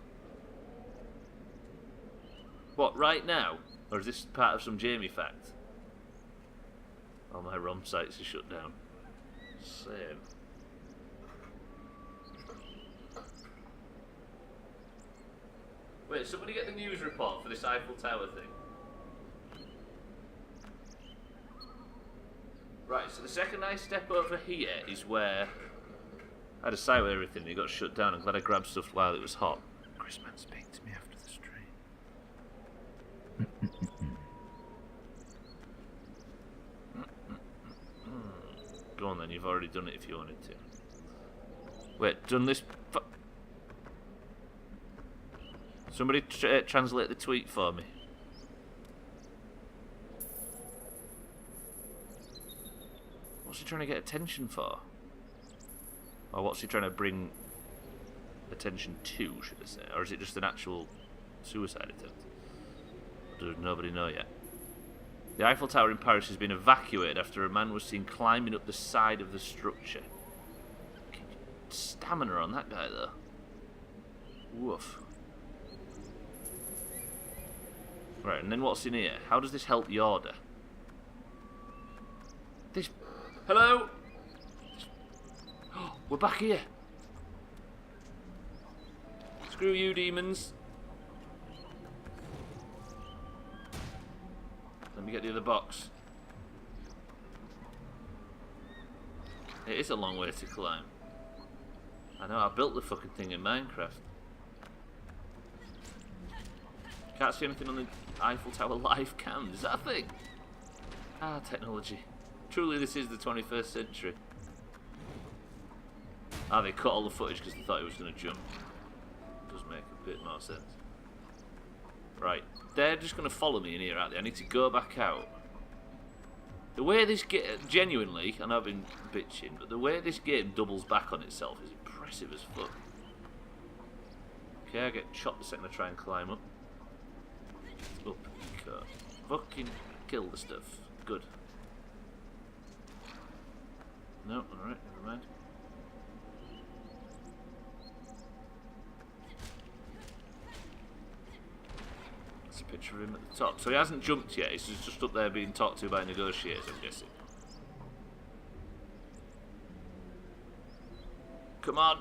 What, right now? Or is this part of some Jamie fact? All my ROM sites are shut down. Same. Wait, somebody get the news report for this Eiffel Tower thing. Right, so the second I step over here is where I had a site with everything and it got shut down. I'm glad I grabbed stuff while it was hot. Chris, man, speak to me after the stream. Go on then, you've already done it if you wanted to. Wait, done this... Somebody translate the tweet for me. What's he trying to get attention for? Or what's he trying to bring attention to, should I say? Or is it just an actual suicide attempt? Or does nobody know yet? The Eiffel Tower in Paris has been evacuated after a man was seen climbing up the side of the structure. Stamina on that guy, though. Woof. Right, and then what's in here? How does this help Yorda? This... Hello? Oh, we're back here. Screw you, demons. Let me get the other box. It is a long way to climb. I know, I built the fucking thing in Minecraft. Can't see anything on the Eiffel Tower live cam. Is that a thing? Ah, technology. Truly, this is the 21st century. Ah, they cut all the footage because they thought he was going to jump. Does make a bit more sense. Right, they're just going to follow me in here, aren't they? I need to go back out. The way this game, genuinely, and I've been bitching, but the way this game doubles back on itself is impressive as fuck. Okay, I get shot the second I try and climb up. Up you go. Fucking kill the stuff. Good. No, alright, never mind. That's a picture of him at the top. So he hasn't jumped yet, he's just up there being talked to by negotiators, I'm guessing. Come on!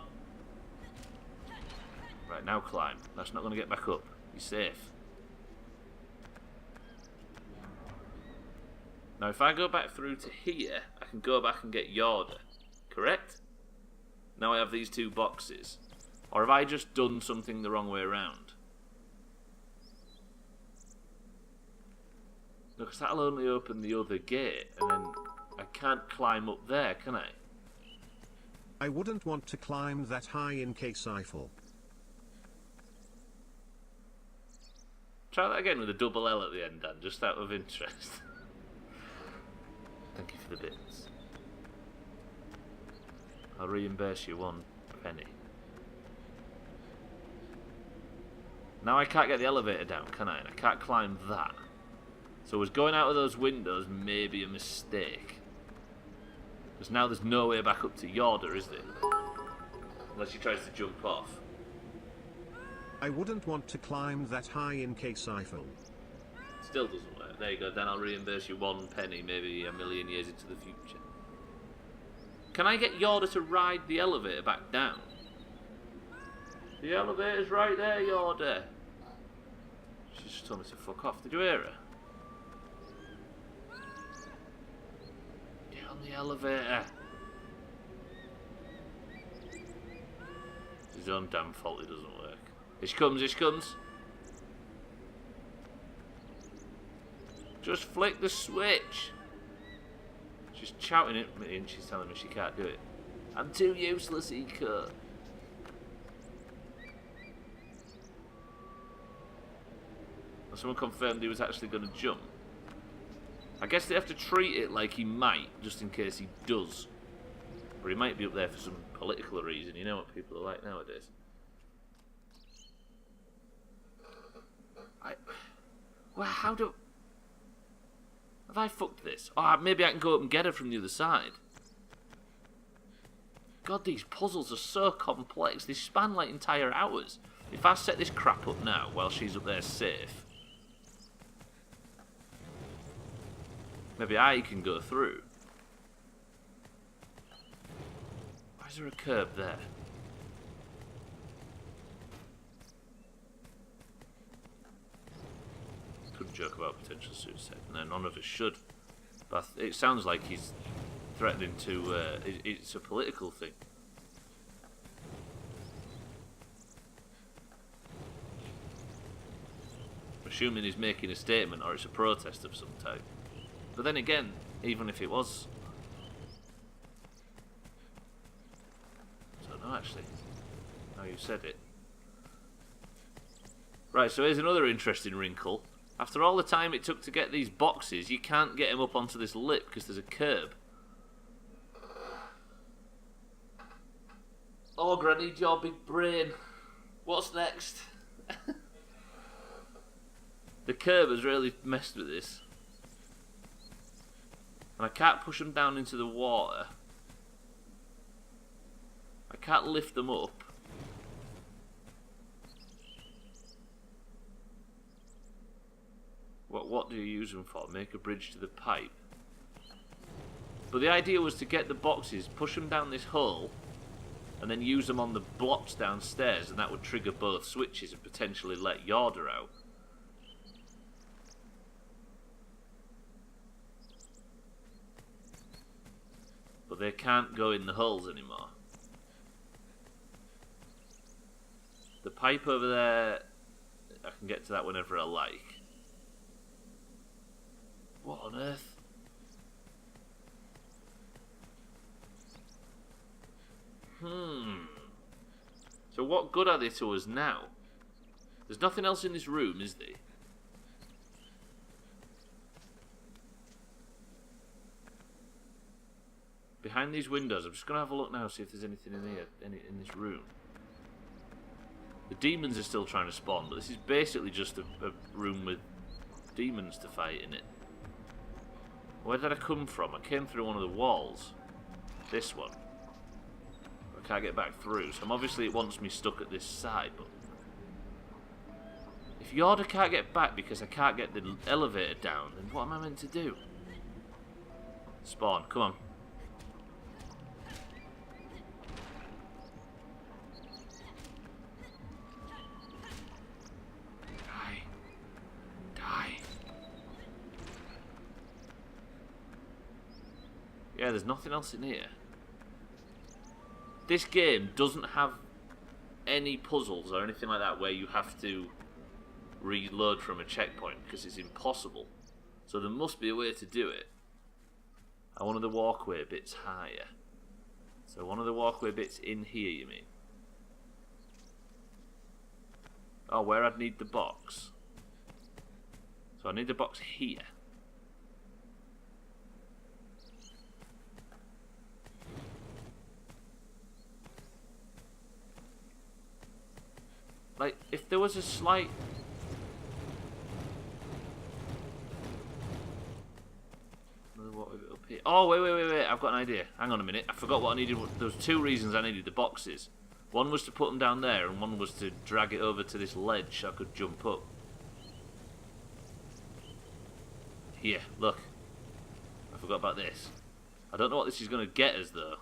Right, now climb. That's not going to get back up. You're safe. Now if I go back through to here, I can go back and get Yorda. Correct? Now I have these two boxes. Or have I just done something the wrong way around? No, because that'll only open the other gate, and then I can't climb up there, can I? I wouldn't want to climb that high in case Eiffel. Try that again with a double L at the end, Dan, just out of interest. Thank you for the bits. I'll reimburse you 1 penny. Now I can't get the elevator down, can I? And I can't climb that. So was going out of those windows maybe a mistake? Because now there's no way back up to Yorda, is there? Unless he tries to jump off. I wouldn't want to climb that high in case Eiffel. Still doesn't work. There you go, then I'll reimburse you 1 penny, maybe a million years into the future. Can I get Yorda to ride the elevator back down? The elevator's right there, Yorda. She just told me to fuck off. Did you hear her? Get on the elevator. It's his own damn fault it doesn't work. Here she comes, here she comes. Just flick the switch. She's shouting at me and she's telling me she can't do it. I'm too useless, Eco. Someone confirmed he was actually going to jump. I guess they have to treat it like he might, just in case he does. Or he might be up there for some political reason. You know what people are like nowadays. Well, how do... Have I fucked this? Oh, maybe I can go up and get her from the other side. God, these puzzles are so complex. They span like entire hours. If I set this crap up now while she's up there safe, maybe I can go through. Why is there a curb there? Couldn't joke about potential suicide. No, none of us should. But it sounds like he's threatening to... it's a political thing. Assuming he's making a statement or it's a protest of some type. But then again, even if it was... I don't know actually. Now you said it. Right, so here's another interesting wrinkle. After all the time it took to get these boxes, you can't get him up onto this lip because there's a curb. Oh, Granny, need your big brain. What's next? The curb has really messed with this. And I can't push them down into the water. I can't lift them up. do you use them for? Make a bridge to the pipe. But the idea was to get the boxes, push them down this hole, and then use them on the blocks downstairs, and that would trigger both switches and potentially let Yorda out. But they can't go in the holes anymore. The pipe over there, I can get to that whenever I like. What on earth? So what good are they to us now? There's nothing else in this room, is there? Behind these windows, I'm just going to have a look now, see if there's anything in here, in this room. The demons are still trying to spawn, but this is basically just a room with demons to fight in it. Where did I come from? I came through one of the walls. This one. I can't get back through, so obviously it wants me stuck at this side, but... If Yorda can't get back because I can't get the elevator down, then what am I meant to do? Spawn, come on. Yeah, there's nothing else in here. This game doesn't have any puzzles or anything like that where you have to reload from a checkpoint, because it's impossible. So there must be a way to do it. I wanted the walkway bits higher. So one of the walkway bits in here, you mean? Oh, where I'd need the box. So I need the box here. Like, if there was a slight... Up here. Oh, wait. I've got an idea. Hang on a minute. I forgot what I needed. There was two reasons I needed the boxes. One was to put them down there, and one was to drag it over to this ledge so I could jump up. Here, look. I forgot about this. I don't know what this is going to get us, though.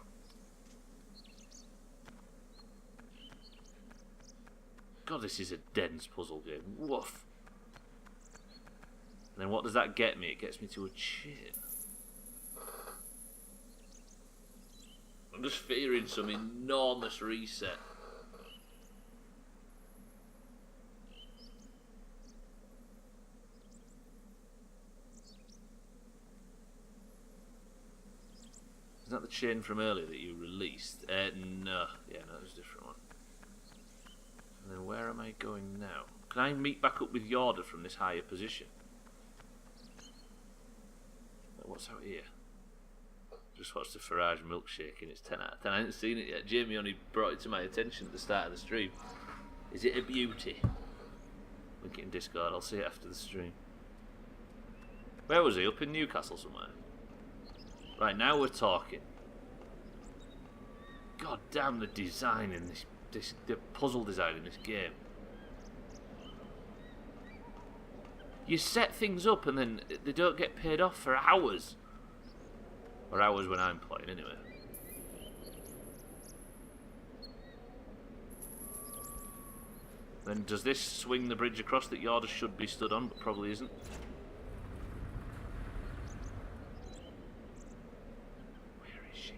God, this is a dense puzzle game. Woof. And then what does that get me? It gets me to a chair. I'm just fearing some enormous reset. Is that the chain from earlier that you released? No. Yeah, no, there's a different one. And then where am I going now? Can I meet back up with Yorda from this higher position? What's out here? Just watched the Farage milkshake and it's 10 out of 10. I haven't seen it yet. Jamie only brought it to my attention at the start of the stream. Is it a beauty? Link it in Discord. I'll see it after the stream. Where was he? Up in Newcastle somewhere? Right, now we're talking. God damn the design in the puzzle design in this game. You set things up and then they don't get paid off for hours. Or hours when I'm playing, anyway. Then does this swing the bridge across that Yorda should be stood on, but probably isn't? Where is she?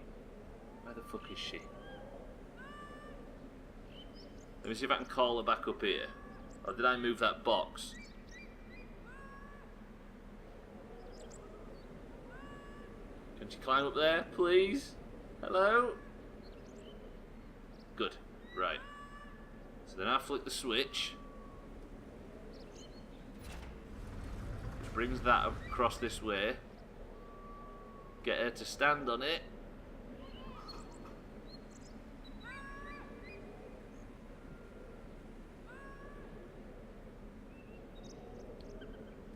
Where the fuck is she? Let me see if I can call her back up here. Or did I move that box? Can she climb up there, please? Hello? Good. Right. So then I flick the switch. Which brings that across this way. Get her to stand on it.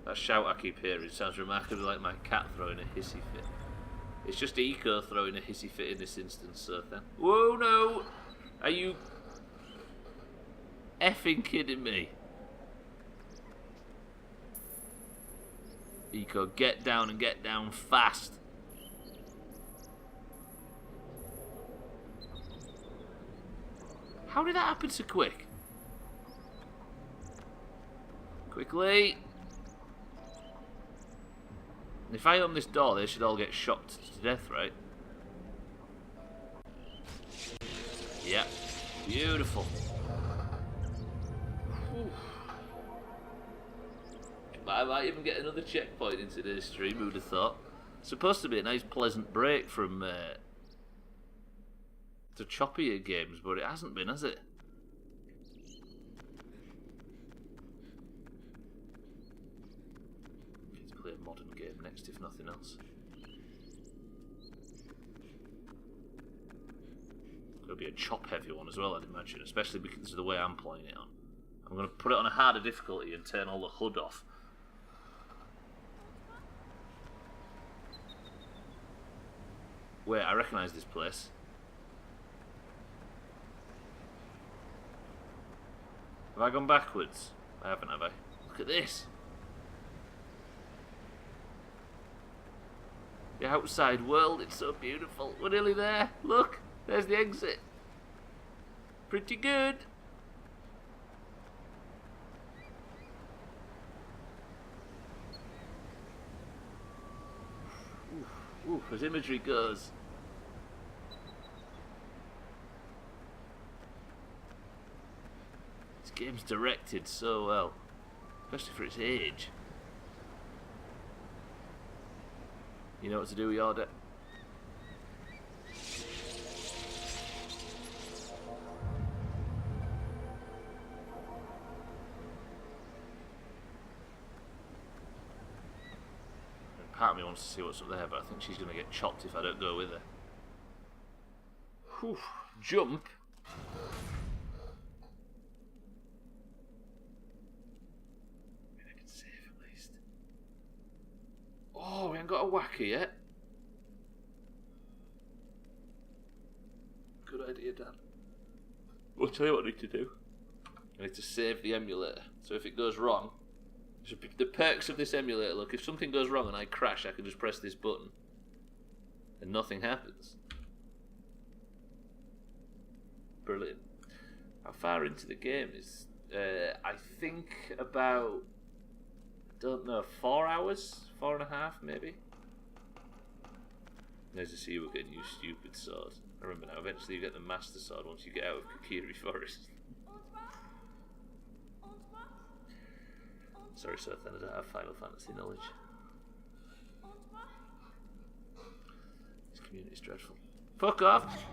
That shout I keep hearing sounds remarkably like my cat throwing a hissy fit. It's just Eco throwing a hissy fit in this instance, so then. Whoa, no! Are you effing kidding me? Eco, get down and get down fast. How did that happen so quick? Quickly. If I open this door, they should all get shocked to death, right? Yep. Beautiful. Whew. I might even get another checkpoint in today's stream, who'd have thought. It's supposed to be a nice pleasant break from the choppier games, but it hasn't been, has it? Need to play a modern game next, if nothing else. It'll be a chop heavy one as well, I'd imagine, especially because of the way I'm playing it on. I'm going to put it on a harder difficulty and turn all the HUD off. Wait, I recognise this place. Have I gone backwards? I haven't, have I? Look at this. The outside world, it's so beautiful. We're nearly there. Look, there's the exit. Pretty good. Ooh, as imagery goes. This game's directed so well, especially for its age. You know what to do, Yorda? Part of me wants to see what's up there, but I think she's going to get chopped if I don't go with her. Whew. Jump. Maybe I can save at least. Oh, we haven't got a whacker yet. Good idea, Dan. I'll tell you what I need to do. I need to save the emulator. So if it goes wrong, the perks of this emulator, look, if something goes wrong and I crash, I can just press this button and nothing happens. Brilliant. How far into the game is... I think about... don't know, 4 hours? 4.5 maybe? There's a sea again, you stupid sword. I remember now, eventually you get the Master Sword once you get out of Kokiri Forest. Sorry, Sir, I don't have Final Fantasy knowledge. This community's dreadful. Fuck off!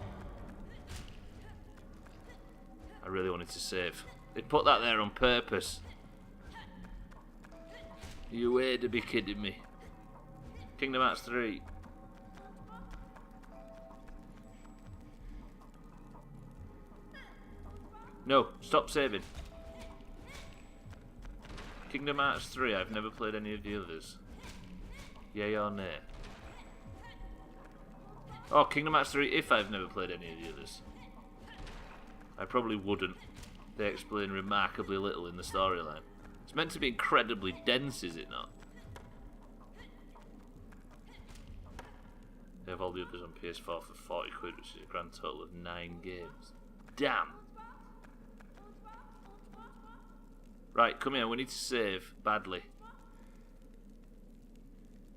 I really wanted to save. They put that there on purpose. You way to be kidding me. Kingdom Hearts 3. No, stop saving. Kingdom Hearts 3, I've never played any of the others. Yay or nay? Oh, Kingdom Hearts 3 if I've never played any of the others. I probably wouldn't. They explain remarkably little in the storyline. It's meant to be incredibly dense, is it not? They have all the others on PS4 for 40 quid, which is a grand total of 9 games. Damn! Right, come here, we need to save badly.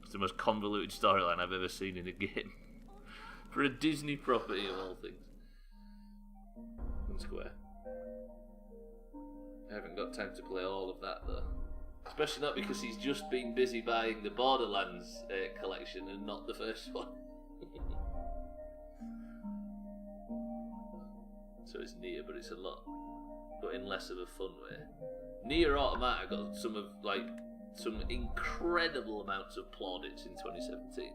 It's the most convoluted storyline I've ever seen in a game. For a Disney property of all things. One square. I haven't got time to play all of that though. Especially not because he's just been busy buying the Borderlands collection and not the first one. So it's near, but it's a lot. But in less of a fun way. Nier Automata got some incredible amounts of plaudits in 2017.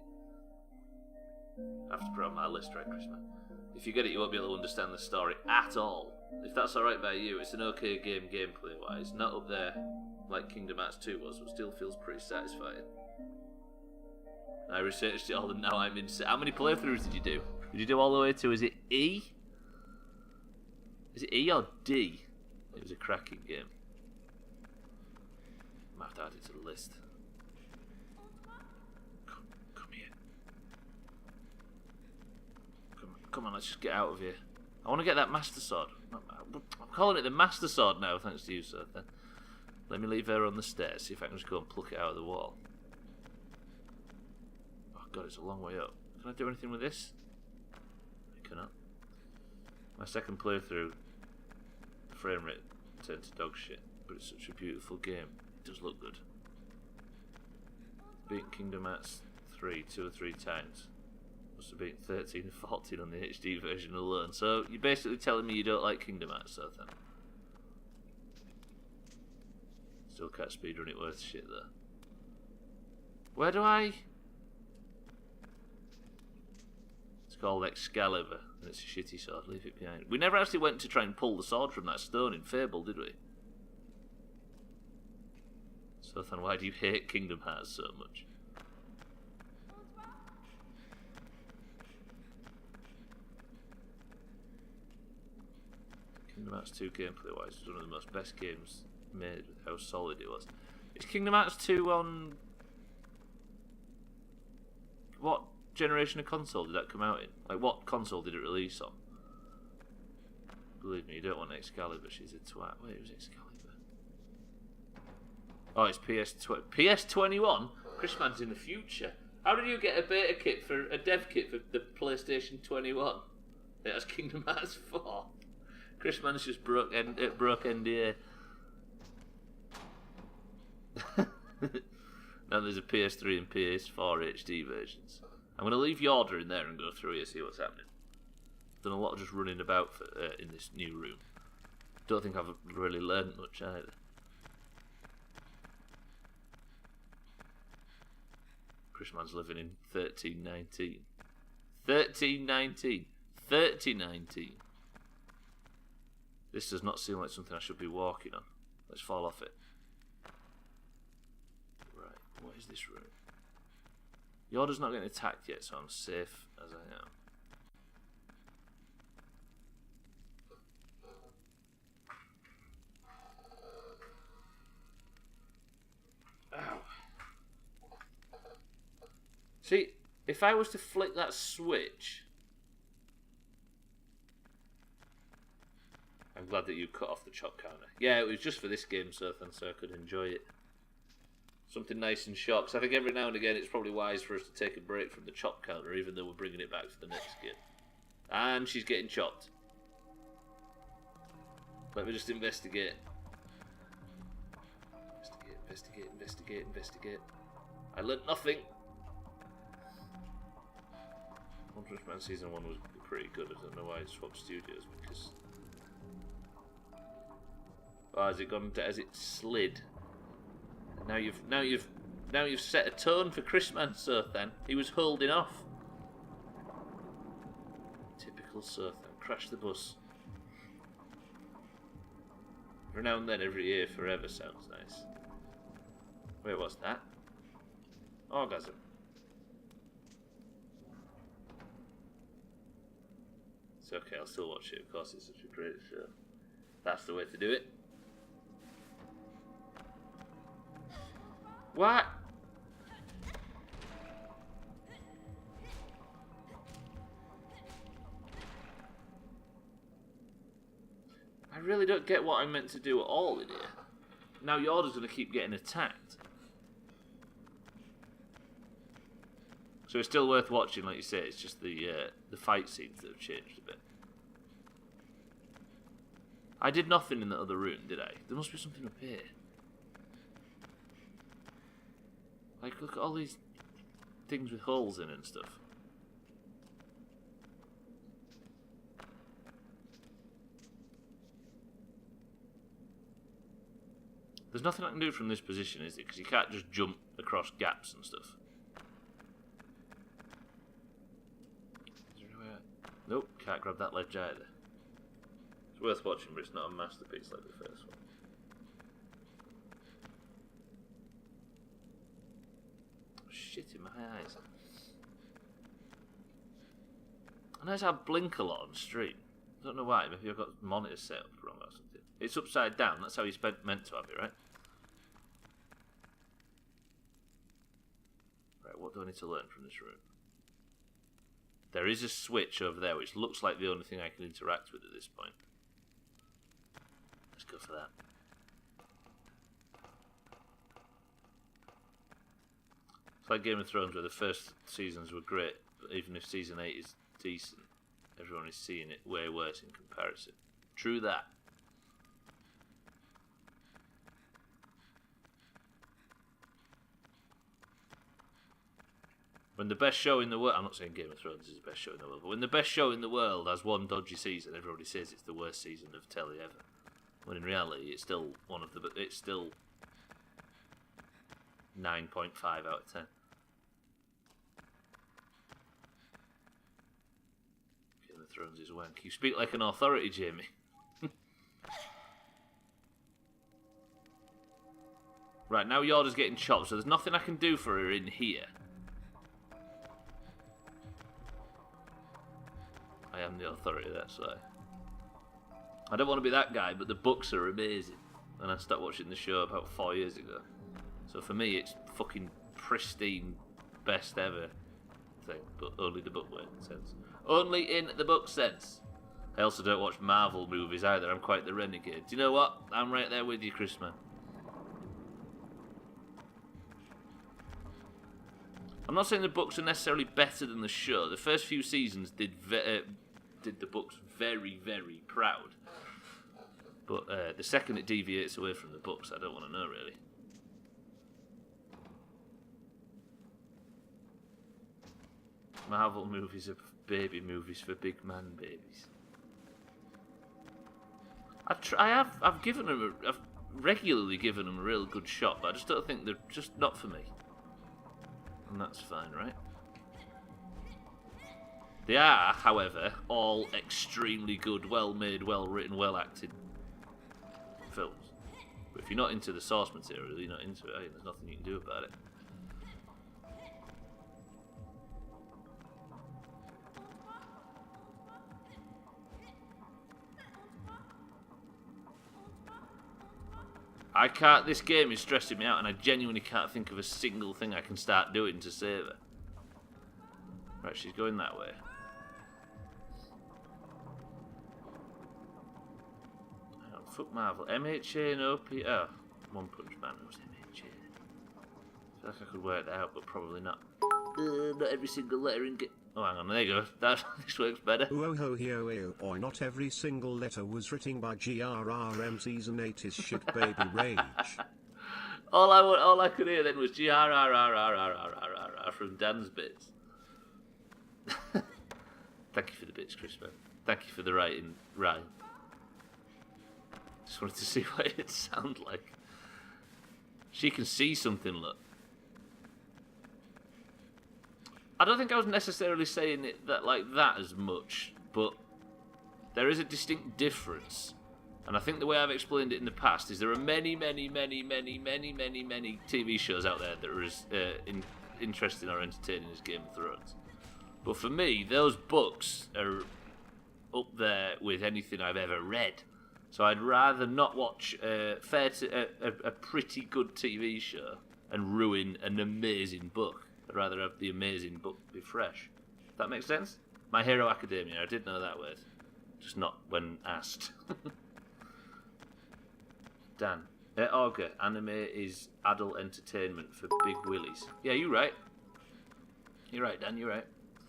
I have to put it on my list, right, Chris, man? If you get it, you won't be able to understand the story at all. If that's alright by you, it's an okay game gameplay-wise. Not up there like Kingdom Hearts 2 was, but still feels pretty satisfying. I researched it all and now I'm in... How many playthroughs did you do? Did you do all the way to, is it E? Is it E or D? It was a cracking game. I might have to add it to the list. come on, let's just get out of here. I want to get that Master Sword. I'm calling it the Master Sword now, thanks to you, sir. Then. Let me leave her on the stairs, see if I can just go and pluck it out of the wall. Oh god, it's a long way up. Can I do anything with this? I cannot. My second playthrough, the frame rate turned to dog shit, but it's such a beautiful game. It does look good. Beaten Kingdom Hearts 3 2 or 3 times. Must have beaten 13 and 14 on the HD version alone. So you're basically telling me you don't like Kingdom Hearts, so then. Still can't speedrun it worth shit though. Where do I? It's called Excalibur, and it's a shitty sword. Leave it behind. We never actually went to try and pull the sword from that stone in Fable, did we? So then, why do you hate Kingdom Hearts so much? Kingdom Hearts 2 gameplay wise was one of the most best games made with how solid it was. Is Kingdom Hearts 2 on... What generation of console did that come out in? Like, what console did it release on? Believe me, you don't want Excalibur, she's a twat. Wait, it was Excalibur. Oh, it's PS21? Chris Man's in the future. How did you get a beta kit for a dev kit for the PlayStation 21? It has Kingdom Hearts 4. Chris Man's just broke NDA. Now there's a PS3 and PS4 HD versions. I'm going to leave Yorda in there and go through here, see what's happening. Done a lot of just running about in this new room. Don't think I've really learned much either. Chris Man's living in 1319. 1319. 3019. This does not seem like something I should be walking on. Let's fall off it. Right, what is this room? Yorda's not getting attacked yet, so I'm safe as I am. Ow. See, if I was to flick that switch... I'm glad that you cut off the chop counter. Yeah, it was just for this game, so I could enjoy it. Something nice and short, because I think every now and again it's probably wise for us to take a break from the chop counter, even though we're bringing it back for the next game. And she's getting chopped. Let me just investigate. Investigate. I learnt nothing. One Punch Man Season 1 was pretty good. I don't know why I swapped studios, because... Oh, has it gone? Has it slid? Now you've set a tone for Chris Man, Sothan. He was holding off. Typical Sothan. Crash the bus. Every now and then, every year, forever sounds nice. Wait, what's that? Orgasm. It's okay, I'll still watch it. Of course, it's such a great show. That's the way to do it. What? I really don't get what I'm meant to do at all in here. Now Yorda's going to keep getting attacked. So it's still worth watching, like you say. It's just the fight scenes that have changed a bit. I did nothing in the other room, did I? There must be something up here. Like, look at all these things with holes in it and stuff. There's nothing I can do from this position, is it? Because you can't just jump across gaps and stuff. Is there anywhere? Nope, can't grab that ledge either. It's worth watching, but it's not a masterpiece like the first one. Shit in my eyes. I notice I blink a lot on stream. I don't know why. Maybe I've got the monitor set up wrong or something. It's upside down. That's how you're meant to have it, right? Right, what do I need to learn from this room? There is a switch over there, which looks like the only thing I can interact with at this point. Let's go for that. It's like Game of Thrones, where the first seasons were great, but even if season 8 is decent, everyone is seeing it way worse in comparison. True that. When the best show in the world... I'm not saying Game of Thrones is the best show in the world, but when the best show in the world has one dodgy season, everybody says it's the worst season of telly ever. When in reality, it's still one of the... It's still 9.5 out of 10. Game of Thrones is wank. You speak like an authority, Jamie. Right, now Yorda's getting chopped, so there's nothing I can do for her in here. I am the authority, that's why. I don't want to be that guy, but the books are amazing. And I started watching the show about 4 years ago. So for me, it's fucking pristine, best ever thing. But only the book sense. Only in the book sense. I also don't watch Marvel movies either. I'm quite the renegade. Do you know what? I'm right there with you, Chris, man. I'm not saying the books are necessarily better than the show. The first few seasons did the books very, very proud. But the second it deviates away from the books, I don't want to know, really. Marvel movies are baby movies for big man babies. I've given them I've regularly given them a real good shot, but I just don't think they're just not for me. And that's fine, right? They are, however, all extremely good, well-made, well-written, well-acted films. But if you're not into the source material, you're not into it, there's nothing you can do about it. This game is stressing me out, and I genuinely can't think of a single thing I can start doing to save her. Right, she's going that way. Oh, fuck Marvel. MHA and OP. Oh, One Punch Man was MHA. I feel like I could work that out, but probably not. Not every single letter in game. Oh, hang on, there you go. This works better. Or not every single letter was written by GRRM. Season 8 is shit, baby rage. All I could hear then was GRRRRRRRRR from Dan's bits. Thank you for the bits, Chris, man. Thank you for the writing rhyme. Just wanted to see what it'd sound like. She can see something, look. I don't think I was necessarily saying it like that as much, but there is a distinct difference. And I think the way I've explained it in the past is there are many TV shows out there that are as interesting or entertaining as Game of Thrones. But for me, those books are up there with anything I've ever read. So I'd rather not watch a pretty good TV show and ruin an amazing book. I'd rather have the amazing book be fresh. That makes sense? My Hero Academia, I did know that word. Just not when asked. Dan. Auger, anime is adult entertainment for big willies. Yeah, you're right. You're right, Dan, you're right.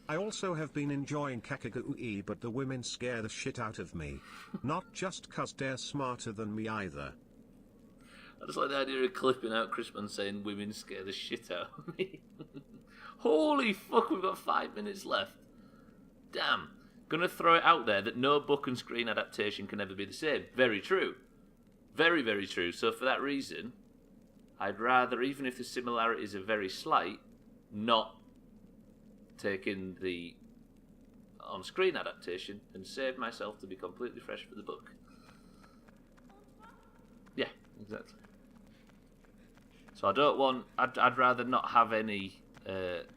I also have been enjoying Kakagui, but the women scare the shit out of me. Not just 'cause they're smarter than me either. I just like the idea of clipping out Crispin saying women scare the shit out of me. Holy fuck, we've got 5 minutes left. Damn. Gonna throw it out there that no book and screen adaptation can ever be the same. Very true. Very, very true. So for that reason, I'd rather, even if the similarities are very slight, not take in the on-screen adaptation and save myself to be completely fresh for the book. Yeah, exactly. So I don't want... I'd rather not have any... I'd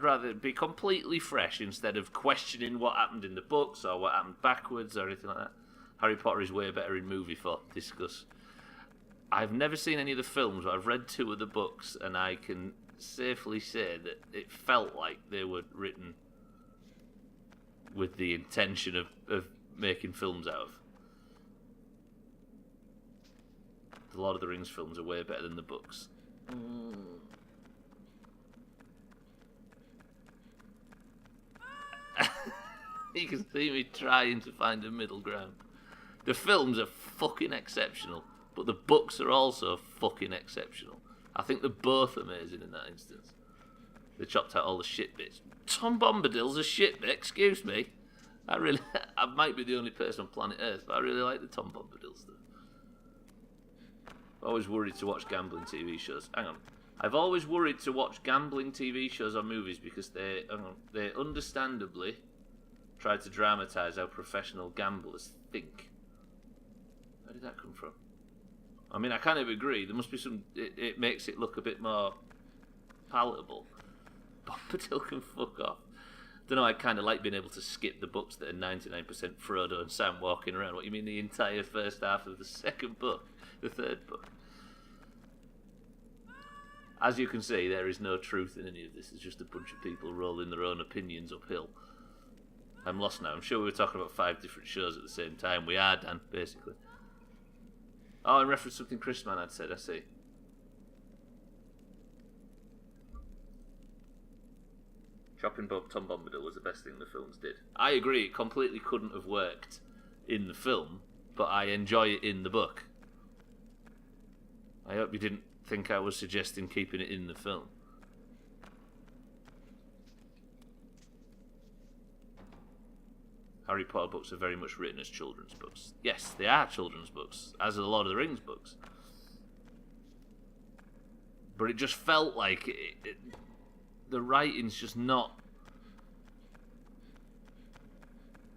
rather be completely fresh instead of questioning what happened in the books or what happened backwards or anything like that. Harry Potter is way better in movie form. Discuss. I've never seen any of the films, but I've read 2 of the books, and I can safely say that it felt like they were written with the intention of making films out of. The Lord of the Rings films are way better than the books. You can see me trying to find a middle ground. The films are fucking exceptional, but the books are also fucking exceptional. I think they're both amazing in that instance. They chopped out all the shit bits. Tom Bombadil's a shit bit, excuse me. I might be the only person on planet Earth, but I really like the Tom Bombadil stuff. I'm always worried to watch gambling TV shows. Hang on. I've always worried to watch gambling TV shows or movies because they understandably try to dramatise how professional gamblers think. Where did that come from? I mean, I kind of agree. There must be some... It makes it look a bit more palatable. Bombadil can fuck off. Don't know, I kind of like being able to skip the books that are 99% Frodo and Sam walking around. What, you mean the entire first half of the second book? The third book? As you can see, there is no truth in any of this. It's just a bunch of people rolling their own opinions uphill. I'm lost now. I'm sure we were talking about 5 different shows at the same time. We are, Dan, basically. Oh, in reference to something Chris Man had said, I see. Chopping Tom Bombadil was the best thing the films did. I agree, it completely couldn't have worked in the film, but I enjoy it in the book. I hope you didn't think I was suggesting keeping it in the film. Harry Potter books are very much written as children's books. Yes, they are children's books, as are the Lord of the Rings books. But it just felt like the writing's just not...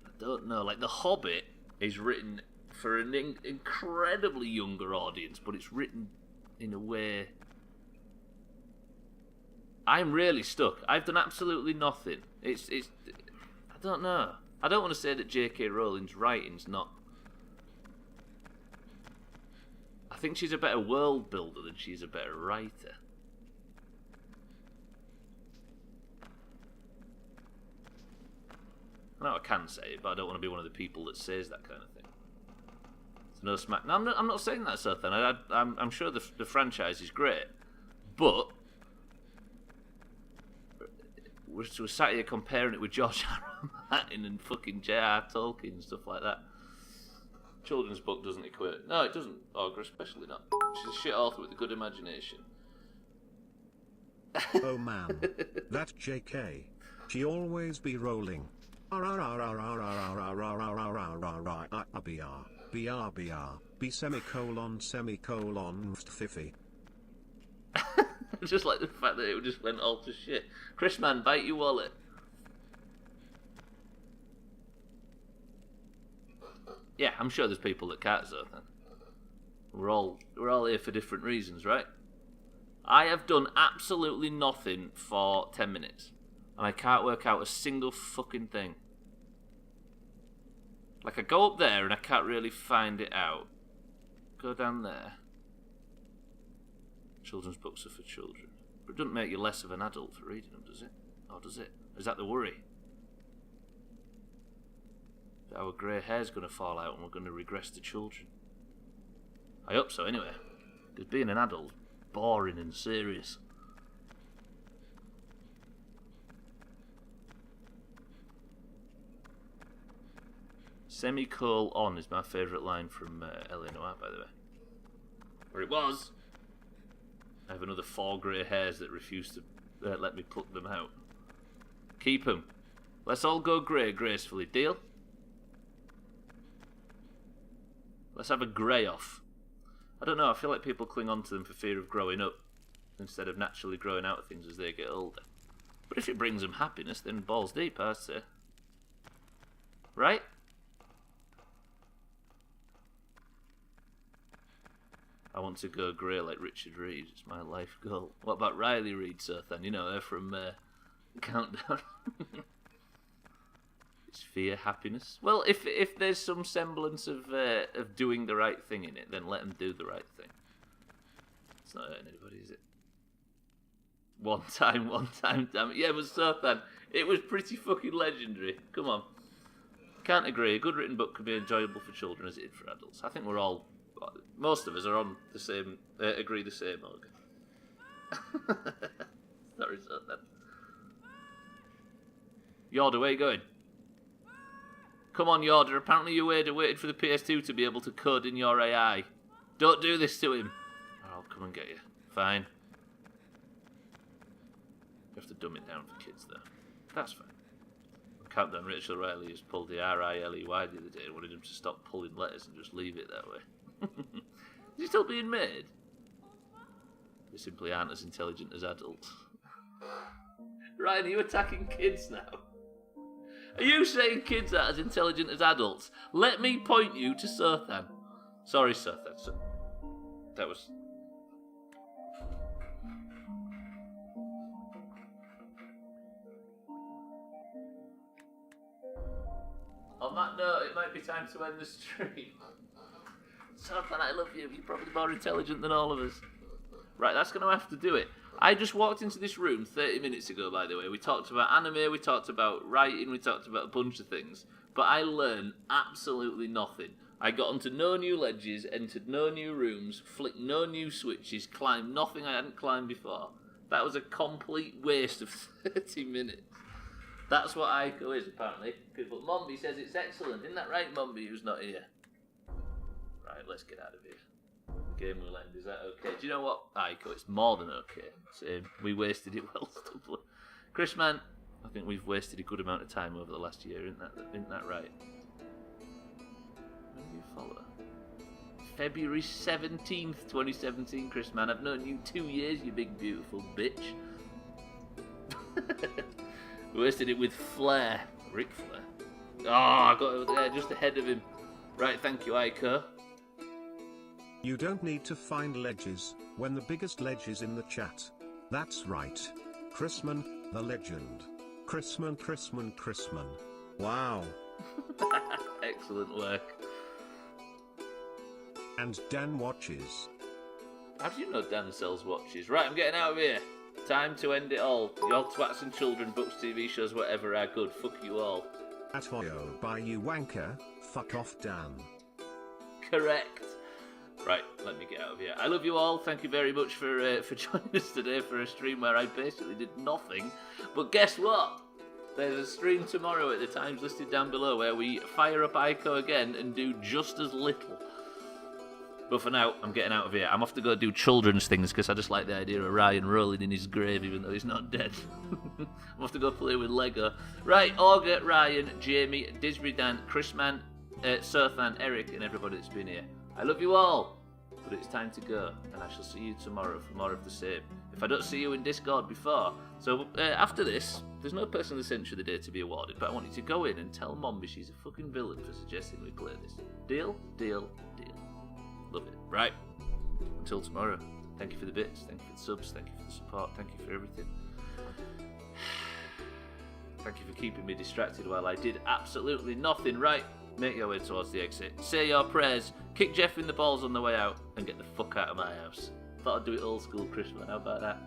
I don't know, like The Hobbit is written for an incredibly younger audience, but it's written in a way... I'm really stuck. I've done absolutely nothing. It's I don't know. I don't want to say that J.K. Rowling's writing's not... I think she's a better world builder than she's a better writer. I know I can say it, but I don't want to be one of the people that says that kind of thing. It's no smack. No, I'm not saying that, Sir. I'm sure the franchise is great, but we're sat here comparing it with George R.R. Martin and fucking J.R. Tolkien and stuff like that. Children's book doesn't equate. No, it doesn't. Ogre, especially not. She's a shit author with a good imagination. Oh man, that J.K. She always be rolling. B semicolon fiffy. Just like the fact that it just went all to shit. Chris Man, bite your wallet. Yeah, I'm sure there's people that can't, so then. We're all here for different reasons, right? I have done absolutely nothing for 10 minutes. And I can't work out a single fucking thing. Like, I go up there and I can't really find it out. Go down there. Children's books are for children. But it doesn't make you less of an adult for reading them, does it? Or does it? Is that the worry? That our grey hair's going to fall out and we're going to regress to children? I hope so, anyway. Because being an adult's boring and serious. Semicolon is my favourite line from L.A. Noire, by the way. Or it was. I have another 4 grey hairs that refuse to let me pluck them out. Keep them. Let's all go grey gracefully. Deal? Let's have a grey off. I don't know, I feel like people cling on to them for fear of growing up instead of naturally growing out of things as they get older. But if it brings them happiness, then balls deep, I'd say. Right? I want to go grey like Richard Reed. It's my life goal. What about Riley Reid, Sothan? You know her from Countdown. It's fear, happiness. Well, if there's some semblance of doing the right thing in it, then let them do the right thing. It's not hurting anybody, is it? One time, damn it. Yeah, but Sothan, it was pretty fucking legendary. Come on. Can't agree. A good written book can be enjoyable for children as it is for adults. I think most of us are on the same, agree the same, Olga. Sorry, Sothan. Yorda, where are you going? Come on, Yorda. Apparently you waited for the PS2 to be able to code in your AI. Don't do this to him. I'll come and get you. Fine. You have to dumb it down for kids, though. That's fine. Countdown Rachel Riley has pulled the Riley the other day and wanted him to stop pulling letters and just leave it that way. Is he still being made? They simply aren't as intelligent as adults. Ryan, are you attacking kids now? Are you saying kids are as intelligent as adults? Let me point you to Sothan. Sorry, Sothan. That was... On that note, it might be time to end the stream. Sothan, I love you. You're probably more intelligent than all of us. Right, that's going to have to do it. I just walked into this room 30 minutes ago, by the way. We talked about anime, we talked about writing, we talked about a bunch of things. But I learned absolutely nothing. I got onto no new ledges, entered no new rooms, flicked no new switches, climbed nothing I hadn't climbed before. That was a complete waste of 30 minutes. That's what Aiko is, apparently. But Mombi says it's excellent. Isn't that right, Mombi, who's not here? Right, let's get out of here. The game will end. Is that okay? Do you know what, Aiko? It's more than okay. Same. We wasted it well, Stubbler. Chris, man, I think we've wasted a good amount of time over the last year. Isn't that right? When do you follow? February 17th, 2017, Chris, man. I've known you 2 years, you big beautiful bitch. Wasted it with Flair. Ric Flair. Oh, I got over there just ahead of him. Right, thank you, Aiko. You don't need to find ledges, when the biggest ledge is in the chat. That's right. Chrisman, the legend. Chrisman. Wow. Excellent work. And Dan watches. How do you know Dan sells watches? Right, I'm getting out of here. Time to end it all. Your twats and children, books, TV shows, whatever are good. Fuck you all. At Hoyo by you wanker, fuck off Dan. Correct. Right, let me get out of here. I love you all. Thank you very much for joining us today for a stream where I basically did nothing. But guess what? There's a stream tomorrow at the times listed down below where we fire up Aiko again and do just as little. But for now, I'm getting out of here. I'm off to go do children's things because I just like the idea of Ryan rolling in his grave even though he's not dead. I'm off to go play with Lego. Right, Olga, Ryan, Jamie, Disbury Dan, Chrisman, Sothan, Eric, and everybody that's been here. I love you all, but it's time to go, and I shall see you tomorrow for more of the same. If I don't see you in Discord before, so after this, there's no Person of the Century of the Day to be awarded, but I want you to go in and tell Mombi she's a fucking villain for suggesting we play this. Deal? Deal? Deal. Love it. Right. Until tomorrow. Thank you for the bits, thank you for the subs, thank you for the support, thank you for everything. Thank you for keeping me distracted while I did absolutely nothing. Right. Make your way towards the exit. Say your prayers. Kick Jeff in the balls on the way out. And get the fuck out of my house. Thought I'd do it old school, Christmas. How about that?